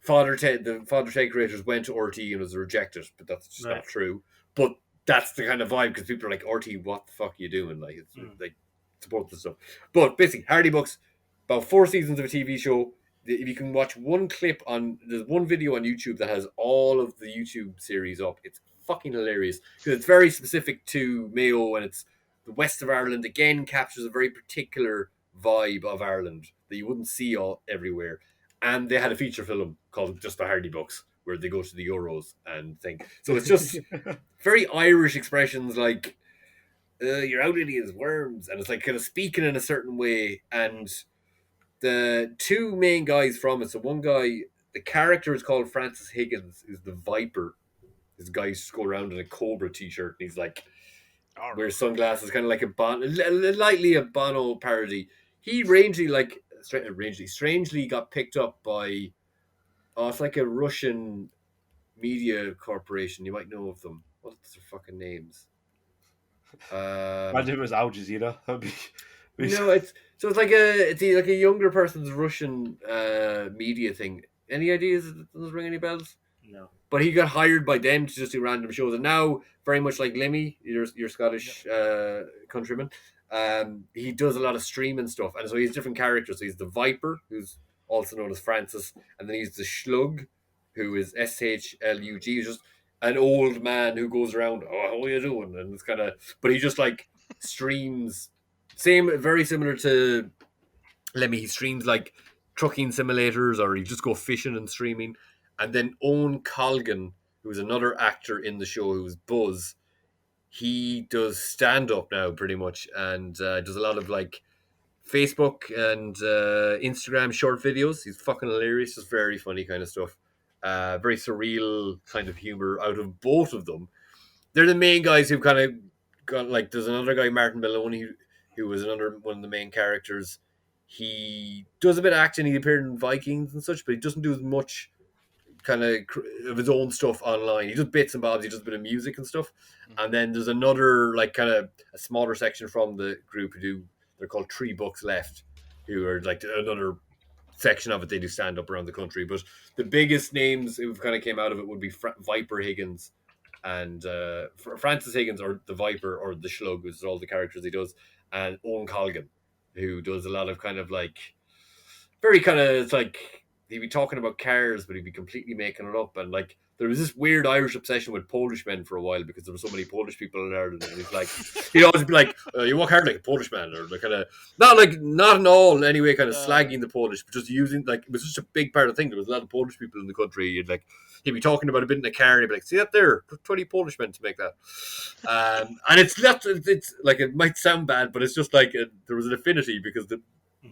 Speaker 3: the Father Ted creators went to RTE and was rejected, but that's just not true. But that's the kind of vibe, because people are like, RTE, what the fuck are you doing? Like, it's like, support the stuff. But basically, Hardy Bucks, about 4 seasons of a TV show. If you can watch one clip there's one video on YouTube that has all of the YouTube series up. It's fucking hilarious, because it's very specific to Mayo, and it's the west of Ireland. Again, captures a very particular vibe of Ireland that you wouldn't see everywhere. And they had a feature film called just the Hardy Bucks, where they go to the Euros and thing. So it's just very Irish expressions like, you're out Indians, worms. And it's like kind of speaking in a certain way. And the 2 main guys from it, so one guy, the character is called Francis Higgins, who's the Viper. This guy used to go around in a Cobra t-shirt, and he's like, wears sunglasses, kind of like lightly a Bono parody. He strangely got picked up by, it's like a Russian media corporation. You might know of them. What's their fucking names?
Speaker 1: My name was Al Jazeera.
Speaker 3: No, it's like a younger person's Russian media thing. Any ideas? Does it ring any bells?
Speaker 2: No.
Speaker 3: But he got hired by them to just do random shows, and now very much like Limmy, your Scottish countryman. He does a lot of streaming stuff, and so he has different characters. So he's the Viper, who's also known as Francis, and then he's the Slug, who is SHLUG. He's just an old man who goes around, how are you doing? And it's kind of, but he just like streams, very similar to Lemmy. He streams like trucking simulators, or he just go fishing and streaming. And then Owen Colgan, who's another actor in the show, who's Buzz, he does stand-up now pretty much, and does a lot of like Facebook and Instagram short videos. He's fucking hilarious, just very funny kind of stuff. Very surreal kind of humor out of both of them. They're the main guys who've kind of got, like, there's another guy, Martin Maloney, who was one of the main characters. He does a bit of acting. He appeared in Vikings and such, but he doesn't do as much kind of his own stuff online. He does bits and bobs. He does a bit of music and stuff. And then there's another, like, kind of a smaller section from the group they're called 3 Bucks Left, who are like another section of it. They do stand up around the country, but the biggest names who kind of came out of it would be Viper Higgins and Francis Higgins, or the Viper, or the Slug, which is all the characters he does, and Owen Colgan, who does a lot of kind of like very kind of, it's like he'd be talking about cars, but he'd be completely making it up. And like there was this weird Irish obsession with Polish men for a while because there were so many Polish people in Ireland. And he's like, he'd always be like, "You work hard like a Polish man," or like kind of not in all anyway, kind of slagging the Polish, but just using like it was such a big part of the thing. There was a lot of Polish people in the country. You'd like he'd be talking about a bit in a car, and he'd be like, "See that there? 20 Polish men to make that." And it's not. It's like it might sound bad, but it's just like there was an affinity because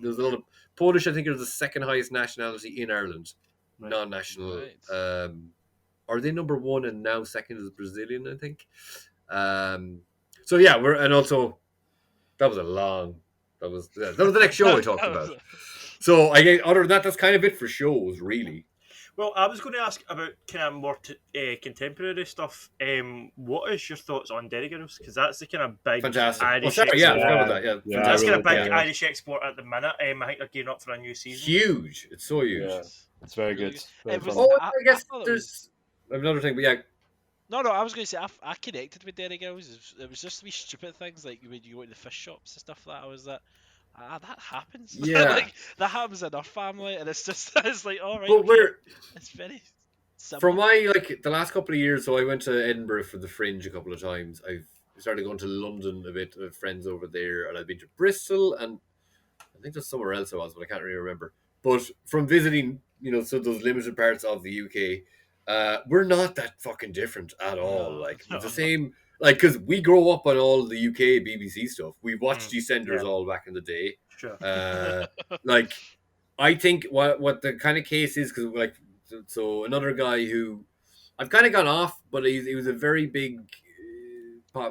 Speaker 3: there's a lot of Polish. I think is the second highest nationality in Ireland, non-national.
Speaker 4: Right.
Speaker 3: Are they number one and now second is Brazilian? I think. So yeah, and also that was that was the next show I talked about. So other than that, that's kind of it for shows, really.
Speaker 2: Well, I was going to ask about kind of more contemporary stuff. What is your thoughts on Derry Girls? Because that's the kind of big
Speaker 3: Fantastic.
Speaker 2: Irish
Speaker 3: I forgot about that.
Speaker 2: that's
Speaker 1: really
Speaker 2: kind of big
Speaker 1: big.
Speaker 2: Irish export at the minute. I think they're gearing up for a new season.
Speaker 3: Huge. It's so huge.
Speaker 1: Yeah, it's very
Speaker 4: Really
Speaker 1: good.
Speaker 4: good. It was-
Speaker 3: Oh,
Speaker 4: I
Speaker 3: I guess
Speaker 4: thought it
Speaker 3: there's another thing, but yeah.
Speaker 4: No, I was going to say I connected with Derry Girls. It was just wee stupid things like when you go to the fish shops and stuff like that. I was that happens.
Speaker 3: Yeah.
Speaker 4: Like, that happens in our family, and it's just it's like all right.
Speaker 3: But we're
Speaker 4: It's very simple.
Speaker 3: from my like the last couple of years. So I went to Edinburgh for the Fringe a couple of times. I've started going to London a bit with friends over there, and I've been to Bristol, and I think there's somewhere else I was, but I can't really remember. But from visiting, so those limited parts of the UK, we're not that fucking different at all. Like it's the same. Like, because we grow up on all the UK BBC stuff. We watched EastEnders all back in the day.
Speaker 2: Sure.
Speaker 3: Like, I think what the kind of case is, because, like, so another guy who I've kind of gone off, but he was a very big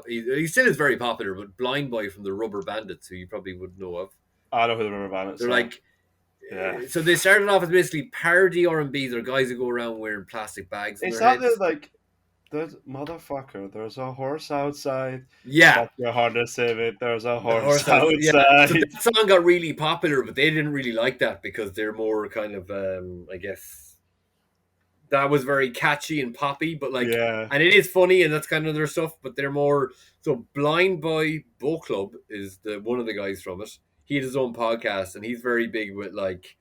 Speaker 3: he still is very popular, but Blind Boy from the Rubber Bandits, who you probably would know of.
Speaker 1: I know who the Rubber Bandits
Speaker 3: They're
Speaker 1: are.
Speaker 3: like,
Speaker 1: yeah.
Speaker 3: So they started off as basically parody R&B. They're guys who go around wearing plastic bags.
Speaker 1: Is
Speaker 3: their
Speaker 1: that
Speaker 3: heads.
Speaker 1: like, there's motherfucker? There's a horse outside.
Speaker 3: Yeah.
Speaker 1: Fuck your harness of it. There's a horse
Speaker 3: horse
Speaker 1: outside.
Speaker 3: yeah. So that song got really popular, but they didn't really like that because they're more kind of, I guess, that was very catchy and poppy, but like, and it is funny and that's kind of their stuff, but they're more, so Blind Boy Boat Club is one of the guys from it. He had his own podcast and he's very big with like,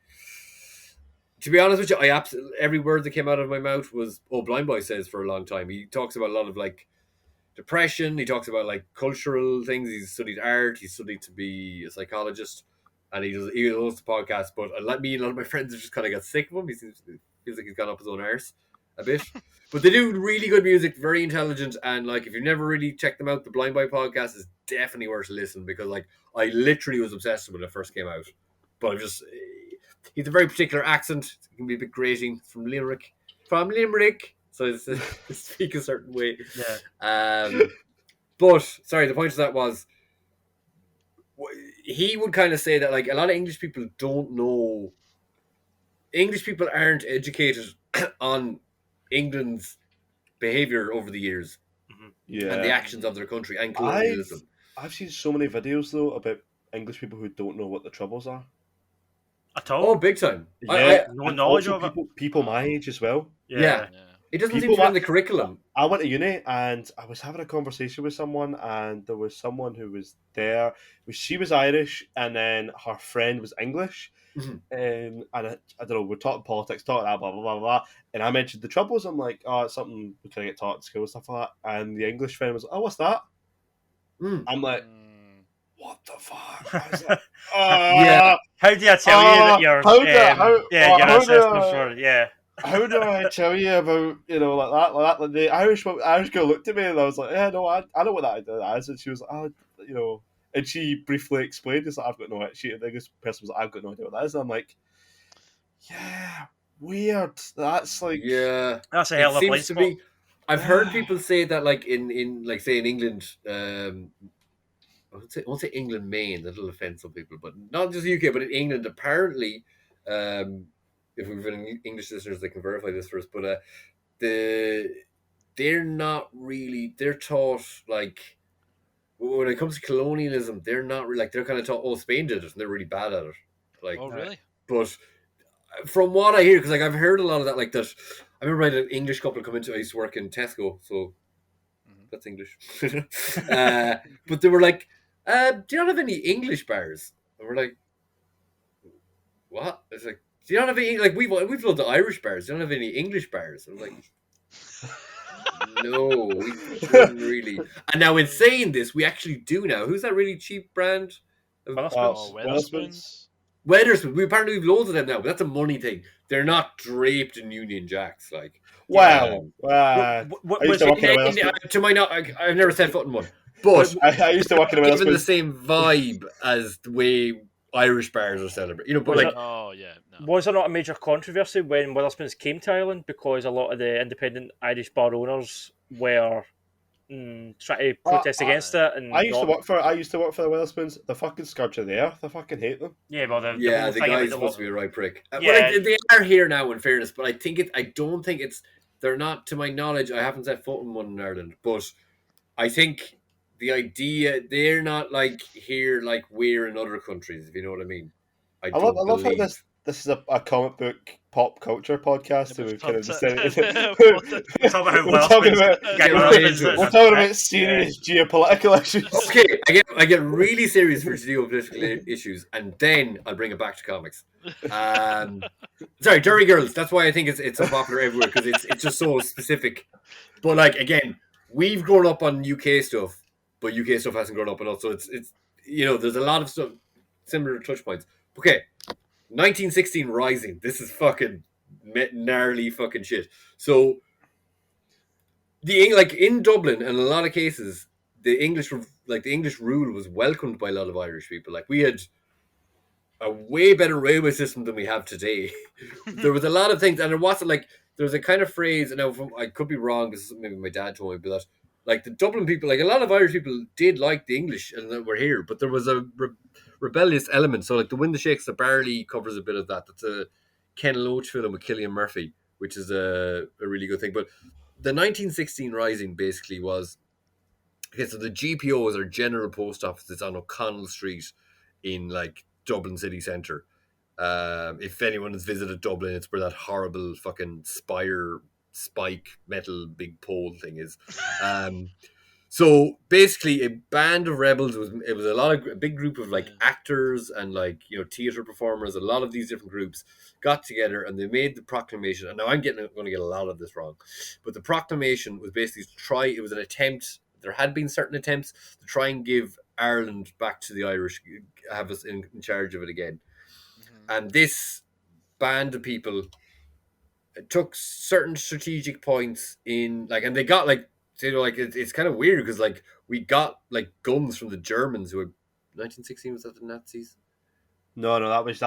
Speaker 3: to be honest with you, every word that came out of my mouth was, Blind Boy says for a long time. He talks about a lot of like depression. He talks about like cultural things. He's studied art. He's studied to be a psychologist, and he does the podcast. But like me and a lot of my friends have just kind of got sick of him. He feels like he's gone up his own arse a bit. But they do really good music, very intelligent, and like if you've never really checked them out, the Blind Boy podcast is definitely worth a listen because like I literally was obsessed when it first came out. But I'm just. He's a very particular accent. It can be a bit grating from Limerick. So it's speak a certain way.
Speaker 2: Yeah.
Speaker 3: But sorry, the point of that was he would kind of say that like a lot of English people don't know. English people aren't educated on England's behaviour over the years, and the actions of their country and colonialism.
Speaker 1: I've seen so many videos though about English people who don't know what the Troubles are.
Speaker 2: At all?
Speaker 3: Oh, big time.
Speaker 2: Yeah, no knowledge of it.
Speaker 1: People my age as well.
Speaker 3: Yeah. It doesn't seem to be in the curriculum.
Speaker 1: I went to uni and I was having a conversation with someone, and there was someone who was there. She was Irish, and then her friend was English. And I don't know, we're talking politics, talking that, blah, blah, blah, blah. And I mentioned the Troubles. I'm like, it's something we kind of get taught in school, stuff like that. And the English friend was like, what's that? I'm like, what the fuck? I was like,
Speaker 2: How do I tell you that you're
Speaker 1: how do I tell you about, like that? Like the Irish girl looked at me and I was like, yeah, no, I know what that is. And she was like, and she briefly explained this. Like, I've got no idea. The English person was like, I've got no idea what that is. And I'm like, yeah, weird. That's like,
Speaker 2: that's a hell of a place.
Speaker 3: I've heard people say that, like in like say in England, I won't say England, Maine. That'll offend some people, but not just the UK, but in England, apparently, if we've any English listeners that can verify this for us, but they're not really. They're taught like when it comes to colonialism, they're not really like they're kind of taught. Spain did it, and they're really bad at it. Like,
Speaker 4: really?
Speaker 3: But from what I hear, because like I've heard a lot of that, like that. I remember I had an English couple come into. I used to work in Tesco, so that's English. But they were like, "Do you not have any English bars?" And we're like, "What?" It's like, Do you not have any, like, we've looked at Irish bars. You don't have any English bars. I'm like, no, we shouldn't really. And now, in saying this, we actually do now. Who's that really cheap brand?
Speaker 2: Weatherspoons.
Speaker 4: Weatherspoons.
Speaker 3: Weatherspoons. We apparently we've loads of them now, but that's a money thing. They're not draped in Union Jacks, like.
Speaker 1: Wow.
Speaker 3: Um,
Speaker 1: I used to work in a Weatherspoons.
Speaker 3: To my knowledge, I've never set foot in one, but
Speaker 1: I used to work in a
Speaker 3: given the
Speaker 1: Weatherspoons.
Speaker 3: same vibe as the way Irish bars are celebrated, but
Speaker 2: Was
Speaker 3: like,
Speaker 4: Oh yeah. No.
Speaker 2: Was there not a major controversy when Weatherspoons came to Ireland because a lot of the independent Irish bar owners were trying to protest against it? And
Speaker 1: I used to work for the Weatherspoons. The fucking scourge of the earth. I fucking hate them.
Speaker 2: Yeah, well, the
Speaker 3: the
Speaker 2: thing
Speaker 3: guy's
Speaker 2: about
Speaker 3: supposed to be a right prick.
Speaker 2: Yeah.
Speaker 3: Well, they are here now, in fairness, but I don't think it's. They're not, to my knowledge. I haven't set foot in one in Ireland, but I think the idea they're not like here, like we're in other countries. If you know what I mean.
Speaker 1: I love how this is a comic book pop culture podcast. So we've kind of just said
Speaker 2: We're talking about
Speaker 1: serious geopolitical issues.
Speaker 3: Okay, I get really serious for geopolitical issues, and then I'll bring it back to comics. Sorry, Derry Girls. That's why I think it's so popular everywhere, because it's just so specific. But like, again, we've grown up on UK stuff, but UK stuff hasn't grown up on us. So it's there's a lot of stuff similar touch points. Okay, 1916 Rising. This is fucking gnarly fucking shit. So in Dublin, in a lot of cases, the English rule was welcomed by a lot of Irish people. Like, we had a way better railway system than we have today. There was a lot of things, and it wasn't like there's a kind of phrase. Now, I could be wrong. This is maybe my dad told me, but that like the Dublin people, like a lot of Irish people, did like the English and that were here, but there was a rebellious element. So, like, The Wind That Shakes the Barley covers a bit of that. That's a Ken Loach film with Cillian Murphy, which is a really good thing. But the 1916 Rising basically was, okay, so the GPO is our General Post Office. It's on O'Connell Street in like Dublin city centre. If anyone has visited Dublin, it's where that horrible fucking spike metal big pole thing is. So basically, a band of rebels was a big group of like actors and like theatre performers. A lot of these different groups got together and they made the proclamation. And now I'm going to get a lot of this wrong, but the proclamation was basically it was an attempt. There had been certain attempts to try and give Ireland back to the Irish, have us in charge of it again. And this band of people took certain strategic points in, like, and they got like, it's kind of weird because like we got like guns from the Germans who were 1916. Was that the Nazis?
Speaker 1: No, that was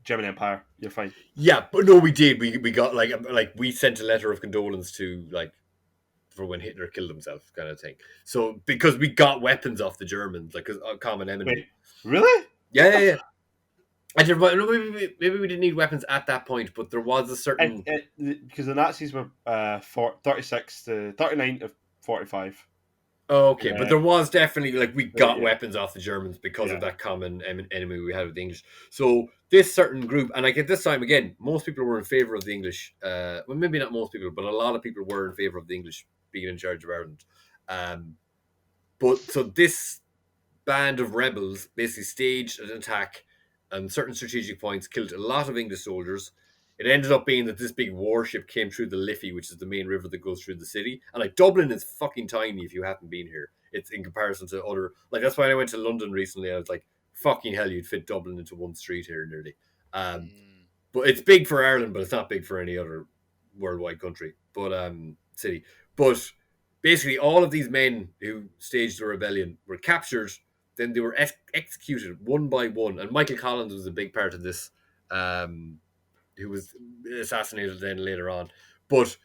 Speaker 1: German Empire. You're fine.
Speaker 3: Yeah, but no, we did. We got like we sent a letter of condolence to like for when Hitler killed himself, kind of thing. So because we got weapons off the Germans, like a common enemy.
Speaker 1: Wait, really?
Speaker 3: Yeah. Maybe we didn't need weapons at that point, but there was a certain
Speaker 1: because the Nazis were 36 to 39 to 45.
Speaker 3: Oh, okay, but there was definitely like we got weapons off the Germans because of that common enemy we had with the English. So this certain group, and like at this time again, most people were in favor of the English. Well, maybe not most people, but a lot of people were in favor of the English being in charge of Ireland. But so this band of rebels basically staged an attack. And certain strategic points killed a lot of English soldiers. It ended up being that this big warship came through the Liffey, which is the main river that goes through the city. And like Dublin is fucking tiny if you haven't been here. It's in comparison to other, like that's why I went to London recently. I was like, fucking hell, you'd fit Dublin into one street here nearly. But it's big for Ireland, but it's not big for any other worldwide country, but city. But basically, all of these men who staged the rebellion were captured. Then they were executed one by one, and Michael Collins was a big part of this, who was assassinated then later on. But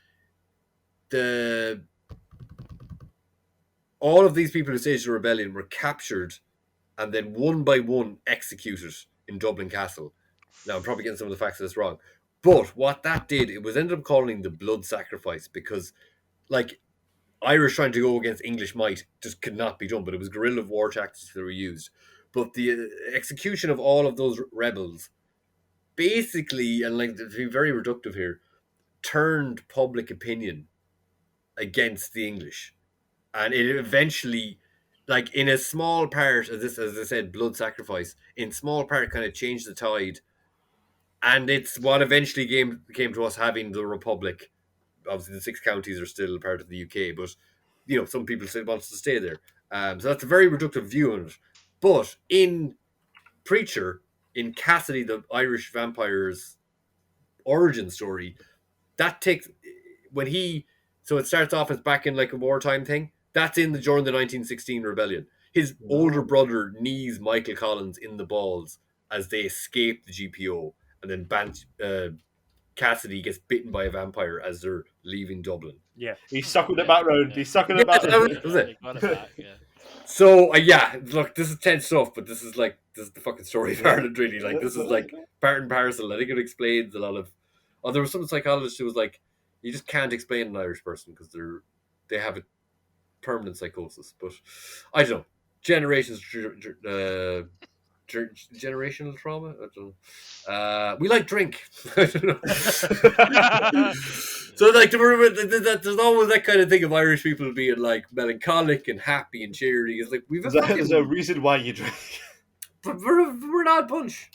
Speaker 3: all of these people who staged the rebellion were captured, and then one by one executed in Dublin Castle. Now I'm probably getting some of the facts of this wrong, but what that did, it was ended up calling the blood sacrifice because, like, Irish trying to go against English might just could not be done, but it was guerrilla war tactics that were used. But the execution of all of those rebels basically, and like to be very reductive here, turned public opinion against the English. And it eventually, like in a small part, as I said, blood sacrifice, in small part kind of changed the tide and it's what eventually came to us having the Republic. Obviously, the 6 counties are still a part of the UK, but some people still want to stay there. So that's a very reductive view on it. But in Preacher, in Cassidy, the Irish vampire's origin story, that takes so it starts off as back in like a wartime thing. That's during the 1916 rebellion. His older brother knees Michael Collins in the balls as they escape the GPO, and then Cassidy gets bitten by a vampire as they're leaving Dublin.
Speaker 2: Yeah.
Speaker 1: He's sucking it back round. He's sucking it back
Speaker 3: that
Speaker 1: round.
Speaker 3: was it.
Speaker 4: Got it back, yeah.
Speaker 3: So look, this is tense stuff, but this is the fucking story of Ireland, really. Like, this is like part and parcel. I think it explains a lot of. Oh, there was some psychologist who was like, you just can't explain an Irish person because they have a permanent psychosis. But I don't know, generational trauma. I don't know. We like drink. I don't know. So like there's always that kind of thing of Irish people being like melancholic and happy and cheery. It's like
Speaker 1: There's a reason why you drink.
Speaker 3: But we're an odd bunch.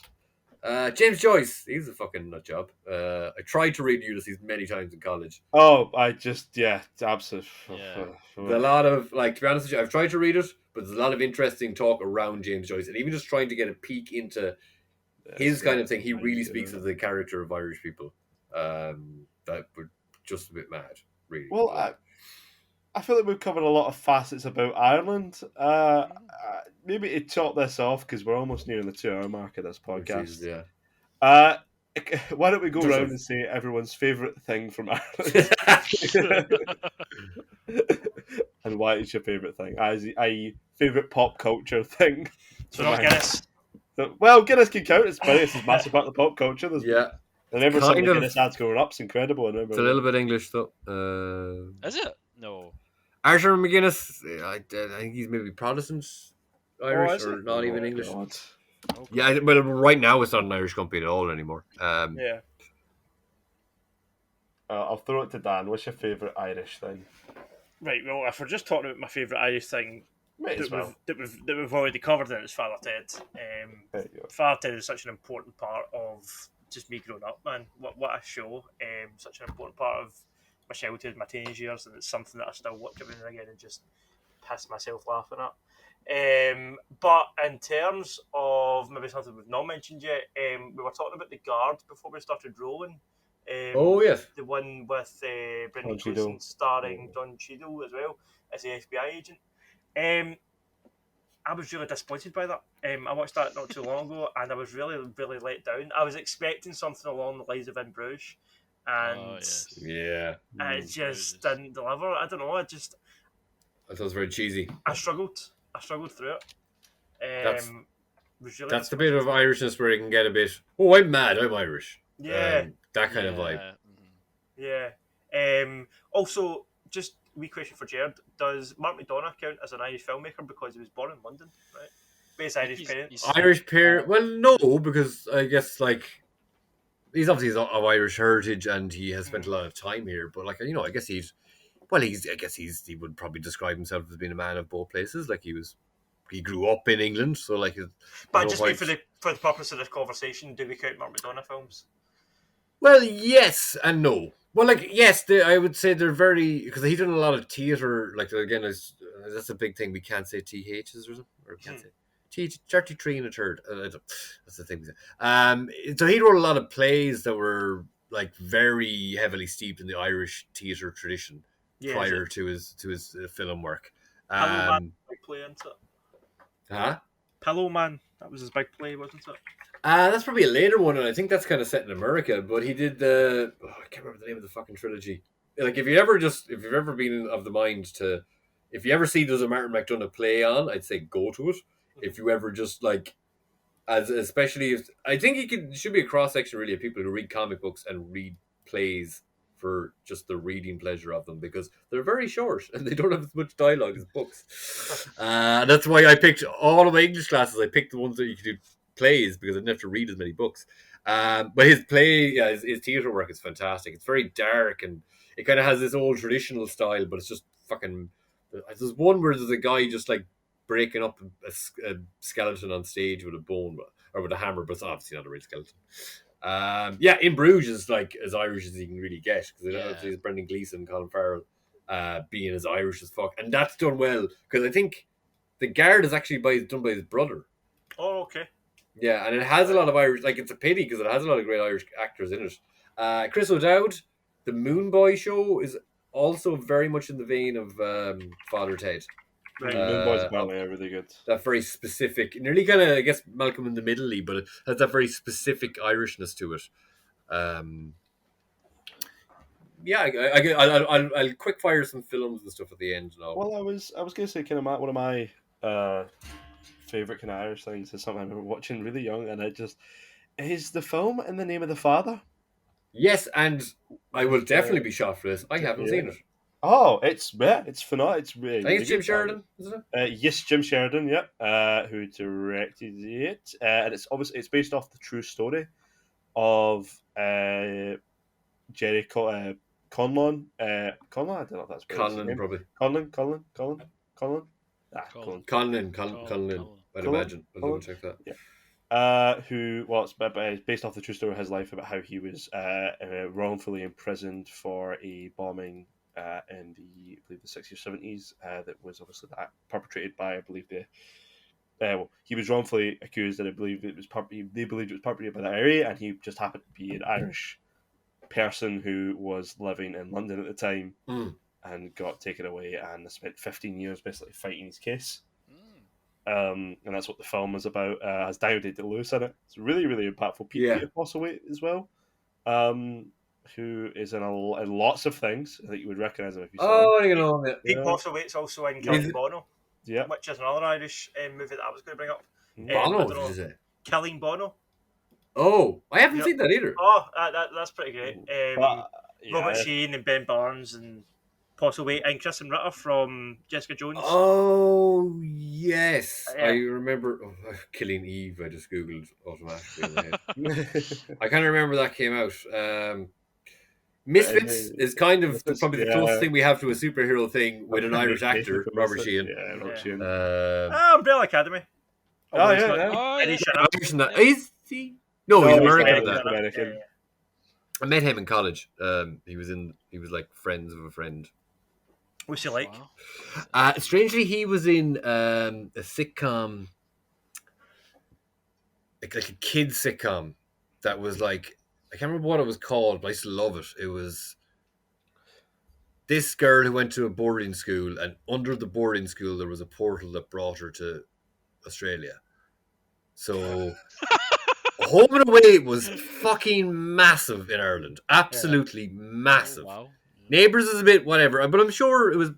Speaker 3: James Joyce, he's a fucking nut job. I tried to read Ulysses many times in college.
Speaker 1: Oh, it's absolute.
Speaker 4: Yeah.
Speaker 3: There's a lot of, like, to be honest with you, I've tried to read it, but there's a lot of interesting talk around James Joyce, and even just trying to get a peek into his kind of thing. He really speaks of the character of Irish people. That were just a bit mad, really.
Speaker 1: Well, I feel like we've covered a lot of facets about Ireland. Maybe to top this off, because we're almost nearing the 2-hour mark of this podcast.
Speaker 3: Yeah.
Speaker 1: Why don't we go around and say everyone's favourite thing from Ireland? And why is your favourite thing? I.e., favourite pop culture thing.
Speaker 2: So not Guinness.
Speaker 1: Well, Guinness can count. It's a massive part of pop culture.
Speaker 3: Yeah.
Speaker 1: I remember some of the Guinness ads going up. It's incredible.
Speaker 3: It's a little bit English, though.
Speaker 4: Is it? No.
Speaker 3: Arthur McGuinness, I think he's maybe Protestant Irish, or not even English.
Speaker 1: God.
Speaker 4: Okay.
Speaker 3: Yeah, well, right now it's not an Irish company at all anymore.
Speaker 2: Yeah.
Speaker 1: I'll throw it to Dan. What's your favourite Irish thing?
Speaker 2: Right. Well, if we're just talking about my favourite Irish thing
Speaker 1: Might as well.
Speaker 2: that we've already covered, then it's Father Ted.
Speaker 1: There you go.
Speaker 2: Father Ted is such an important part of just me growing up, man. What a show! Such an important part of my childhood, my teenage years, and it's something that I still watch every now and again and just piss myself laughing at. But in terms of maybe something we've not mentioned yet, we were talking about The Guard before we started rolling.
Speaker 3: Oh, yes.
Speaker 2: The one with Brendan
Speaker 1: Don Cheadle.
Speaker 2: Gleeson starring Don Cheadle as well as the FBI agent. I was really disappointed by that. I watched that not too long ago, and I was really, really let down. I was expecting something along the lines of In Bruges, and
Speaker 3: Yeah.
Speaker 2: it just didn't deliver. I don't know. I
Speaker 3: thought it was very cheesy.
Speaker 2: I struggled through it.
Speaker 3: That's the bit of Irishness where it can get a bit, oh, I'm mad, I'm Irish.
Speaker 2: Yeah.
Speaker 3: That kind of vibe.
Speaker 2: Yeah. Also, just a wee question for Jerd. Does Mark McDonagh count as an Irish filmmaker because he was born in London, right? But his Irish parents.
Speaker 3: Irish parent? Well, no, because I guess, like, he's obviously of Irish heritage and he has spent a lot of time here. But, like, I guess he would probably describe himself as being a man of both places. Like, he grew up in England, so like.
Speaker 2: But just for the purpose of this conversation, do we count Mark McDonagh films?
Speaker 3: Well, yes and no. Well, like, yes, I would say they're very, because he's done a lot of theatre. Like, again, that's a big thing. We can't say THs or something, or we can't say 33 and a third. That's the thing we say. So he wrote a lot of plays that were like very heavily steeped in the Irish theatre tradition prior to his film work.
Speaker 2: Pillow Man, big play into it.
Speaker 3: Huh?
Speaker 2: Pillow Man, that was his big play, wasn't it?
Speaker 3: That's probably a later one, and I think that's kind of set in America. But he did I can't remember the name of the fucking trilogy. Like, if you've ever been of the mind to, if you ever see there's a Martin McDonagh play on, I'd say go to it. If you ever just like, especially if I think it should be a cross section really of people who read comic books and read plays for just the reading pleasure of them, because they're very short and they don't have as much dialogue as books. That's why I picked all of my English classes. I picked the ones that you could do plays because I didn't have to read as many books. But his play, his theatre work is fantastic. It's very dark and it kind of has this old traditional style, but it's just fucking. There's one where there's a guy just like breaking up a skeleton on stage with a bone or with a hammer, but it's obviously not a real skeleton. In Bruges is like as Irish as you can really get because
Speaker 4: Yeah.
Speaker 3: it's Brendan Gleeson, Colin Farrell, being as Irish as fuck, and that's done well because I think the Guard is actually done by his brother.
Speaker 2: Oh, okay.
Speaker 3: Yeah, and it has a lot of Irish. Like it's a pity because it has a lot of great Irish actors in it. Chris O'Dowd, the Moon Boy show is also very much in the vein of Father Ted.
Speaker 2: Right.
Speaker 1: Moon Boys apparently are really good.
Speaker 3: That very specific, nearly kind of, I guess, Malcolm in the Middle-y, but it has that very specific Irishness to it. I'll quick fire some films and stuff at the end. Now.
Speaker 1: Well, I was going to say kind of one of my favorite kind of Irish things is something I remember watching really young, and it just is the film In the Name of the Father.
Speaker 3: Yes, and I will definitely be shot for this. I haven't seen it.
Speaker 1: Oh, it's phenomenal. It's really.
Speaker 3: I think it's Jim Sheridan, isn't
Speaker 1: it? Yes, Jim Sheridan. Yep. Who directed it? And it's based off the true story of Jerry Conlon. Conlon. I don't know if that's
Speaker 3: Conlon, probably.
Speaker 1: Conlon.
Speaker 3: Conlon. I'd imagine. I'll double check that.
Speaker 1: Yeah. It's based off the true story of his life about how he was wrongfully imprisoned for a bombing in the, I believe, the 60s or 70s that was obviously perpetrated by, I believe, he was wrongfully accused, and I believe they believed it was perpetrated by that area, and he just happened to be an Irish person who was living in London at the time and got taken away and spent 15 years basically fighting his case. And that's what the film is about. Has Daniel Day-Lewis in it. It's really, really impactful. Peter Postlethwaite as well, who is in lots of things. I think you would recognise him if you saw him.
Speaker 3: You know it.
Speaker 2: Pete Postlethwaite's also in Killing Bono, which is another Irish movie that I was going to bring up.
Speaker 3: Bono, did you say?
Speaker 2: Killing Bono.
Speaker 3: Oh, I haven't seen that either.
Speaker 2: Oh, that's pretty great. Robert Sheehan and Ben Barnes and Postlethwaite and Kristen Ritter from Jessica Jones.
Speaker 3: Oh, yes. I remember Killing Eve. I just Googled automatically in my head. I kind of remember that came out. Misfits is kind of probably the closest thing we have to a superhero thing with an Irish actor, Robert Sheehan.
Speaker 1: Yeah, Robert Sheehan.
Speaker 2: Umbrella Academy.
Speaker 3: Is he? No, he's American.
Speaker 2: Yeah.
Speaker 3: I met him in college. He was like friends of a friend.
Speaker 2: What's he like?
Speaker 3: Strangely, he was in a sitcom, like a kids sitcom that was like, I can't remember what it was called, but I used to love it. It was this girl who went to a boarding school, and under the boarding school there was a portal that brought her to Australia. So Home and Away was fucking massive in Ireland. Absolutely massive.
Speaker 4: Oh, wow.
Speaker 3: Neighbours is a bit whatever, but I'm sure it was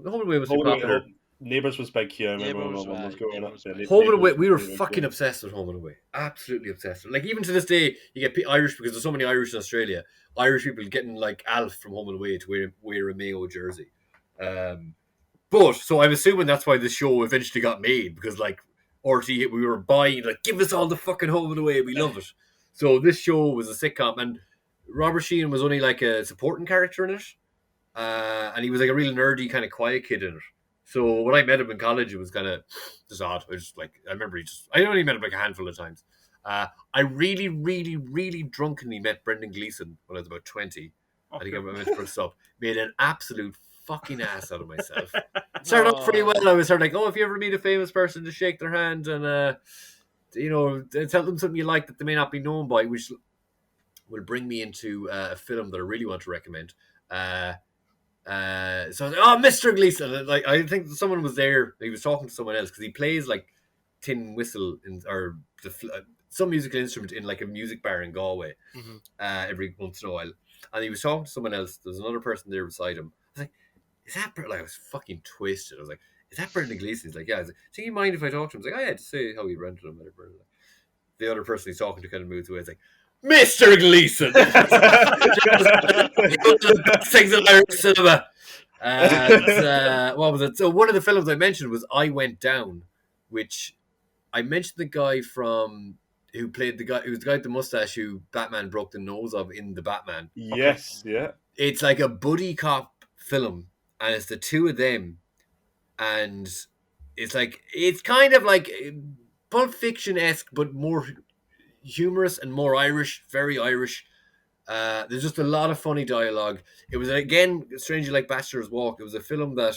Speaker 3: Home and Away was popular.
Speaker 1: Neighbours was big here. I remember when my mum was growing up.
Speaker 3: Home and Away, we were fucking obsessed with Home and Away. Absolutely obsessed. Like even to this day, you get Irish because there's so many Irish in Australia. Irish people getting like Alf from Home and Away to wear a Mayo jersey. But so I'm assuming that's why the show eventually got made because like RT, we were buying like give us all the fucking Home and Away, we love it. So this show was a sitcom, and Robert Sheehan was only like a supporting character in it, and he was like a real nerdy kind of quiet kid in it. So when I met him in college, it was kind of just odd. I remember I only met him like a handful of times. I really, really, really drunkenly met Brendan Gleeson when I was about 20. I think I went for a sub. Made an absolute fucking ass out of myself. Started off pretty well. I was sort of like, if you ever meet a famous person, just shake their hand and, tell them something you like that they may not be known by, which will bring me into a film that I really want to recommend. So I was like, Mr. Gleeson. And, like, I think someone was there. He was talking to someone else because he plays like tin whistle some musical instrument in like a music bar in Galway every once in a while. And he was talking to someone else. There was another person there beside him. I was like, is that I was fucking twisted. I was like, is that Brendan Gleeson? He's like, yeah. I was like, do you mind if I talk to him? He's like, yeah, just say how he rented him. Whatever. The other person he's talking to kind of moves away. It's like, Mr. Gleeson! One of the best things in Irish cinema. And what was it? So one of the films I mentioned was I Went Down, which I mentioned the guy who played the guy who was the guy with the mustache who Batman broke the nose of in the Batman.
Speaker 1: Yes, yeah.
Speaker 3: It's like a buddy cop film, and it's the two of them, and it's kind of like Pulp Fiction-esque, but more humorous and more Irish, very Irish. There's just a lot of funny dialogue. It was, again, strangely like Bachelor's Walk. It was a film that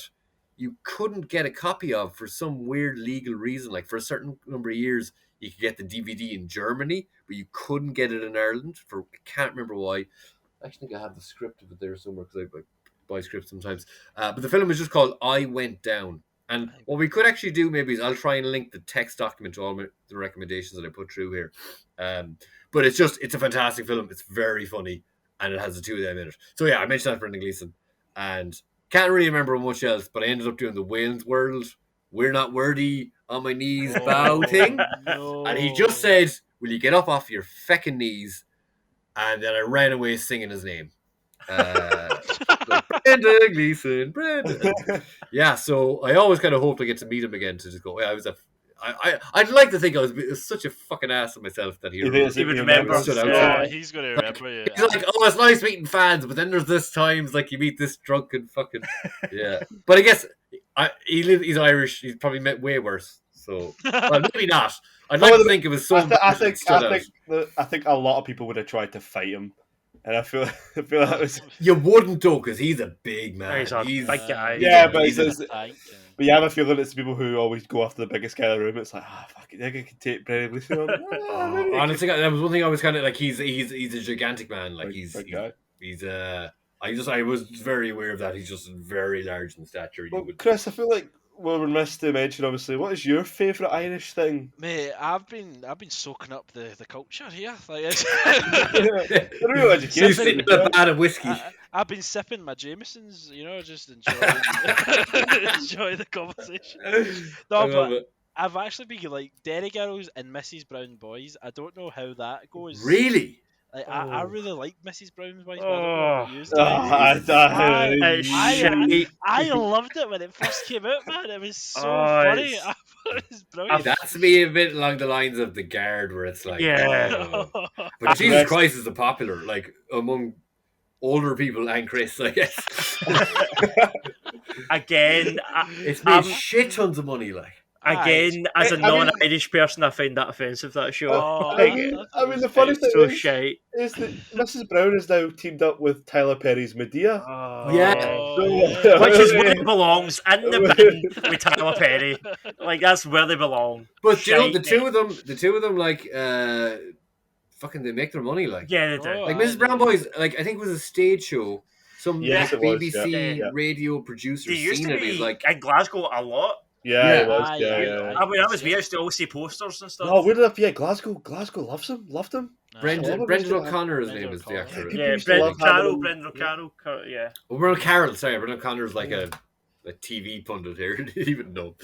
Speaker 3: you couldn't get a copy of for some weird legal reason. Like, for a certain number of years, you could get the DVD in Germany, but you couldn't get it in Ireland. I can't remember why. I actually think I have the script of it there somewhere because I buy scripts sometimes. But the film is just called I Went Down. And what we could actually do maybe is I'll try and link the text document to all the recommendations that I put through here. But it's a fantastic film. It's very funny, and it has the two of them in it. So yeah, I mentioned that for Brendan Gleeson, and can't really remember much else. But I ended up doing the Wayne's World, "We're Not Worthy, on My Knees" bow thing, and he just said, "Will you get up off your feckin' knees?" And then I ran away singing his name. Like, Brendan Gleeson, Brendan. Yeah, so I always kind of hope I get to meet him again to just go, yeah, I'd like to think I was such a fucking ass of myself that he would remember.
Speaker 4: He's going to remember you.
Speaker 3: He's like, oh, it's nice meeting fans, but then there's this times like you meet this drunken fucking yeah. But I guess he's Irish. He's probably met way worse. So well, maybe not. I'd like to think it was so.
Speaker 1: I think a lot of people would have tried to fight him. And I feel that was...
Speaker 3: You wouldn't, though, because he's a big man.
Speaker 2: He's a big guy.
Speaker 1: Yeah, but you have a feeling it's the people who always go after the biggest guy in the room. It's like, fuck it, they can take Brendan Gleeson on.
Speaker 3: Honestly, that was one thing I was kind of like. He's a gigantic man. Like I was very aware of that. He's just very large in stature.
Speaker 1: Well, Chris, I feel like we're remiss to mention, obviously, what is your favourite Irish thing?
Speaker 4: Mate, I've been soaking up the culture here. Like,
Speaker 3: He's sitting in a bag of whiskey.
Speaker 4: I've been sipping my Jamesons, just enjoy the conversation. No, but I've actually been like Derry Girls and Mrs. Brown Boys. I don't know how that goes.
Speaker 3: Really?
Speaker 4: Like, I really like Mrs. Brown's Boys.
Speaker 2: I loved it when it first came out, man. It was so funny. It was brilliant.
Speaker 3: That's me a bit along the lines of The Guard, where it's like,
Speaker 2: yeah.
Speaker 3: But Jesus Christ is a popular, like, among older people and Chris, I guess.
Speaker 2: Again,
Speaker 3: it's made shit tons of money, like.
Speaker 2: Again, as a non-Irish person, I find that offensive, that show.
Speaker 1: I mean, the funny thing
Speaker 2: so shite.
Speaker 1: Is that Mrs. Brown is now teamed up with Tyler Perry's Medea.
Speaker 2: Which is where it belongs, in the bin with Tyler Perry. Like, that's where they belong.
Speaker 3: But you know, the two of them, like, fucking, they make their money, like.
Speaker 2: Yeah, they do.
Speaker 3: Like, Mrs. Brown Boys, like, I think it was a stage show. Some BBC radio producer seen it. He's like,
Speaker 2: in Glasgow a lot.
Speaker 1: Yeah, it was.
Speaker 2: I mean, that was weird. I used to always see posters and stuff.
Speaker 1: Oh, weird enough. Yeah, Glasgow loved him.
Speaker 3: Brendan O'Connor, his name is the actor.
Speaker 2: Yeah, Brendan O'Connor. Yeah.
Speaker 3: Oh, Brendan Carroll. Sorry, Brendan O'Connor is like a TV pundit here. I didn't even know.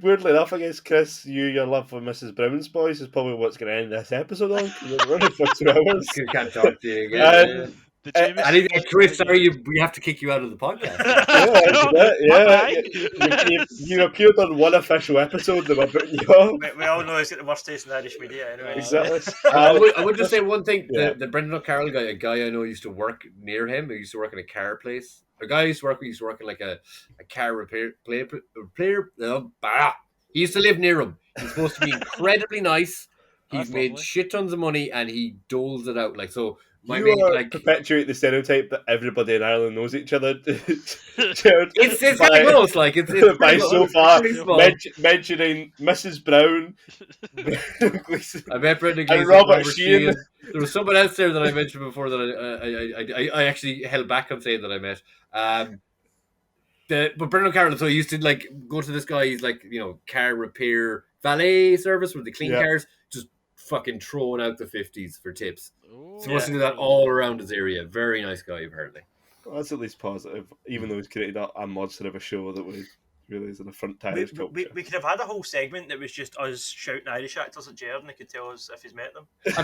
Speaker 1: Weirdly enough, I guess, Chris, your love for Mrs. Brown's Boys is probably what's going to end this episode on. We're running for 2 hours.
Speaker 3: I can't talk to you again. Chris, sorry, we have to kick you out of the podcast.
Speaker 1: You appeared on one official episode and we're putting you on.
Speaker 2: We all know he's got the worst taste in Irish media anyway.
Speaker 1: Exactly.
Speaker 3: I would just say one thing. The Brendan O'Carroll guy, a guy I know used to work near him. He used to work in a car place. A guy used to work in like a car repair player. He used to live near him. He's supposed to be incredibly nice. He's made shit tons of money and he doles it out. Like, so
Speaker 1: perpetuate the stereotype that everybody in Ireland knows each other.
Speaker 3: It's kind of close, like it's
Speaker 1: by so far mentioning Mrs. Brown.
Speaker 3: I met Brendan Gleeson
Speaker 1: and Robert Sheehan.
Speaker 3: There was someone else there that I mentioned before that I actually held back on saying that I met. But Brendan O'Carroll, so he used to like go to this guy. He's like, car repair valet service where they clean cars, just fucking throwing out the 50s for tips. Supposed to do that all around his area. Very nice guy, apparently.
Speaker 1: Well, that's at least positive, even though he's created a monster of a show that we really is an affront to Irish culture.
Speaker 2: We could have had a whole segment that was just us shouting Irish actors at Jerd and they could tell us if he's met them.
Speaker 1: You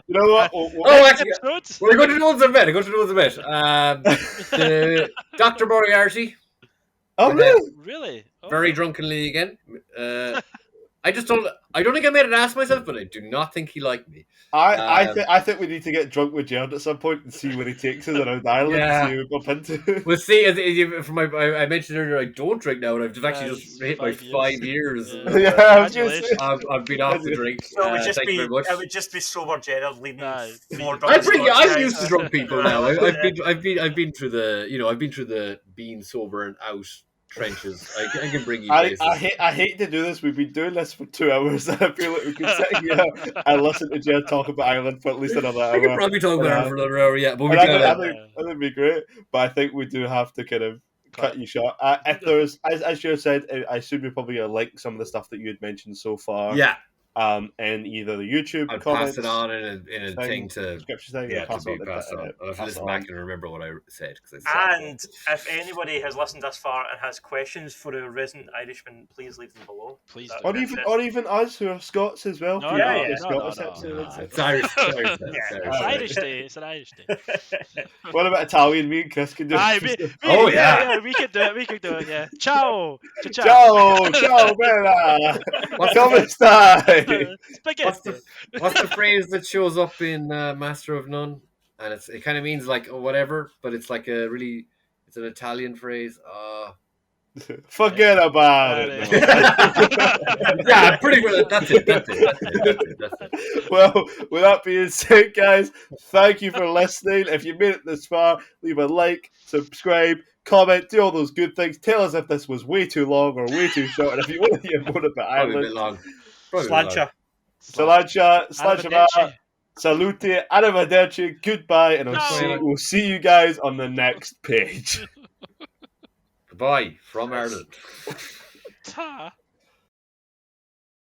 Speaker 1: know what?
Speaker 3: Actually, we're going to know the met. Dr. Moriarty.
Speaker 1: Oh, really?
Speaker 4: Really?
Speaker 3: Very drunkenly again. I just don't. I don't think I made an ass of myself, but I do not think he liked me.
Speaker 1: I think we need to get drunk with Jerd at some point and see where he takes us around Ireland.
Speaker 3: Yeah.
Speaker 1: See what we bump into.
Speaker 3: We'll see. I mentioned earlier, I don't drink now, and I've actually just hit my 5 years.
Speaker 1: Yeah, I was gonna say.
Speaker 3: I've been off the drink.
Speaker 2: So it would just be sober Gerard leading more drunk.
Speaker 3: I'm used to drunk people now. I've been through the being sober and out trenches. I can bring you places.
Speaker 1: I hate to do this. We've been doing this for 2 hours. I feel like we could sit here and listen to Jerd talk about Ireland for at least another hour.
Speaker 3: We could probably talk about Ireland for another hour, yeah. But
Speaker 1: I think it'd be great. But I think we do have to kind of cut you short. If there's, as you said, I assume you're probably gonna like some of the stuff that you had mentioned so far.
Speaker 3: Yeah.
Speaker 1: And either the YouTube
Speaker 3: I'd
Speaker 1: comments,
Speaker 3: pass it on in a thing to
Speaker 1: description thing,
Speaker 3: yeah,
Speaker 1: pass
Speaker 3: to be passed on. I'll have to listen back and remember what I said.
Speaker 2: And if anybody has listened this far and has questions for a resident Irishman, please leave them below.
Speaker 4: Please,
Speaker 1: or even us who are Scots as well.
Speaker 4: No,
Speaker 3: It's Irish.
Speaker 4: It's Irish Day. It's an Irish Day.
Speaker 1: What about Italian? Me and Chris can do.
Speaker 4: Yeah, we could do it. We could do it. Yeah. Ciao,
Speaker 1: ciao, bella. Come stai?
Speaker 3: What's the phrase that shows up in Master of None? And it kind of means like whatever, but it's like it's an Italian phrase.
Speaker 1: Forget about it.
Speaker 3: Yeah, pretty good. That's it.
Speaker 1: Well, with that being said, guys, thank you for listening. If you made it this far, leave a like, subscribe, comment, do all those good things. Tell us if this was way too long or way too short. And if you want to hear more about Ireland,
Speaker 3: probably a bit long.
Speaker 1: Sláinte, salute, arrivederci, goodbye, and we'll see you guys on the next page.
Speaker 3: Goodbye from Ireland.
Speaker 4: Ta.